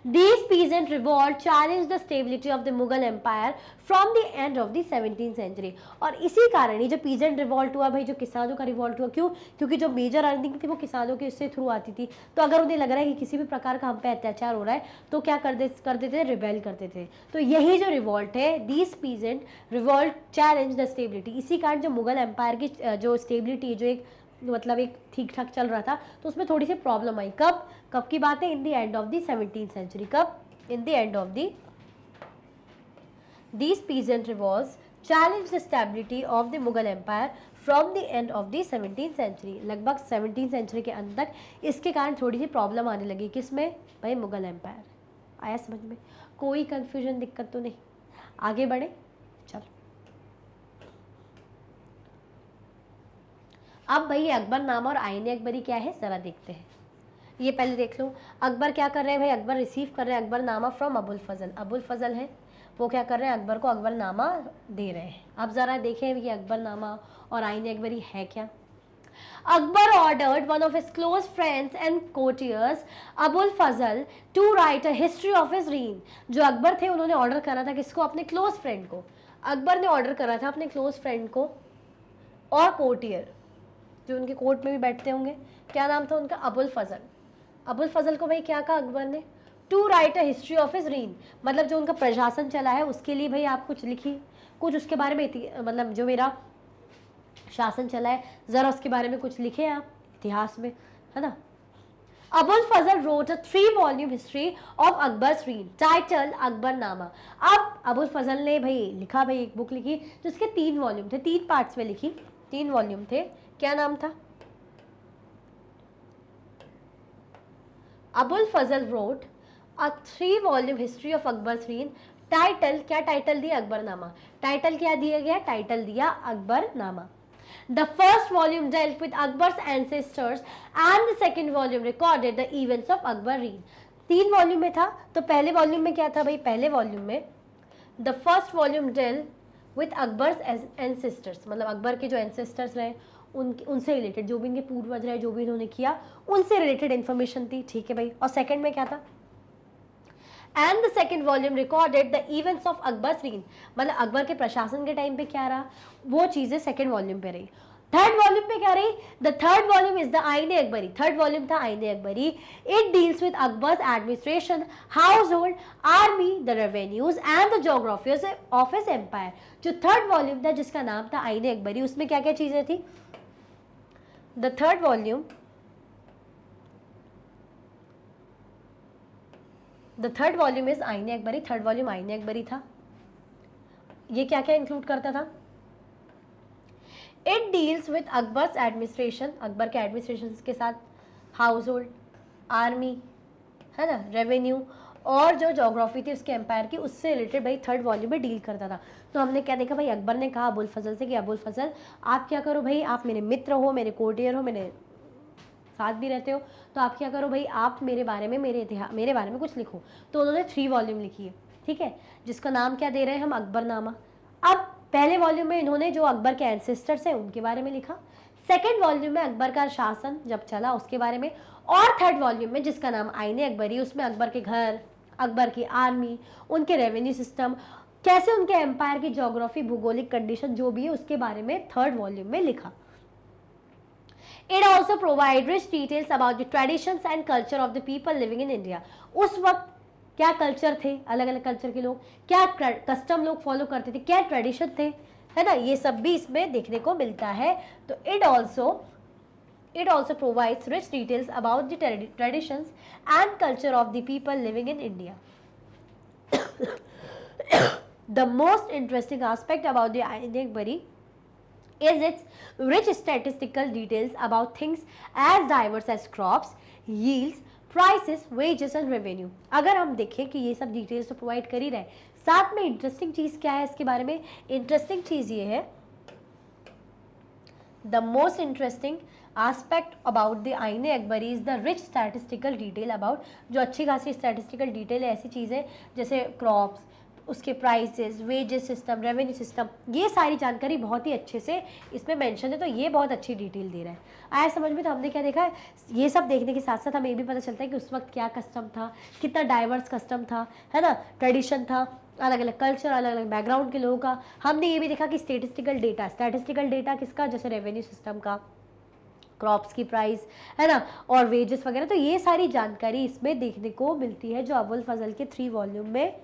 These peasant revolt challenged the stability of the Mughal Empire from the end of the 17th century। और इसी कारण ही जो peasant revolt हुआ भाई, जो किसानों का रिवॉल्ट हुआ, क्यों, क्योंकि जो मेजर अर्निंग थी वो किसानों के इससे थ्रू आती थी। तो अगर उन्हें लग रहा है कि किसी भी प्रकार का हम पे अत्याचार हो रहा है, तो क्या कर देते थे, रिबेल करते थे। तो यही जो रिवॉल्ट है, these peasant revolt challenged the stability। इसी कारण जो मुगल एम्पायर की जो स्टेबिलिटी, जो एक मतलब एक ठीक ठाक चल रहा था, तो उसमें थोड़ी सी प्रॉब्लम आई। कब की बात है, in the end of the 17th century. कब, in the end of the these peasant revolts challenged the stability of the Mughal empire from the end of the 17th century। लगभग 17th सेंचुरी के अंत तक इसके कारण थोड़ी सी problem आने लगी। किसमें भाई, मुगल एम्पायर। आया समझ में, कोई कंफ्यूजन, दिक्कत तो नहीं? आगे बढ़े, चलो। अब भाई अकबरनामा और आईने अकबरी क्या है, जरा देखते हैं। ये पहले देख लो, अकबर क्या कर रहे हैं भाई, अकबर रिसीव कर रहे हैं अकबरनामा फ्रॉम अबुल फजल। अबुल फजल है, वो क्या कर रहे हैं, अकबर को अकबरनामा दे रहे हैं। अब जरा देखें कि अकबरनामा और आईने अकबरी है क्या। Akbar ordered one of his close friends and courtiers, Abul Fazl, to write a history of his reign। जो अकबर थे उन्होंने ऑर्डर करा था किसको, अपने क्लोज फ्रेंड को। अकबर ने ऑर्डर करा था अपने क्लोज फ्रेंड को और कोर्टियर, जो उनके कोर्ट में भी बैठते होंगे, क्या नाम था उनका, अबुल फजल। अबुल फजल को भाई क्या कहा अकबर ने, to write a history of his reign. मतलब जो उनका प्रशासन चला है उसके लिए भाई आप कुछ लिखिए, कुछ उसके बारे में, मतलब जो मेरा शासन चला है ज़रा उसके बारे में कुछ लिखे आप इतिहास में, है ना। Abul Fazl wrote a 3 volume history of Akbar's reign title Akbarnama. अब अबुल फजल ने भाई लिखा, भाई एक बुक लिखी जिसके 3 वॉल्यूम थे, 3 पार्ट्स में लिखी, 3 वॉल्यूम थे। क्या नाम था, Abul Fazl wrote a 3 volume history of Akbar's reign title, क्या टाइटल दिया, अकबरनामा। टाइटल क्या दिया गया, टाइटल दिया Akbarnama. The first volume dealt with Akbar's ancestors and the second volume recorded the events of Akbar reign। 3 volume में था। तो पहले वॉल्यूम में क्या था भाई, पहले वॉल्यूम में the first volume dealt with Akbar's ancestors, मतलब अकबर के जो एंसेस्टर्स रहे उनसे रिलेटेड, जो भी इनके पूर्वज रहे, जो भी इन्होंने किया, उनसे रिलेटेड इन्फॉर्मेशन थी, ठीक है भाई। और सेकंड में क्या था, and the second volume recorded the events of Akbar's reign, मतलब अकबर के प्रशासन के टाइम पे क्या रहा, वो चीजें सेकंड वॉल्यूम पे रही। थर्ड वॉल्यूम पे क्या रही, the third volume is the Ain-i Akbari, third volume था Ain-i Akbari. It deals with Akbar's administration, household, army, the revenues and the geographies of his empire. जो थर्ड वॉल्यूम था जिसका नाम था आईने अकबरी, उसमें क्या क्या चीजें थी, द थर्ड वॉल्यूम इज आईने अकबरी, थर्ड वॉल्यूम आईने अकबरी था। ये क्या क्या इंक्लूड करता था, it deals with Akbar's administration, Akbar के एडमिनिस्ट्रेशन के साथ, हाउस होल्ड, आर्मी, है ना, रेवेन्यू, और जो जोग्राफी थी उसके एम्पायर की, उससे रिलेटेड भाई थर्ड वॉल्यूम में डील करता था। तो हमने क्या देखा भाई, अकबर ने कहा अबुल फजल से कि अबुल फजल आप क्या करो भाई, आप मेरे मित्र हो, मेरे कोर्टियर हो, मेरे साथ भी रहते हो, तो आप क्या करो भाई, आप मेरे बारे में मेरे बारे में कुछ लिखो। तो उन्होंने 3 वॉल्यूम लिखी है, ठीक है, जिसका नाम क्या दे रहे हैं हम, अकबरनामा। अब पहले वॉल्यूम में इन्होंने जो अकबर के एंसेस्टर्स हैं उनके बारे में लिखा, सेकंड वॉल्यूम में अकबर का शासन जब चला उसके बारे में, और थर्ड वॉल्यूम में जिसका नाम आईने अकबरी, उसमें अकबर के घर, अकबर की आर्मी, उनके रेवेन्यू सिस्टम, कैसे उनके एम्पायर की ज्योग्राफी, भूगोलिक कंडीशन जो भी है उसके बारे में थर्ड वॉल्यूम में लिखा। It also provide rich details about the traditions and culture of the people living in India. उस वक्त क्या कल्चर थे, अलग अलग कल्चर के लोग क्या कस्टम लोग फॉलो करते थे, क्या ट्रेडिशन थे, है ना, ये सब भी इसमें देखने को मिलता है। तो it also provides rich details about the traditions and culture of the people living in India. The most interesting aspect about the Ain-i Akbari is its rich statistical details about things as diverse as crops, yields, prices, wages and revenue। अगर हम देखें कि ये सब details तो provide कर ही रहे, साथ में इंटरेस्टिंग चीज़ क्या है इसके बारे में, इंटरेस्टिंग चीज़ ये है, the most interesting aspect about the आईने Akbari is the rich statistical detail about, जो अच्छी खासी स्टैटिस्टिकल डिटेल है, ऐसी चीज़ें जैसे क्रॉप्स, उसके prices, wages system, revenue system, ये सारी जानकारी बहुत ही अच्छे से इसमें मेंशन है। तो ये बहुत अच्छी डिटेल दे रहा है। आया समझ में। तो हमने क्या देखा है, ये सब देखने के साथ साथ हमें ये भी पता चलता है कि उस वक्त क्या कस्टम था, कितना डाइवर्स कस्टम था, है ना, ट्रेडिशन था, अलग अलग कल्चर, अलग अलग बैकग्राउंड के लोगों का। हमने ये भी देखा कि स्टेटिस्टिकल डेटा किसका, जैसे रेवेन्यू सिस्टम का, क्रॉप्स की प्राइस, है ना, और वेजेस वगैरह। तो ये सारी जानकारी इसमें देखने को मिलती है जो अबुल फजल के 3 वॉल्यूम में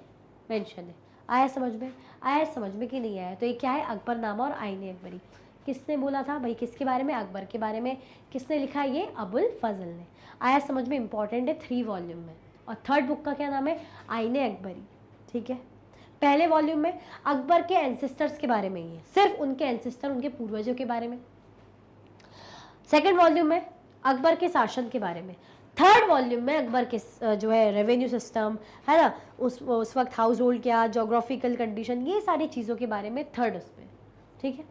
मेंशन है। आया समझ में कि नहीं आया। तो ये क्या है, अकबरनामा और आईने अकबरी। किसने बोला था भाई, किसके बारे में, अकबर के बारे में। किसने लिखा है, ये अबुल फजल ने। आया समझ में, इंपॉर्टेंट है, 3 वॉल्यूम में। और थर्ड बुक का क्या नाम है, आईने अकबरी, ठीक है। पहले वॉल्यूम में अकबर के एंसेस्टर्स के बारे में ही है, सिर्फ उनके एंसेस्टर, उनके पूर्वजों के बारे में। सेकेंड वॉल्यूम में अकबर के शासन के बारे में। थर्ड वॉल्यूम में अकबर के जो है रेवेन्यू सिस्टम, है ना, उस वक्त हाउस होल्ड क्या, जोग्राफिकल कंडीशन, ये सारी चीज़ों के बारे में थर्ड उसमें, ठीक है।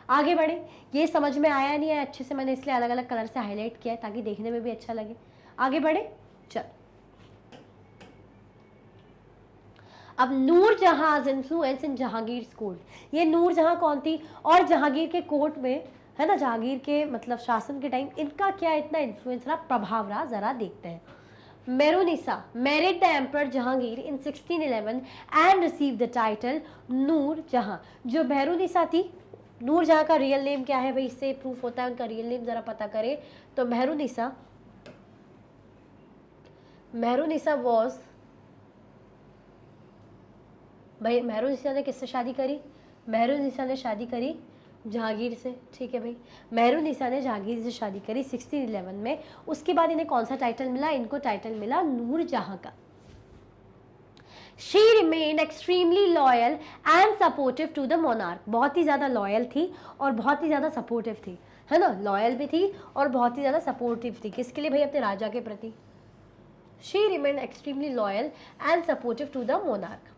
आगे बढ़े, ये समझ में आया नहीं है अच्छे से, मैंने इसलिए अलग अलग कलर से हाईलाइट किया है ताकि देखने में भी अच्छा लगे। आगे बढ़े, चल। अब नूरजहां's इन्फ्लुएंस इन जहांगीर कोर्ट। ये नूरजहां कौन थी, और जहांगीर के कोर्ट में, है ना, जहांगीर के मतलब शासन के टाइम इनका क्या इतना इन्फ्लुएंस रहा, प्रभाव रहा, जरा देखते हैं। Mehrunnisa married the emperor Jahangir in 1611 and receive the title Nurjahan. जो मेरुनिसा थी, नूरजहां का रियल नेम क्या है भाई, इससे प्रूफ होता है उनका रियल नेम, जरा पता करें। तो मेरुनिसा वॉज भाई, मेरुनिसा ने किससे शादी करी, मेरुनिसा ने शादी करी जहांगीर से, ठीक है भाई। मेरुनिसा ने जहांगीर से शादी करी 1611 में। उसके बाद इन्हें कौन सा टाइटल मिला, इनको टाइटल मिला नूरजहां का। She remained extremely loyal and supportive to the monarch. बहुत ही ज़्यादा लॉयल थी और बहुत ही ज़्यादा सपोर्टिव थी, है ना, लॉयल भी थी और बहुत ही ज़्यादा सपोर्टिव थी। किसके लिए भाई, अपने राजा के प्रति। She remained extremely loyal and supportive to the monarch.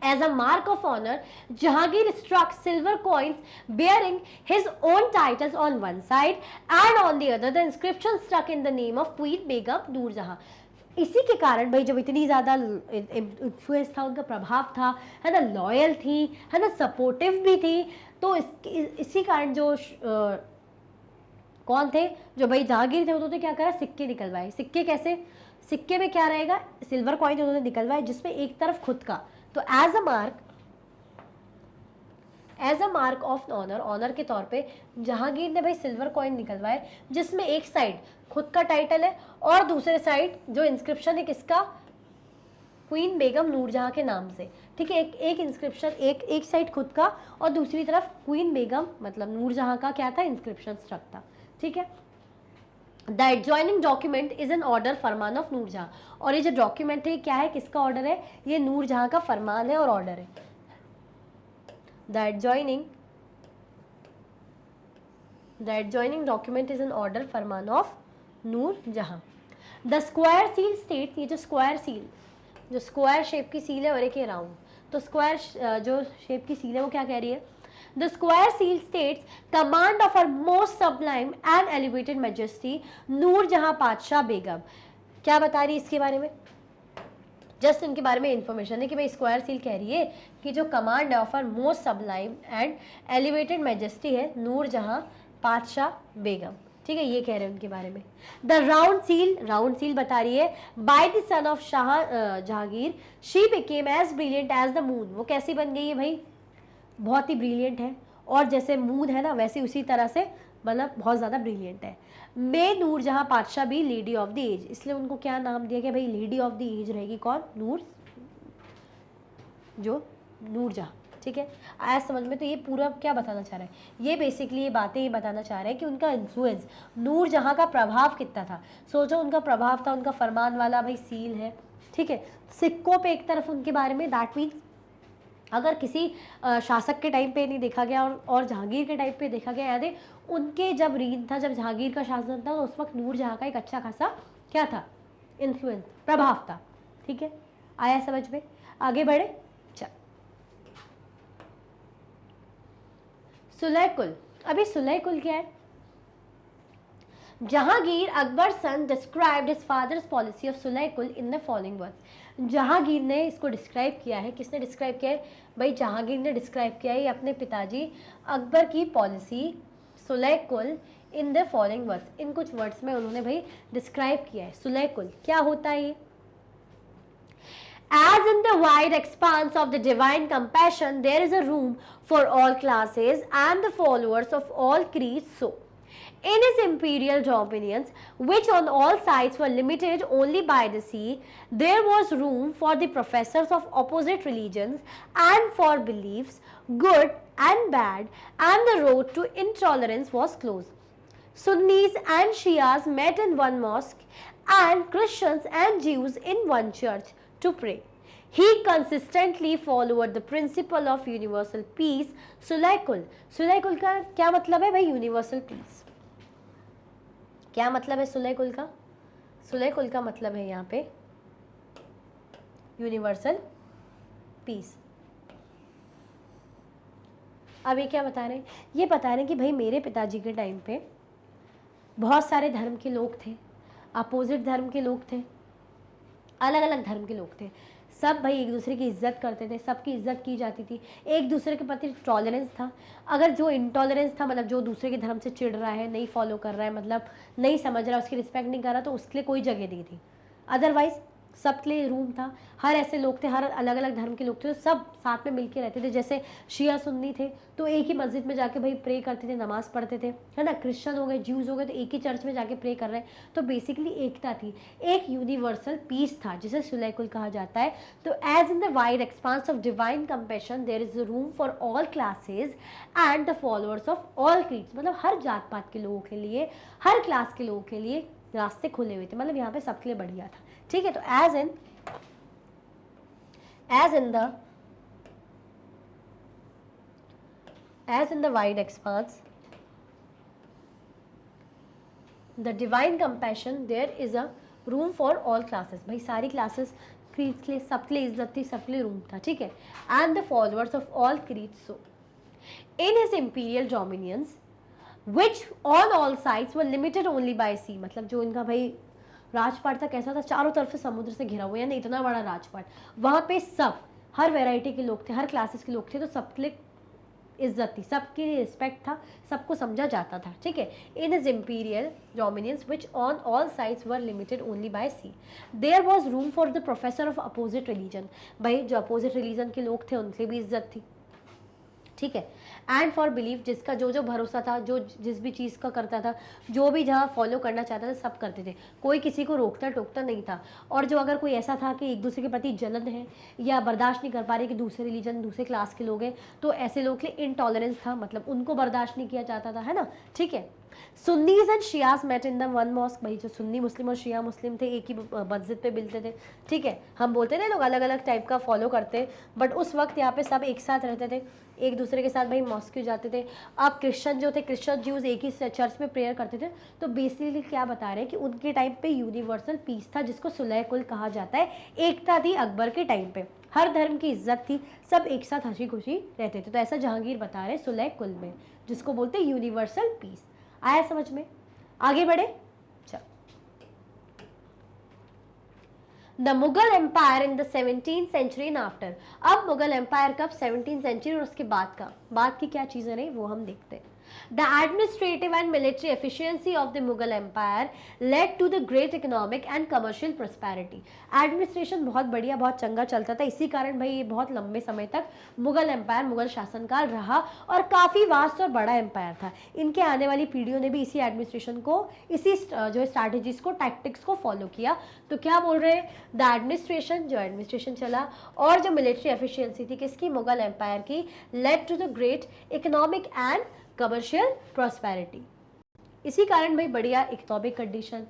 As a mark of honor, Jahangir struck silver coins bearing his own titles on one side and on the other the inscription stuck in the name of Queen Begum Noor Jahan. इसी के कारण भाई जब इतनी ज़्यादा influence था, उनका प्रभाव था, है ना, लॉयल थी, है ना, सपोर्टिव भी थी, तो इसी कारण जो कौन थे, जो भाई जहांगीर थे, उन्होंने क्या करा, सिक्के निकलवाए। सिक्के कैसे, सिक्के में क्या रहेगा, सिल्वर कॉइन उन्होंने निकलवाए जिसमें एक तरफ खुद का, तो as a mark of honour, honour के तौर पे जहांगीर ने भाई सिल्वर कॉइन निकलवाए जिसमें एक साइड खुद का टाइटल है और दूसरे साइड जो इंस्क्रिप्शन है किसका, क्वीन बेगम नूरजहां के नाम से, ठीक है। एक इंस्क्रिप्शन, एक साइड खुद का और दूसरी तरफ क्वीन बेगम मतलब नूरजहां का क्या था, इंस्क्रिप्शन स्ट्रक था, ठीक है। The adjoining document is an order farman of Nur Jahan, और ये जो डॉक्यूमेंट है क्या है, किसका ऑर्डर है, ये नूरजहां का फरमान है और ऑर्डर है। The adjoining document is an order farman of Nur Jahan. The square seal states, ये जो स्क्वायर सील, जो स्क्वायर शेप की सील है और एक ये राउंड, तो स्क्वायर जो शेप की सील है वो क्या कह रही है, the square seal states command of her most sublime and elevated majesty Nur Jahan Padshah Begum. क्या बता रही है इसके बारे में, जस्ट इनके बारे में इंफॉर्मेशन है कि भाई स्क्वायर सील कह रही है कि जो command of her most sublime and elevated majesty है नूरजहां पातशाह बेगम, ठीक है, ये कह रहे हैं उनके बारे में। द राउंड सील बता रही है by the son of Shah Jahangir she became as brilliant as the moon, वो कैसी बन गई है भाई, बहुत ही ब्रिलियंट है, और जैसे मून है ना वैसे उसी तरह से मतलब बहुत ज़्यादा ब्रिलियंट है। मे नूरजहां पातशाह भी लेडी ऑफ द एज, इसलिए उनको क्या नाम दिया गया भाई, लेडी ऑफ द एज रहेगी कौन, नूरजहां, ठीक है। आया समझ में, तो ये पूरा क्या बताना चाह रहा है, ये बेसिकली ये बातें ये बताना चाह रहा है कि उनका इन्फ्लुएंस, नूरजहां का प्रभाव कितना था। सोचो उनका प्रभाव था, उनका फरमान वाला भाई सील है, ठीक है, सिक्कों पे एक तरफ उनके बारे में, दैट मीन्स अगर किसी शासक के टाइम पे नहीं देखा गया और जहांगीर के टाइम पे देखा गया, याद है उनके जब रीन था, जब जहांगीर का शासन था, तो उस वक्त नूरजहां का एक अच्छा खासा क्या था, इन्फ्लुएंस, प्रभाव था, ठीक है। आया समझ में, आगे बढ़े। चल सुलह कुल, अभी सुलह कुल क्या है, Jahangir Akbar son described his father's policy of sulh kul in the following words. Jahangir ने इसको डिस्क्राइब किया है, किसने डिस्क्राइब किया है भाई, जहांगीर ने डिस्क्राइब किया है अपने पिताजी अकबर की policy Sulah kul in the following words, इन कुछ वर्ड्स में उन्होंने भाई डिस्क्राइब किया है। सुलह कुल क्या होता है, As in the wide expanse of the divine compassion, there is a room for all classes and the followers of all creeds. So, in his imperial dominions, which on all sides were limited only by the sea, there was room for the professors of opposite religions and for beliefs, good and bad, and the road to intolerance was closed. Sunnis and Shias met in one mosque, and Christians and Jews in one church to pray. He consistently followed the principle of universal peace. सुलह कुल का क्या मतलब है भाई, universal peace. क्या मतलब है सुलह कुल का, सुलह कुल का मतलब है यहाँ पे यूनिवर्सल पीस। अब ये क्या बता रहे हैं, ये बता रहे हैं कि भाई मेरे पिताजी के टाइम पे बहुत सारे धर्म के लोग थे, अपोजिट धर्म के लोग थे, अलग अलग धर्म के लोग थे, सब भाई एक दूसरे की इज्जत करते थे, सबकी इज्जत की जाती थी, एक दूसरे के प्रति टॉलरेंस था। अगर जो इंटॉलरेंस था मतलब जो दूसरे के धर्म से चिढ़ रहा है, नहीं फॉलो कर रहा है, मतलब नहीं समझ रहा, उसकी रिस्पेक्ट नहीं कर रहा, तो उसके लिए कोई जगह नहीं थी। अदरवाइज सबके लिए रूम था, हर ऐसे लोग थे, हर अलग अलग धर्म के लोग थे, तो सब साथ में मिलके रहते थे। जैसे शिया सुन्नी थे तो एक ही मस्जिद में जाके भाई प्रे करते थे, नमाज पढ़ते थे, है ना, क्रिश्चियन हो गए, ज्यूज हो गए तो एक ही चर्च में जाके प्रे कर रहे हैं, तो बेसिकली एकता थी, एक यूनिवर्सल पीस था जिसे सुलह कुल कहा जाता है। तो as in the wide expanse of divine compassion there is room for all classes and the followers of all creeds, मतलब हर जात पात के लोगों के लिए, हर क्लास के लोगों के लिए रास्ते खुले हुए थे, मतलब यहाँ पे सबके लिए बढ़िया था, ठीक है। तो as in the wide expanse the divine compassion there is a room for all classes, भाई सारी क्लासेस क्रीड्स के लिए, सबके लिए इज्जत थी, सबके लिए रूम था, ठीक है। And the followers of all creeds, so in his imperial dominions which on all sides were limited only by sea, मतलब जो इनका भाई राजपाट था कैसा था, चारों तरफ से समुद्र से घिरा हुआ, यानी इतना बड़ा राजपाट, वहाँ पे सब हर वैरायटी के लोग थे, हर क्लासेस के लोग थे, तो सबके लिए इज्जत थी, सबके लिए रिस्पेक्ट था, सबको समझा जाता था, ठीक है। In his imperial dominions which on all sides were limited only by sea, there was room for the professor of opposite religion, भाई जो अपोजिट रिलीजन के लोग थे उनके भी इज्जत थी, ठीक है। एंड फॉर बिलीफ, जिसका जो जो भरोसा था, जो जिस भी चीज़ का करता था, जो भी जहाँ फॉलो करना चाहता था सब करते थे, कोई किसी को रोकता टोकता नहीं था। और जो अगर कोई ऐसा था कि एक दूसरे के प्रति जलन है या बर्दाश्त नहीं कर पा रहे कि दूसरे रिलीजन दूसरे क्लास के लोग हैं, तो ऐसे लोग के लिए इनटॉलरेंस था, मतलब उनको बर्दाश्त नहीं किया जाता था, है ना, ठीक है। Sunnis and Shias met in the one mosque, भाई जो सुन्नी मुस्लिम और शिया मुस्लिम थे एक ही मस्जिद पे मिलते थे, ठीक है। हम बोलते थे लोग अलग अलग टाइप का फॉलो करते, बट उस वक्त यहाँ पे सब एक साथ रहते थे, एक दूसरे के साथ भाई मॉस्क क्यों जाते थे। अब क्रिश्चियन जो थे, क्रिश्चियन ज्यूज एक ही चर्च में प्रेयर करते थे, तो बेसिकली क्या बता रहे हैं कि उनके टाइम पे यूनिवर्सल पीस था, जिसको सुलह कुल कहा जाता है, एकता थी अकबर के टाइम पे, हर धर्म की इज्जत थी, सब एक साथ हंसी खुशी रहते थे। तो ऐसा जहांगीर बता रहे सुलह कुल में, जिसको बोलते हैं यूनिवर्सल पीस। आया समझ में? आगे बढ़े, चल। The Mughal empire in the 17th century and after, अब मुगल एम्पायर कब, 17th सेंचुरी और उसके बाद का, बाद की क्या चीजें रही वो हम देखते हैं। The administrative and military efficiency of the Mughal Empire led to the great economic and commercial prosperity. Administration बहुत बढ़िया, बहुत चंगा चलता था, इसी कारण भाई ये बहुत लंबे समय तक मुगल एम्पायर, मुगल शासनकाल रहा और काफ़ी वास्ट और बड़ा एम्पायर था। इनके आने वाली पीढ़ियों ने भी इसी एडमिनिस्ट्रेशन को, इसी जो स्ट्रैटेजीज को, टैक्टिक्स को फॉलो किया। तो क्या बोल रहे हैं, द एडमिनिस्ट्रेशन, जो एडमिनिस्ट्रेशन चला और जो मिलिट्री एफिशिएंसी थी किसकी, मुगल एम्पायर की, led to the great economic and commercial prosperity. इसी कारण भाई बढ़िया इकोनॉमिक कंडीशन,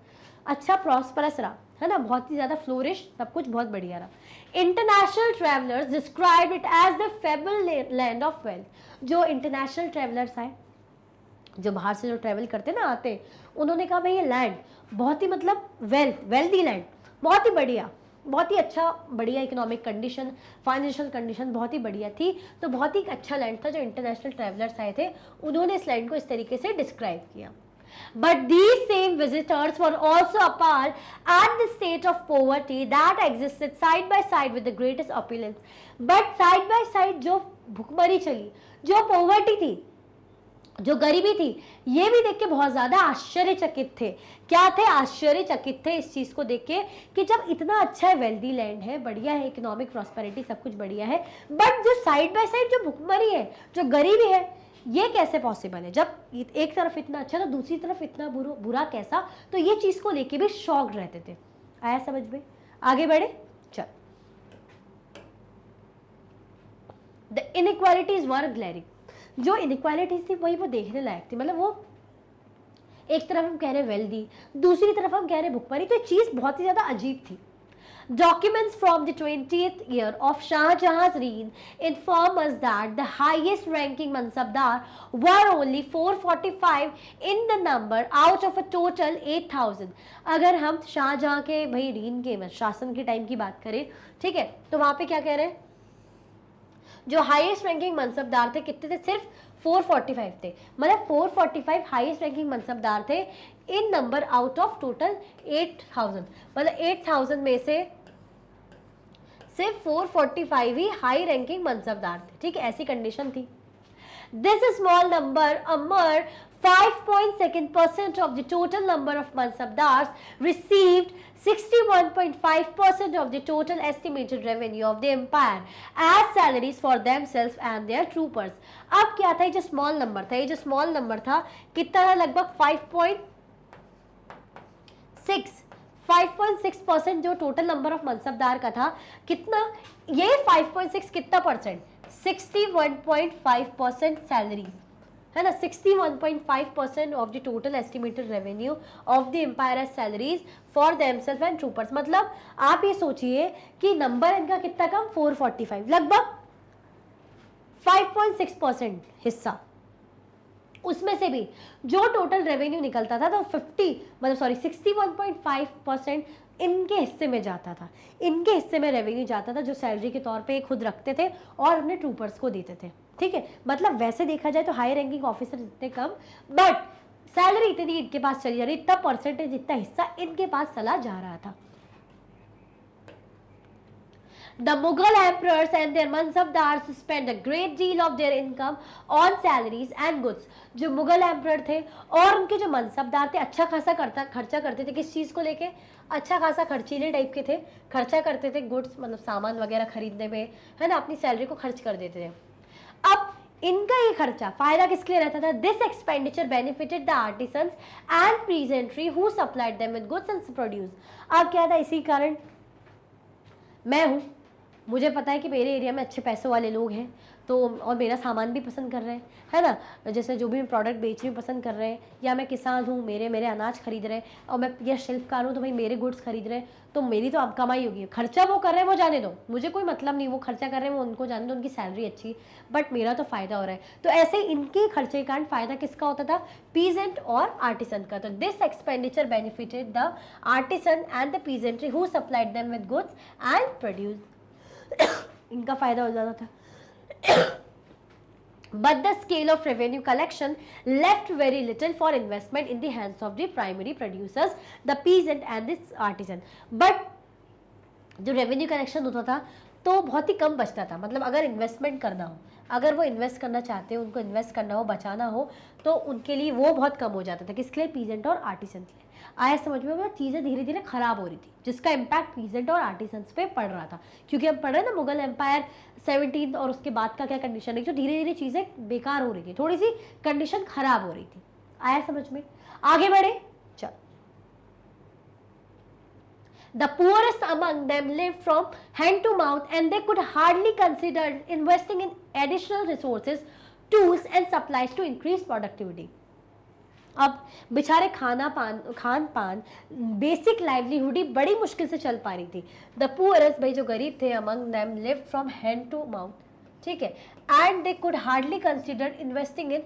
अच्छा प्रॉस्परस रहा, है ना, बहुत ही ज्यादा फ्लोरिश, सब कुछ बहुत बढ़िया रहा। International travellers describe it as the fable land of wealth. जो इंटरनेशनल ट्रैवलर्स आए, जो बाहर से जो ट्रैवल करते ना आते, उन्होंने कहा भाई ये लैंड बहुत ही मतलब वेल्दी लैंड, बहुत ही बढ़िया, बहुत ही अच्छा, बढ़िया इकोनॉमिक कंडीशन, फाइनेंशियल कंडीशन बहुत ही बढ़िया थी। तो बहुत ही अच्छा लैंड था। जो इंटरनेशनल ट्रैवलर्स आए थे उन्होंने इस लैंड को इस तरीके से डिस्क्राइब किया। But these same visitors were also appalled at the state of poverty that existed side by side with the greatest opulence. But side by side जो भुखमरी चली, जो पोवर्टी थी, जो गरीबी थी, ये भी देख के बहुत ज्यादा आश्चर्यचकित थे। क्या थे, आश्चर्यचकित थे इस चीज को देख के कि जब इतना अच्छा है, वेल्दी लैंड है, बढ़िया है, इकोनॉमिक प्रॉस्पेरिटी सब कुछ बढ़िया है, बट जो साइड बाय साइड जो भुखमरी है, जो गरीबी है, ये कैसे पॉसिबल है? जब एक तरफ इतना अच्छा तो दूसरी तरफ इतना बुरा कैसा? तो ये चीज को लेके भी शॉक्ड रहते थे। आया समझ में? आगे बढ़े, चल। द इनइक्वालिटीज वर ग्लेरिंग, जो इनइक्वालिटीज थी वही वो देखने लायक थी। मतलब वो एक तरफ हम कह रहे वेल्दी, दूसरी तरफ हम कह रहे भुखमरी, तो चीज बहुत ही ज्यादा अजीब थी। Documents from the 20th year of Shah Jahan's reign inform us that the highest ranking mansabdar were only 445 in the number out of a total 8,000। अगर हम शाहजहां के भाई रीन के शासन के टाइम की बात करें, ठीक है, तो वहां पे क्या कह रहे हैं, जो हाईएस्ट रैंकिंग मनसबदार थे कितने थे, सिर्फ 445 थे। मतलब 445 हाईएस्ट रैंकिंग मनसबदार थे इन नंबर आउट ऑफ टोटल 8000। मतलब 8000 में से सिर्फ 445 ही हाई रैंकिंग मनसबदार थे, ठीक है, ऐसी कंडीशन थी। This small number Amar 5.2% of the total number of mansabdars received 61.5% of the total estimated revenue of the empire as salaries for themselves and their troopers। अब क्या था, ये जो स्मॉल नंबर था, ये जो स्मॉल नंबर था कितना था, लगभग 5.6% जो टोटल नंबर ऑफ मनसबदार का था, कितना ये 5.6 कितना परसेंट, 61.5% सैलरी, है ना, 61.5% of the total estimated revenue of the empire as salaries for themselves and troopers. मतलब आप ये सोचिए कि नंबर इनका कितना कम, 445, लगभग 5.6% हिस्सा, उसमें से भी जो टोटल रेवेन्यू निकलता था तो 61.5% इनके हिस्से में जाता था। इनके हिस्से में रेवेन्यू जाता था जो सैलरी के तौर पे खुद रखते थे और अपने ट्रूपर्स को देते थे, ठीक है। मतलब वैसे देखा जाए तो हाई रैंकिंग ऑफिसर इतने कम, बट सैलरी इतनी इनके पास चली जा रही, इतना परसेंटेज, इतना हिस्सा इनके पास चला जा रहा था। The Mughal emperors and their mansabdars spent a great deal of their income on salaries and goods. जो मुगल एम्परर थे और उनके जो मनसबदार थे अच्छा खासा खर्चा करते थे। किस चीज़ को लेके? अच्छा खासा खर्चीले टाइप के थे, खर्चा करते थे गुड्स, मतलब सामान वगैरह खरीदने में, है ना, अपनी सैलरी को खर्च कर देते थे। अब इनका ये खर्चा फायदा किसके लिए रहता था? This expenditure benefited the artisans and peasantry who supplied them with goods and produce. अब क्या था? इसी कारण मैं हूँ, मुझे पता है कि मेरे एरिया में अच्छे पैसों वाले लोग हैं, तो और मेरा सामान भी पसंद कर रहे हैं, है ना, जैसे जो भी मैं प्रोडक्ट बेच रही हूँ पसंद कर रहे हैं, या मैं किसान हूँ, मेरे अनाज खरीद रहे हैं, और मैं या शिल्पकार हूँ तो भाई मेरे गुड्स खरीद रहे हैं, तो मेरी तो अब कमाई होगी। खर्चा वो कर रहे हैं वो जाने दो, मुझे कोई मतलब नहीं, वो खर्चा कर रहे हैं वो उनको जाने दो, उनकी सैलरी अच्छी, बट मेरा तो फायदा हो रहा है। तो ऐसे इनके खर्चे के कारण फायदा किसका होता था? पीजेंट और आर्टिसन का। तो this expenditure benefited the artisan and the peasantry who supplied them with goods and produce. इनका फायदा हो जाता था। But the scale of revenue collection left very little for investment in the hands of the primary producers, the peasant and the artisan. But जो revenue collection होता था तो बहुत ही कम बचता था। मतलब अगर इन्वेस्टमेंट करना हो, अगर वो इन्वेस्ट करना चाहते हैं, उनको इन्वेस्ट करना हो, बचाना हो, तो उनके लिए वो बहुत कम हो जाता था। किसके लिए? पीजेंट और आर्टिसन के लिए। आया समझ में? वो चीज़ें धीरे धीरे खराब हो रही थी, जिसका इम्पैक्ट पीजेंट और आर्टिसंस पे पड़ रहा था। क्योंकि हम पढ़ रहे हैं ना मुगल एम्पायर 17 और उसके बाद का क्या कंडीशन है, जो धीरे धीरे चीज़ें बेकार हो रही थी, थोड़ी सी कंडीशन खराब हो रही थी। आया समझ में? आगे बढ़े, चल। The poorest among them lived from hand to mouth and they could hardly consider investing in additional resources, tools and supplies to increase productivity. अब बेचारे खान पान बेसिक लाइवलीहुड ही बड़ी मुश्किल से चल पा रही थी। द पुअरेस्ट, भाई जो गरीब थे, among them lived from hand to mouth, ठीक है, and they could hardly consider investing in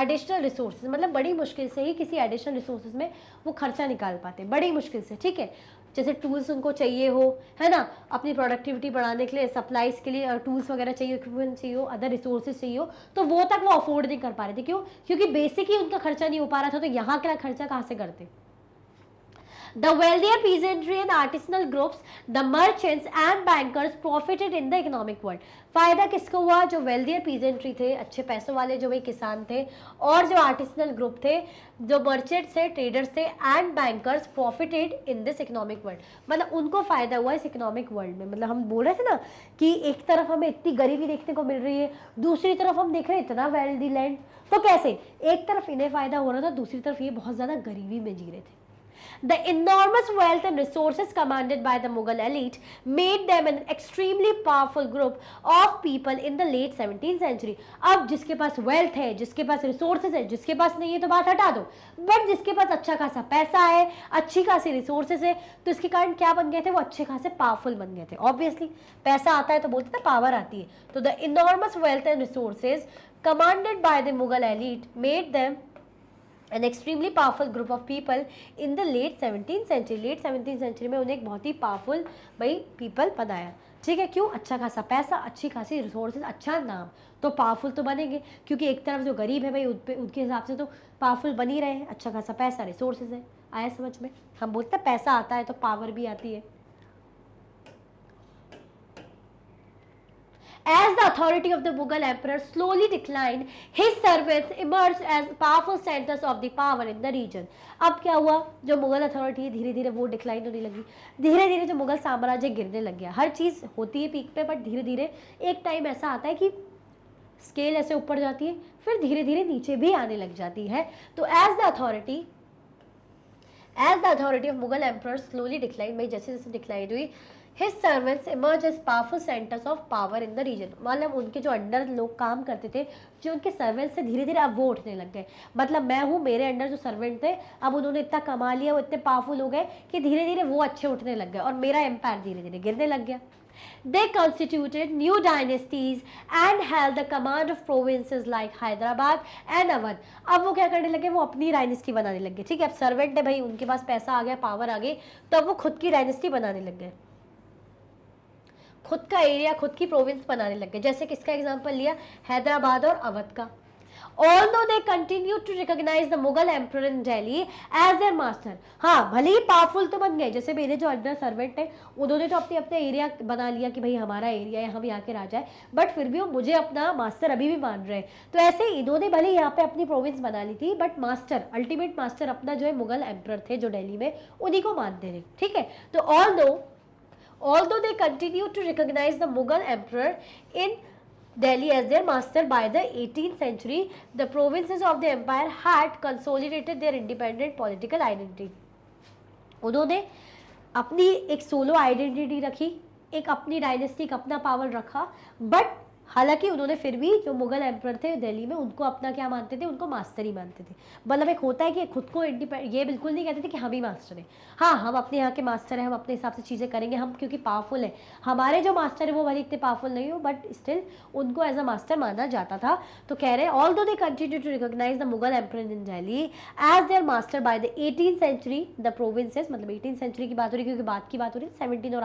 additional resources, मतलब बड़ी मुश्किल से ही किसी एडिशनल रिसोर्सेज में वो खर्चा निकाल पाते, बड़ी मुश्किल से, ठीक है। जैसे टूल्स उनको चाहिए हो, है ना, अपनी प्रोडक्टिविटी बढ़ाने के लिए, सप्लाईज के लिए टूल्स वगैरह चाहिए, इक्विपमेंट चाहिए हो, अदर रिसोर्सेज चाहिए हो, तो वो तक वो अफोर्ड नहीं कर पा रहे थे। क्यों? क्योंकि बेसिक ही उनका खर्चा नहीं हो पा रहा था, तो यहाँ का खर्चा कहाँ से करते? The wealthier peasantry and artisanal groups, the merchants and bankers profited in the economic world. फायदा किसको हुआ? जो wealthier peasantry थे, अच्छे पैसों वाले जो भाई किसान थे, और जो artisanal group थे, जो merchants थे, traders थे, and bankers profited in this economic world. मतलब उनको फायदा हुआ इस economic world में। मतलब हम बोल रहे थे ना कि एक तरफ हमें इतनी गरीबी देखने को मिल रही है, दूसरी तरफ हम देख रहे हैं इतना wealthy land, तो कैसे? एक तरफ इन्हें फायदा हो रहा था, दूसरी तरफ ये बहुत ज्यादा गरीबी में जी रहे थे। The enormous wealth and resources commanded by the Mughal elite made them an extremely powerful group of people in the late 17th century. अब जिसके पास wealth है, जिसके पास resources है, जिसके पास नहीं है तो बात हटा दो, बट जिसके पास अच्छा खासा पैसा है, अच्छी खासी resources है, तो इसके कारण क्या बन गए थे? वो अच्छे खासे powerful बन गए थे। Obviously पैसा आता है तो बोलते हैं power आती है। तो the enormous wealth and resources commanded by the Mughal elite made them an extremely powerful group of people in the late 17th century. late 17th century में उन्हें एक बहुत ही पावरफुल भाई पीपल बनाया, ठीक है। क्यों? अच्छा खासा पैसा, अच्छी खासी रिसोर्सेज, अच्छा नाम, तो पावरफुल तो बनेंगे। क्योंकि एक तरफ जो गरीब है भाई उनके हिसाब से तो पावरफुल बन ही रहे हैं, अच्छा खासा पैसा, रिसोर्सेज है। आया समझ में? हम बोलते हैं पैसा आता है तो पावर भी आती है। As the authority of the Mughal emperor slowly declined, his servants emerged as powerful centers of the power in the region. अब क्या हुआ? जो मुगल अथॉरिटी धीरे धीरे वो डिक्लाइन होने लगी, धीरे धीरे जो मुगल साम्राज्य गिरने लग गया। हर चीज़ होती है पीक पे, बट धीरे धीरे एक टाइम ऐसा आता है कि स्केल ऐसे ऊपर जाती है, फिर धीरे धीरे नीचे भी आने लग जाती है। तो as the authority of Mughal emperor slowly decline, भाई जैसे जैसे डिक्लाइन हुई, His servants emerged as powerful centers of power in the region. मतलब उनके जो अंडर लोग काम करते थे, जो उनके सर्वेंट्स से धीरे धीरे अब वो उठने लग गए। मतलब मैं हूँ, मेरे अंडर जो सर्वेंट थे, अब उन्होंने इतना कमा लिया, वो इतने पावरफुल हो गए कि धीरे धीरे वो अच्छे उठने लग गए और मेरा एम्पायर धीरे धीरे गिरने लग गया। They constituted new dynasties and held the command of provinces like Hyderabad and Awadh. अब वो क्या करने लगे? वो अपनी डायनेस्टी बनाने लग गए, ठीक है। अब सर्वेंट है भाई, उनके पास पैसा आ गया, पावर आ गई, तो अब वो खुद की डायनेस्टी बनाने लग गए, खुद का एरिया, खुद की प्रोविंस बनाने लग गए। जैसे किसका एग्जांपल लिया? हैदराबाद और अवध का। Although they continued to recognize the Mughal emperor in Delhi as their master. हाँ, भले ही पावरफुल तो बन गए, जैसे मेरे जो अंडर सर्वेंट है उन्होंने तो अपने अपने एरिया बना लिया कि भाई हमारा एरिया है, हम यहाँ के राजा है, बट फिर भी वो मुझे अपना मास्टर अभी भी मान रहे हैं। तो ऐसे इन्होंने भले यहाँ पे अपनी प्रोविंस बना ली थी, बट मास्टर, अल्टीमेट मास्टर अपना जो है मुगल एम्प्रर थे जो दिल्ली में, उन्हीं को मानते रहे। ठीक है, तो although they continued to recognize the Mughal emperor in Delhi as their master, by the 18th century, the provinces of the empire had consolidated their independent political identity. उन्होंने अपनी एक सोलो आइडेंटिटी रखी, एक अपनी डायनेस्टी, अपना power रखा, but हालांकि उन्होंने फिर भी जो मुगल एम्पर थे दिल्ली में उनको अपना क्या मानते थे, उनको मास्टर ही मानते थे। मतलब एक होता है कि खुद को ये बिल्कुल नहीं कहते थे कि हम ही मास्टर हैं, हाँ हम अपने यहाँ के मास्टर हैं, हम अपने हिसाब से चीज़ें करेंगे, हम क्योंकि पावरफुल है, हमारे जो मास्टर है वो भले इतने पावरफुल नहीं हो, बट स्टिल उनको एज अ मास्टर माना जाता था। तो कह रहे हैं although they continue to recognise the Mughal emperor in Delhi as their master by the 18th century, the provinces, मतलब 18th सेंचुरी की बात हो रही, क्योंकि बात की बात हो रही है 17 और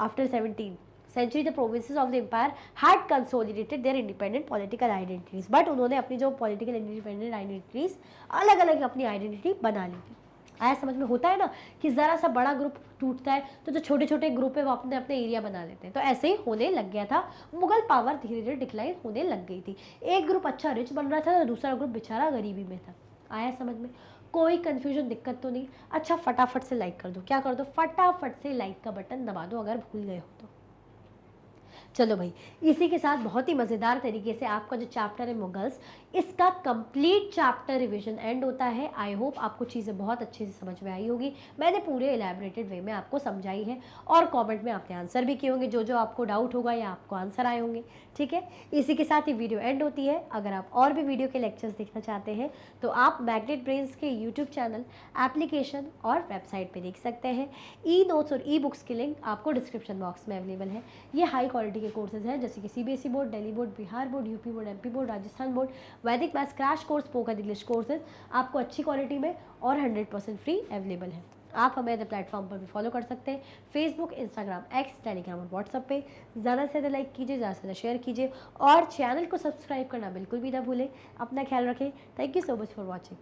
after 17 century the provinces of the empire had consolidated their independent political identities, but उन्होंने अपनी जो political independent identities अलग अलग अपनी identity बना ली थी। आया समझ में? होता है ना कि ज़रा सा बड़ा ग्रुप टूटता है तो जो छोटे छोटे ग्रुप है वो अपने अपने एरिया बना लेते हैं, तो ऐसे ही होने लग गया था। मुगल पावर धीरे धीरे डिक्लाइन होने लग गई थी, एक ग्रुप अच्छा रिच बन रहा था तो दूसरा ग्रुप बेचारा गरीबी में था। आया समझ में? कोई कंफ्यूजन, दिक्कत तो नहीं? अच्छा फटाफट से लाइक कर दो, क्या कर दो, फटाफट से लाइक का बटन दबा दो अगर भूल गए हो तो। चलो भाई, इसी के साथ बहुत ही मज़ेदार तरीके से आपका जो चैप्टर है मुगल्स, इसका कंप्लीट चैप्टर रिवीजन एंड होता है। आई होप आपको चीज़ें बहुत अच्छे से समझ में आई होगी, मैंने पूरे एलैबोरेटेड वे में आपको समझाई है, और कमेंट में आपने आंसर भी किए होंगे, जो जो आपको डाउट होगा या आपको आंसर आए होंगे। ठीक है, इसी के साथ ही वीडियो एंड होती है। अगर आप और भी वीडियो के लेक्चर्स देखना चाहते हैं तो आप मैग्नेट ब्रेन्स के यूट्यूब चैनल, एप्लीकेशन और वेबसाइट पर देख सकते हैं। ई नोट्स और ई बुक्स की लिंक आपको डिस्क्रिप्शन बॉक्स में अवेलेबल है। ये हाई क्वालिटी के कोर्सेज हैं, जैसे कि CBSE board, Delhi board, Bihar board, UP board, MP board, Rajasthan board, Vedic maths crash course, spoken English courses आपको अच्छी क्वालिटी में और 100% फ्री अवेलेबल है। आप हमें अपने प्लेटफॉर्म पर भी फॉलो कर सकते हैं, फेसबुक, इंस्टाग्राम, एक्स, टेलीग्राम और व्हाट्सएप पे। ज़्यादा से ज़्यादा लाइक कीजिए, ज़्यादा से ज़्यादा शेयर कीजिए, और चैनल को सब्सक्राइब करना बिल्कुल भी ना भूलें। अपना ख्याल रखें। Thank you so much for watching.